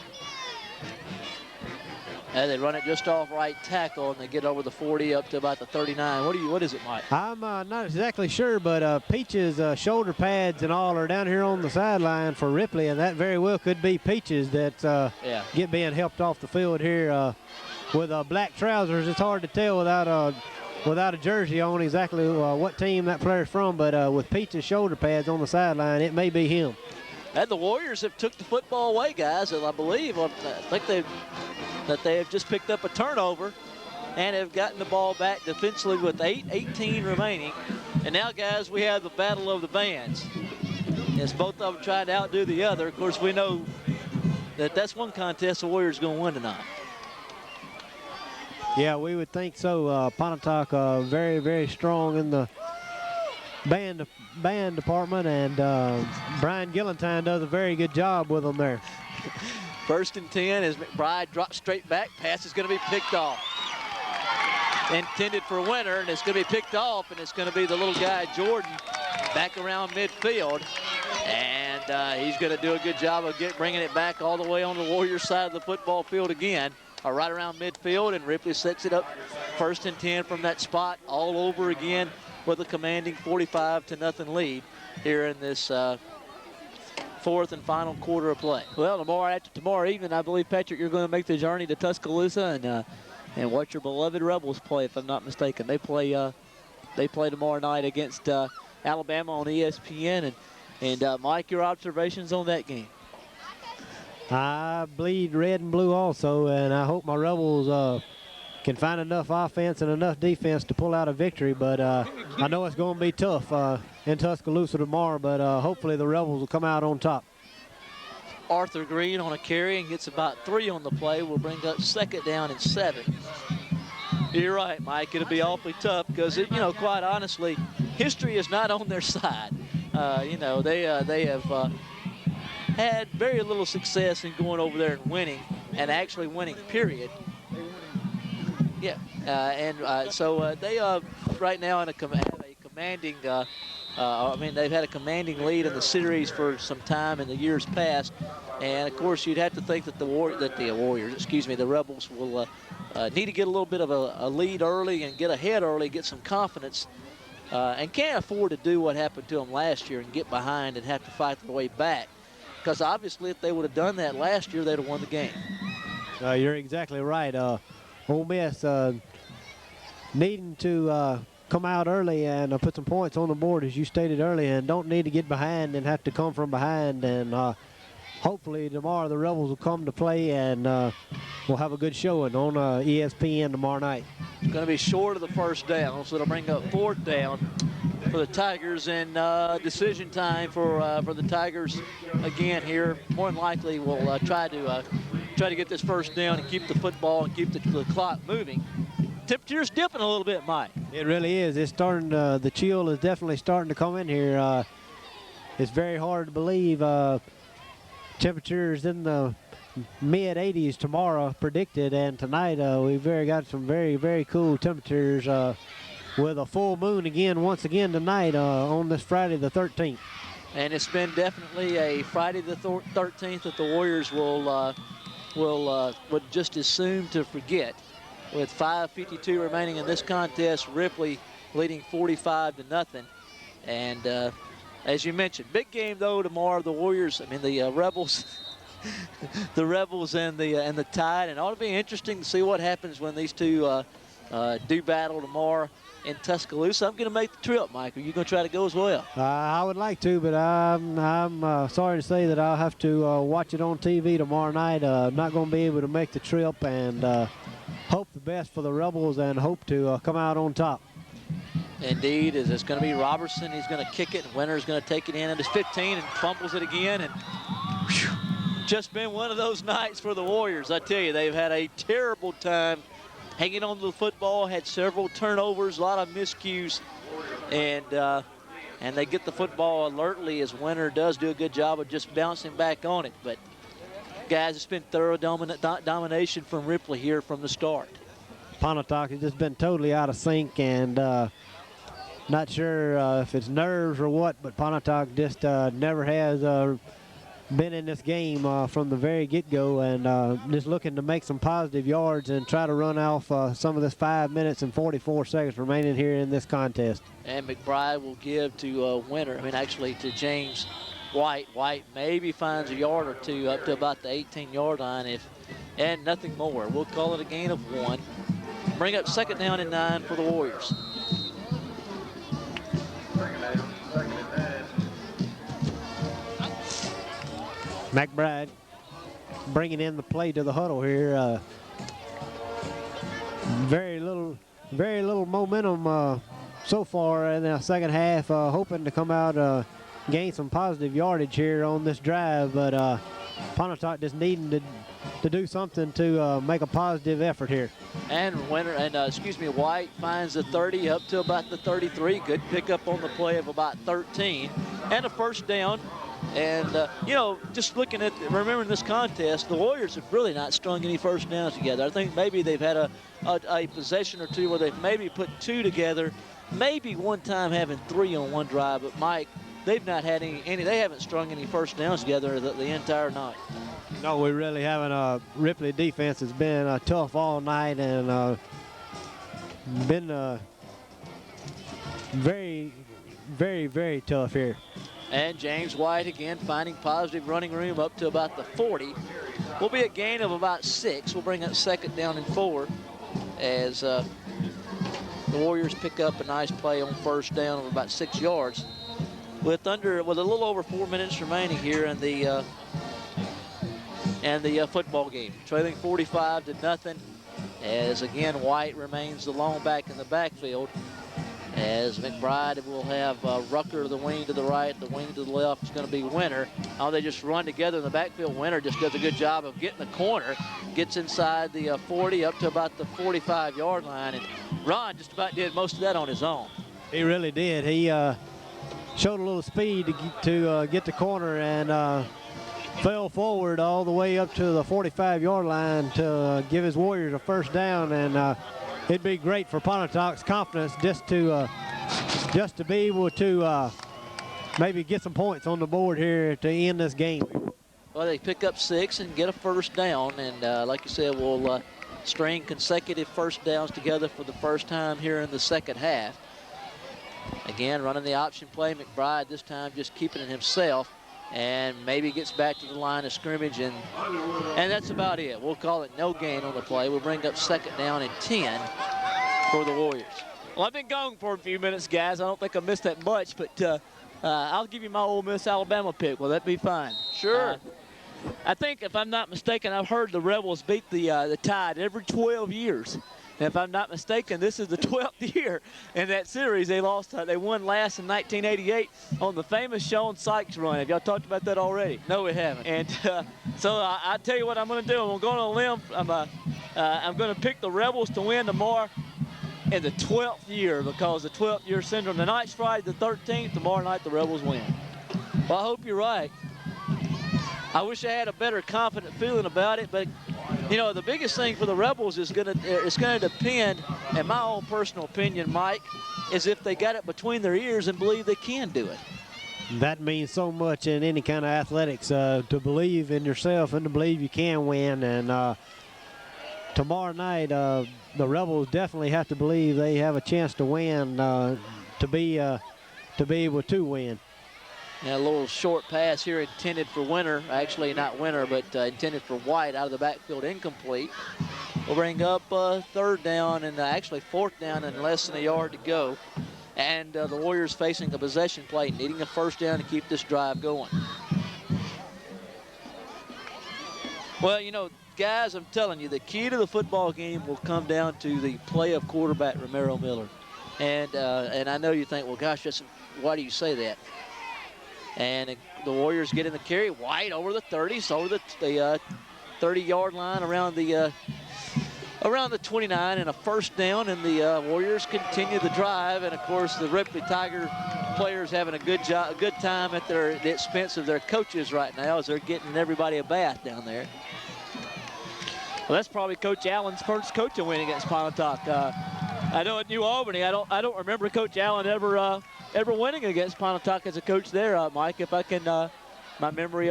they run it just off right tackle, and they get over the 40 up to about the 39. What is it, Mike? I'm not exactly sure, but Peach's shoulder pads and all are down here on the sideline for Ripley, and that very well could be Peach's that's being helped off the field here with black trousers. It's hard to tell without a jersey on exactly what team that player's from, but with Peach's shoulder pads on the sideline, it may be him. And the Warriors have took the football away, guys, and I believe, I think they have just picked up a turnover and have gotten the ball back defensively with 8:18 remaining. And now, guys, we have the battle of the bands. As both of them trying to outdo the other. Of course, we know that that's one contest the Warriors going to win tonight. Yeah, we would think so. Pontotoc very, very strong in the band department, and Brian Gillentine does a very good job with them there. 1st and 10 as McBride drops straight back. Pass is going to be picked off. Intended for Winter, and it's going to be picked off, and it's going to be the little guy, Jordan, back around midfield. And he's going to do a good job of bringing it back all the way on the Warriors side of the football field again. Right around midfield, and Ripley sets it up 1st and 10 from that spot all over again with a commanding 45-0 lead here in this 4th and final quarter of play. Well, tomorrow evening, I believe, Patrick, you're going to make the journey to Tuscaloosa and watch your beloved Rebels play, if I'm not mistaken. They play tomorrow night against Alabama on ESPN. And Mike, your observations on that game? I bleed red and blue also, and I hope my Rebels can find enough offense and enough defense to pull out a victory. But I know it's going to be tough in Tuscaloosa tomorrow, but hopefully the Rebels will come out on top. Arthur Green on a carry and gets about 3 on the play. Will bring up 2nd down and 7. You're right, Mike. It'll be awfully tough because, quite honestly, history is not on their side. They have had very little success in going over there and winning, and actually winning, period. Yeah, so they right now have a commanding. They've had a commanding lead in the series for some time in the years past, and of course you'd have to think that the Rebels will need to get a little bit of a lead early and get ahead early, get some confidence, and can't afford to do what happened to them last year and get behind and have to fight their way back. Because obviously, if they would have done that last year, they'd have won the game. You're exactly right. Ole Miss needing to come out early and put some points on the board, as you stated earlier, and don't need to get behind and have to come from behind. And hopefully tomorrow the Rebels will come to play and we'll have a good showing on ESPN tomorrow night. It's going to be short of the first down, so it'll bring up 4th down for the Tigers, and decision time for the Tigers again here. More than likely, we'll try to get this first down and keep the football and keep the clock moving. Temperature's dipping a little bit, Mike. It really is. It's starting. The chill is definitely starting to come in here. It's very hard to believe. Temperatures in the mid 80s tomorrow predicted, and tonight we've got some very, very cool temperatures with a full moon once again tonight on this Friday the 13th. And it's been definitely a Friday the 13th that the Warriors would just as soon to forget. With 5:52 remaining in this contest, Ripley leading 45-0. And as you mentioned, big game though tomorrow. The Warriors, the Rebels, the Rebels and the Tide, and it ought to be interesting to see what happens when these two do battle tomorrow in Tuscaloosa. I'm going to make the trip, Mike. Are you going to try to go as well? I would like to, but I'm sorry to say that I'll have to watch it on TV tomorrow night. Not going to be able to make the trip, and hope the best for the Rebels and hope to come out on top. Indeed, it's going to be Robertson. He's going to kick it, and Winter's going to take it in at his 15 and fumbles it again. And whew, just been one of those nights for the Warriors. I tell you, they've had a terrible time hanging on to the football, had several turnovers, a lot of miscues, and they get the football alertly as Winter does do a good job of just bouncing back on it. But guys, it's been thorough domination from Ripley here from the start. Pontotoc has just been totally out of sync, and not sure if it's nerves or what, but Pontotoc just never has been in this game from the very get-go, and just looking to make some positive yards and try to run off some of this 5 minutes and 44 seconds remaining here in this contest. And McBride will give to Winter, actually to James White. White maybe finds a yard or two up to about the 18-yard line, and nothing more. We'll call it a gain of 1. Bring up 2nd down and 9 for the Warriors. McBride bringing in the play to the huddle here. Very little momentum so far in the second half. Hoping to come out, gain some positive yardage here on this drive, but Pontotoc just needing to do something to make a positive effort here. And White finds the 30 up to about the 33. Good pickup on the play of about 13 and a first down. And, just looking at, remembering this contest, the Warriors have really not strung any first downs together. I think maybe they've had a possession or two where they've maybe put 2 together, maybe one time having 3 on one drive. But, Mike, they've not had any they haven't strung any first downs together the entire night. No, we really haven't. Ripley defense has been tough all night and been very, very, very tough here. And James White again finding positive running room up to about the 40. Will be a gain of about 6. We'll bring up 2nd down and 4 as the Warriors pick up a nice play on first down of about 6 yards. With a little over 4 minutes remaining here in the and the football game. Trailing 45-0, as again White remains the lone back in the backfield. As McBride will have Rucker, the wing to the right, the wing to the left is going to be Winter. How they just run together in the backfield. Winter just does a good job of getting the corner, gets inside the 40 up to about the 45-yard line, and Ron just about did most of that on his own. He really did. He showed a little speed to get the corner and fell forward all the way up to the 45-yard line to give his Warriors a first down, and it'd be great for Pontotoc's confidence just to be able to maybe get some points on the board here to end this game. Well, they pick up 6 and get a first down, and like you said, we'll string consecutive first downs together for the first time here in the second half. Again, running the option play, McBride this time just keeping it himself, and maybe gets back to the line of scrimmage, and that's about it. We'll call it no gain on the play. We'll bring up second down and 10 for the Warriors. Well, I've been gone for a few minutes, guys. I don't think I missed that much, but I'll give you my Ole Miss Alabama pick. Will that be fine? Sure. I think, if I'm not mistaken, I've heard the Rebels beat the Tide every 12 years. And if I'm not mistaken, this is the 12th year in that series. They lost. They won last in 1988 on the famous Sean Sykes run. Have y'all talked about that already? No, we haven't. And so I tell you what I'm going to do. I'm going on a limb. I'm going to pick the Rebels to win tomorrow in the 12th year, because the 12th year syndrome. Tonight's Friday the 13th. Tomorrow night the Rebels win. Well, I hope you're right. I wish I had a better confident feeling about it, but you know, the biggest thing for the Rebels is going to depend, in my own personal opinion, Mike, is if they got it between their ears and believe they can do it. That means so much in any kind of athletics, to believe in yourself and to believe you can win. And tomorrow night, the Rebels definitely have to believe they have a chance to win, to be able to win. And a little short pass here intended for Winter. Actually, not Winter, but intended for White, out of the backfield, incomplete. We'll bring up third down and actually fourth down and less than a yard to go. And the Warriors facing a possession play, needing a first down to keep this drive going. Well, you know, guys, I'm telling you, the key to the football game will come down to the play of quarterback Romero Miller. And I know you think, well, gosh, why do you say that? And the Warriors get in the carry. White over the 30, so over the 30-yard line around the 29, and a first down. And the Warriors continue the drive. And of course, the Ripley Tiger players having a good time at the expense of their coaches right now, as they're getting everybody a bath down there. Well, that's probably Coach Allen's first coaching win against Pontotoc. I know at New Albany, I don't remember Coach Allen ever winning against Pontotoc as a coach there, Mike. If I can, my memory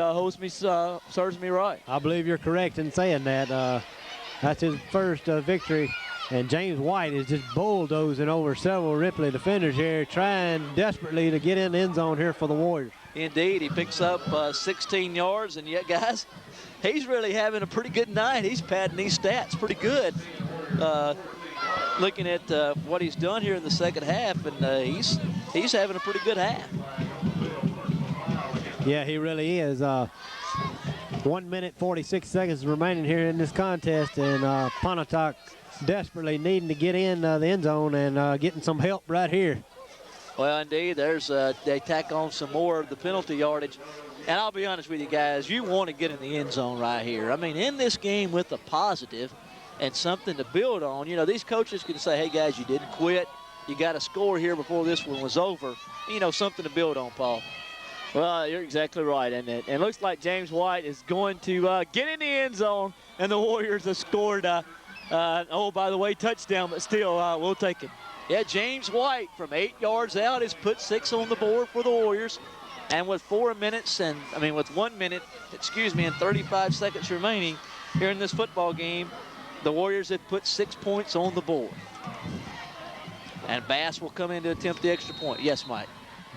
serves me right. I believe you're correct in saying that. That's his first victory, and James White is just bulldozing over several Ripley defenders here, trying desperately to get in the end zone here for the Warriors. Indeed, he picks up 16 yards, and yet, guys, he's really having a pretty good night. He's padding these stats pretty good. Looking at what he's done here in the second half, and he's having a pretty good half. Yeah, he really is. 1 minute 46 seconds remaining here in this contest, and Pontotoc desperately needing to get in the end zone and getting some help right here. Well, indeed, they tack on some more of the penalty yardage. And I'll be honest with you guys, you want to get in the end zone right here. I mean, in this game with a positive and something to build on, you know, these coaches can say, hey, guys, you didn't quit. You got to score here before this one was over. You know, something to build on, Paul. Well, you're exactly right, and it looks like James White is going to get in the end zone, and the Warriors have scored, oh, by the way, touchdown, but still, we'll take it. Yeah, James White from 8 yards out has put 6 on the board for the Warriors. And with 1 minute, and 35 seconds remaining here in this football game, the Warriors have put 6 points on the board. And Bass will come in to attempt the extra point. Yes, Mike.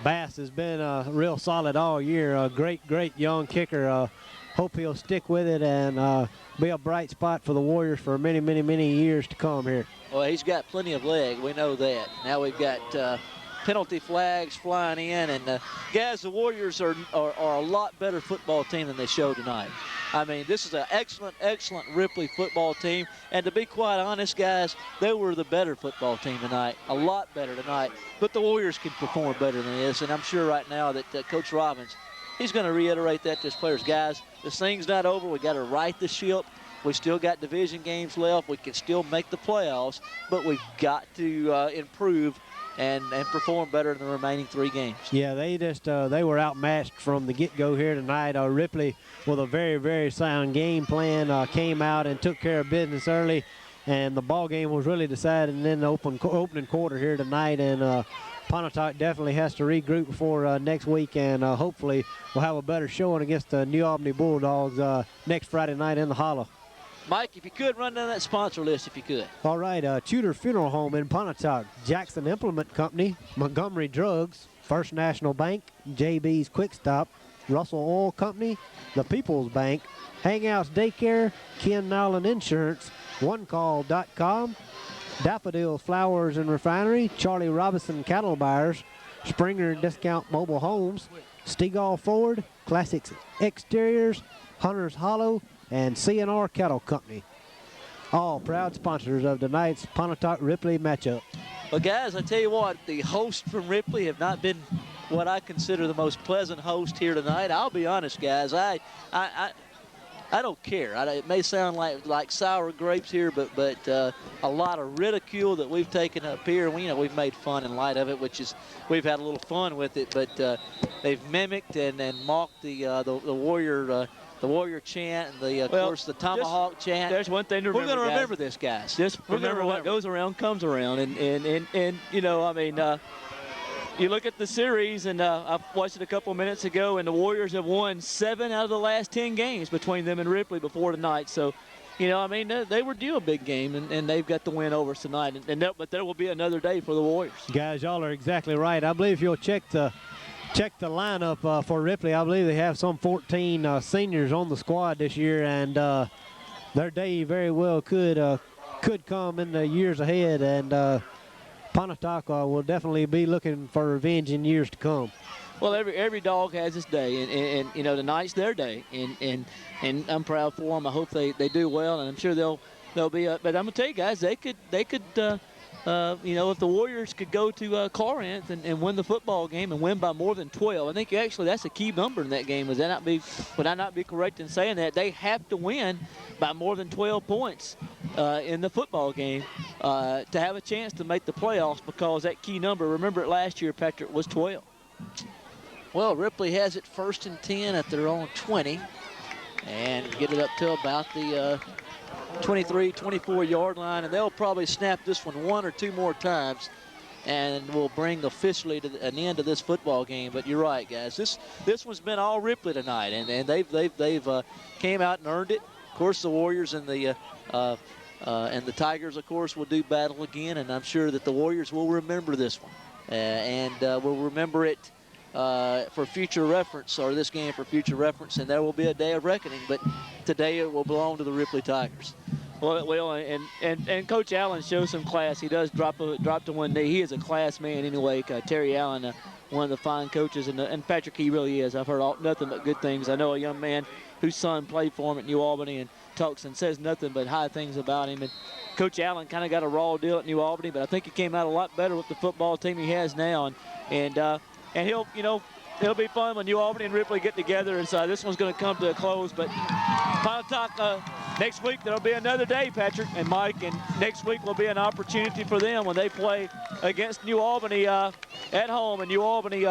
Bass has been real solid all year. A great young kicker. Hope he'll stick with it and be a bright spot for the Warriors for many years to come here. Well, he's got plenty of leg. We know that. Now we've got penalty flags flying in. And, guys, the Warriors are a lot better football team than they showed tonight. I mean, this is an excellent, excellent Ripley football team. And to be quite honest, guys, they were the better football team tonight, a lot better tonight. But the Warriors can perform better than this, and I'm sure right now that Coach Robbins, he's going to reiterate that to his players. Guys, this thing's not over. We got to right the ship. We still got division games left. We can still make the playoffs, but we've got to improve and perform better in the remaining 3 games. Yeah, they were outmatched from the get-go here tonight. Ripley, with a very, very sound game plan, came out and took care of business early, and the ball game was really decided in the opening quarter here tonight. And Pontotoc definitely has to regroup before next week, and hopefully we'll have a better showing against the New Albany Bulldogs next Friday night in the Hollow. Mike, if you could, run down that sponsor list if you could. All right, Tudor Funeral Home in Pontotoc, Jackson Implement Company, Montgomery Drugs, First National Bank, JB's Quick Stop, Russell Oil Company, The People's Bank, Hangouts Daycare, Ken Nowlin Insurance, OneCall.com, Daffodils Flowers and Refinery, Charlie Robinson Cattle Buyers, Springer Discount Mobile Homes, Stegall Ford, Classics Exteriors, Hunter's Hollow, and CNR Cattle Company. All proud sponsors of tonight's Pontotoc-Ripley matchup. Well, guys, I tell you what, the hosts from Ripley have not been what I consider the most pleasant host here tonight. I'll be honest, guys. I don't care. It may sound like sour grapes here, but a lot of ridicule that we've taken up here. We've made fun in light of it, which is we've had a little fun with it. But they've mimicked and mocked the Warrior. The Warrior chant and of course the Tomahawk chant. There's one thing to remember. We're going to remember this, guys. Just remember what goes around comes around, and you know, I mean, you look at the series, and I watched it a couple minutes ago, and the Warriors have won 7 out of the last 10 games between them and Ripley before tonight. So, you know, I mean, they were due a big game, and they've got the win over us tonight. But there will be another day for the Warriors. Guys, y'all are exactly right. I believe if you'll check the lineup for Ripley, I believe they have some 14 seniors on the squad this year, and their day very well could come in the years ahead, and Pontotoc will definitely be looking for revenge in years to come. Well, every dog has its day, and you know, tonight's their day, and I'm proud for them. I hope they do well, and I'm sure they'll be. But I'm gonna tell you guys, they could. You know, if the Warriors could go to Corinth and win the football game and win by more than 12, I think actually that's a key number in that game. Would I not be correct in saying that? They have to win by more than 12 points in the football game to have a chance to make the playoffs, because that key number, remember it last year, Patrick, was 12. Well, Ripley has it 1st and 10 at their own 20 and get it up to about the 23, 24-yard line, and they'll probably snap this one or two more times, and will bring officially to an end to this football game. But you're right, guys. This one's been all Ripley tonight, and they've came out and earned it. Of course, the Warriors and the Tigers, of course, will do battle again, and I'm sure that the Warriors will remember this one, and will remember it for future reference, or this game for future reference, and there will be a day of reckoning. But today it will belong to the Ripley Tigers. Well, it will, and Coach Allen shows some class. He does drop to one knee. He is a class man anyway. Terry Allen, one of the fine coaches, and Patrick, he really is. I've heard nothing but good things. I know a young man whose son played for him at New Albany and talks and says nothing but high things about him. And Coach Allen kind of got a raw deal at New Albany, but I think he came out a lot better with the football team he has now. And he'll, you know, it'll be fun when New Albany and Ripley get together. And so this one's going to come to a close. But Pontotoc, next week there'll be another day, Patrick and Mike, and next week will be an opportunity for them when they play against New Albany at home. And New Albany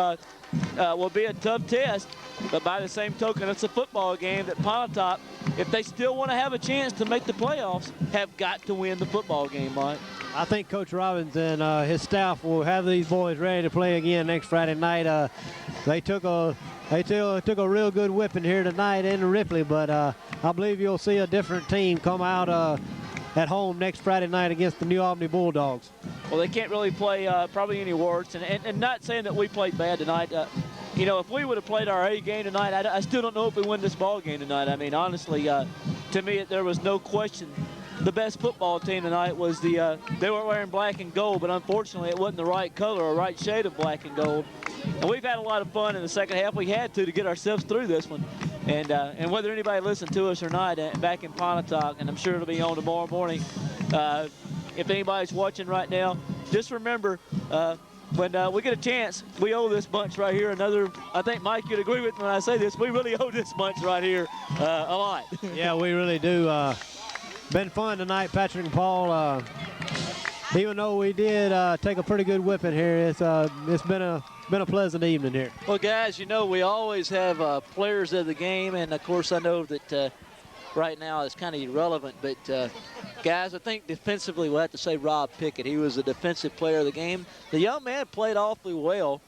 will be a tough test, but by the same token, it's a football game that Pontotoc, if they still want to have a chance to make the playoffs, have got to win the football game, Mike. I think Coach Robbins and his staff will have these boys ready to play again next Friday night. They took a real good whipping here tonight in Ripley, but I believe you'll see a different team come out at home next Friday night against the New Albany Bulldogs. Well, they can't really play probably any worse, and not saying that we played bad tonight. You know, if we would have played our A game tonight, I still don't know if we win this ball game tonight. I mean, honestly, to me, there was no question. The best football team tonight was they were wearing black and gold, but unfortunately it wasn't the right color or right shade of black and gold. And we've had a lot of fun in the second half. We had to get ourselves through this one. And whether anybody listened to us or not back in Pontotoc, and I'm sure it'll be on tomorrow morning, if anybody's watching right now, just remember, when we get a chance, we owe this bunch right here another. I think Mike could agree with me when I say this. We really owe this bunch right here a lot. Yeah, we really do. Been fun tonight, Patrick and Paul. Even though we did take a pretty good whipping here, it's been a pleasant evening here. Well, guys, you know we always have players of the game, and of course I know that right now it's kind of irrelevant, but guys, I think defensively we'll have to say Rob Pickett. He was the defensive player of the game. The young man played awfully well.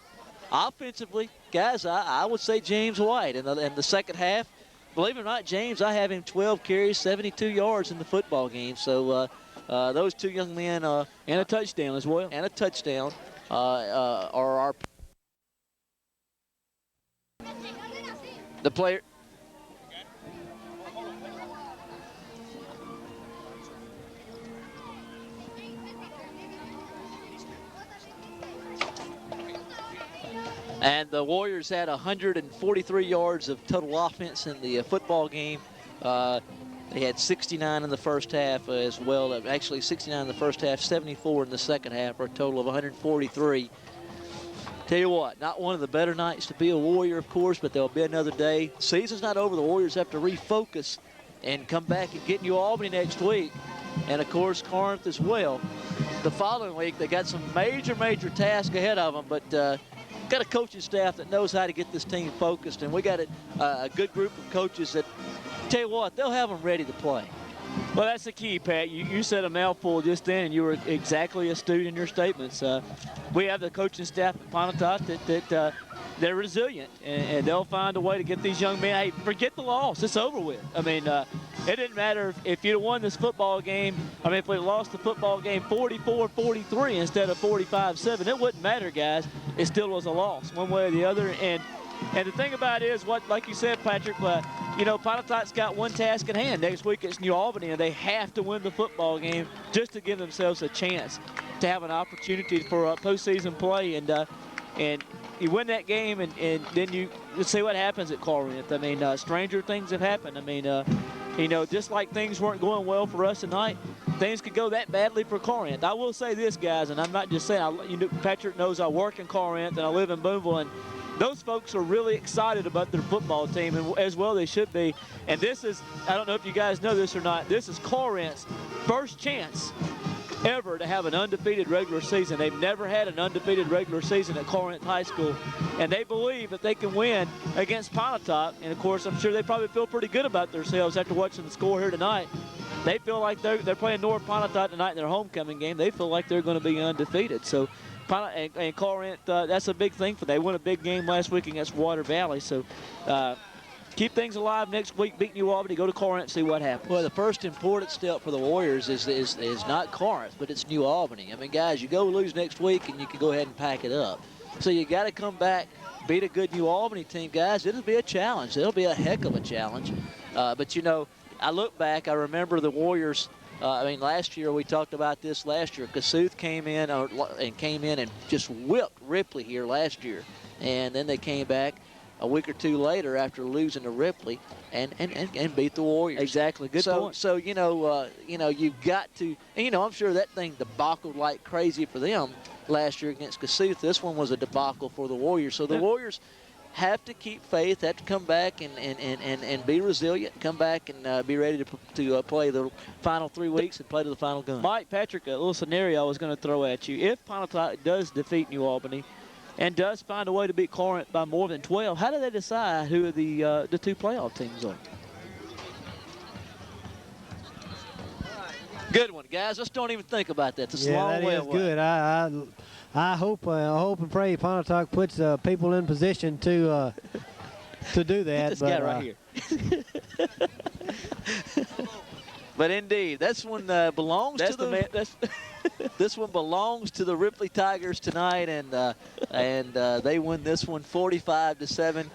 Offensively, guys, I would say James White in the second half. Believe it or not, James, I have him 12 carries, 72 yards in the football game. So those two young men and a touchdown as well. And a touchdown are our the player. And the Warriors had 143 yards of total offense in the football game. They had 69 in the first half as well. Actually, 69 in the first half, 74 in the second half, for a total of 143. Tell you what, not one of the better nights to be a Warrior, of course, but there'll be another day. Season's not over. The Warriors have to refocus and come back and get New Albany next week. And, of course, Corinth as well. The following week, they got some major tasks ahead of them, but got a coaching staff that knows how to get this team focused, and we got a good group of coaches that, tell you what, they'll have them ready to play. Well, that's the key, Pat. You said a mouthful just then, and you were exactly astute in your statements. We have the coaching staff at Pontotoc that they're resilient, and they'll find a way to get these young men. Hey, forget the loss. It's over with. I mean, it didn't matter if you'd have won this football game. I mean, if we lost the football game 44-43 instead of 45-7, it wouldn't matter, guys. It still was a loss, one way or the other. And the thing about it is, like you said, Patrick, you know, Pontotoc's got one task at hand. Next week it's New Albany, and they have to win the football game just to give themselves a chance to have an opportunity for postseason play. And you win that game, and then you see what happens at Corinth. I mean, stranger things have happened. I mean, you know, just like things weren't going well for us tonight, things could go that badly for Corinth. I will say this, guys, and I'm not just saying, you know, Patrick knows I work in Corinth and I live in Boonville, and those folks are really excited about their football team, and as well they should be. And this is, I don't know if you guys know this or not, this is Corinth's first chance ever to have an undefeated regular season. They've never had an undefeated regular season at Corinth High School, and they believe that they can win against Pontotoc. And of course, I'm sure they probably feel pretty good about themselves after watching the score here tonight. They feel like they're playing North Pontotoc tonight in their homecoming game. They feel like they're going to be undefeated. So, and Corinth, that's a big thing for them. They won a big game last week against Water Valley. So, keep things alive next week, beat New Albany, go to Corinth, see what happens. Well, the first important step for the Warriors is not Corinth, but it's New Albany. I mean, guys, you go lose next week and you can go ahead and pack it up. So you got to come back, beat a good New Albany team, guys. It'll be a challenge. It'll be a heck of a challenge. But, you know, I look back, I remember the Warriors. I mean, last year, we talked about this last year. Kossuth came in and just whipped Ripley here last year. And then they came back a week or two later after losing to Ripley and beat the Warriors. Exactly. Good point. So you know, you've got to, and, you know, I'm sure that thing debacled like crazy for them last year against Kossuth. This one was a debacle for the Warriors. So the Warriors have to keep faith, have to come back and be resilient, come back and be ready to play the final 3 weeks and play to the final gun. Mike, Patrick, a little scenario I was going to throw at you. If Pontotoc does defeat New Albany and does find a way to beat Corinth by more than 12, how do they decide who the two playoff teams are? Good one, guys. Let's don't even think about that. It's a long way away. Good. I hope and pray Pontotoc puts people in position to do that. This guy right here. But indeed, this one belongs to the man. This one belongs to the Ripley Tigers tonight, and they win this one 45-7,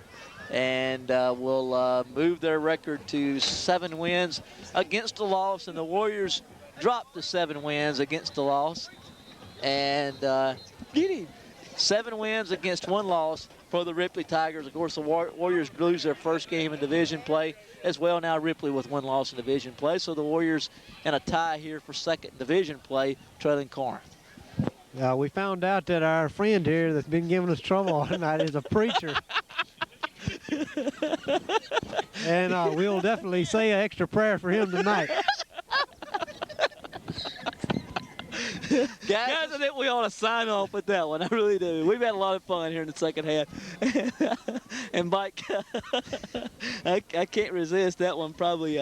and will move their record to 7 wins against a loss, and the Warriors dropped to 7 wins against the loss. And get him. 7 wins against 1 loss for the Ripley Tigers. Of course, the Warriors lose their first game in division play as well. Now Ripley with 1 loss in division play. So the Warriors in a tie here for second division play, trailing Corinth. We found out that our friend here that's been giving us trouble all night is a preacher. And we'll definitely say an extra prayer for him tonight. Guys, I think we ought to sign off with that one. I really do. We've had a lot of fun here in the second half. And Mike, I can't resist that one. Probably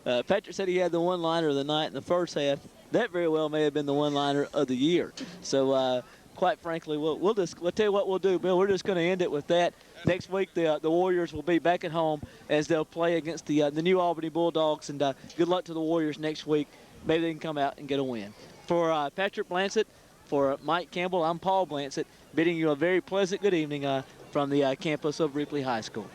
Patrick said he had the one-liner of the night in the first half. That very well may have been the one-liner of the year. So quite frankly, we'll tell you what we'll do, Bill. We're just going to end it with that. Next week, the Warriors will be back at home as they'll play against the New Albany Bulldogs. And good luck to the Warriors next week. Maybe they can come out and get a win. For Patrick Blansett, for Mike Campbell, I'm Paul Blansett, bidding you a very pleasant good evening from the campus of Ripley High School.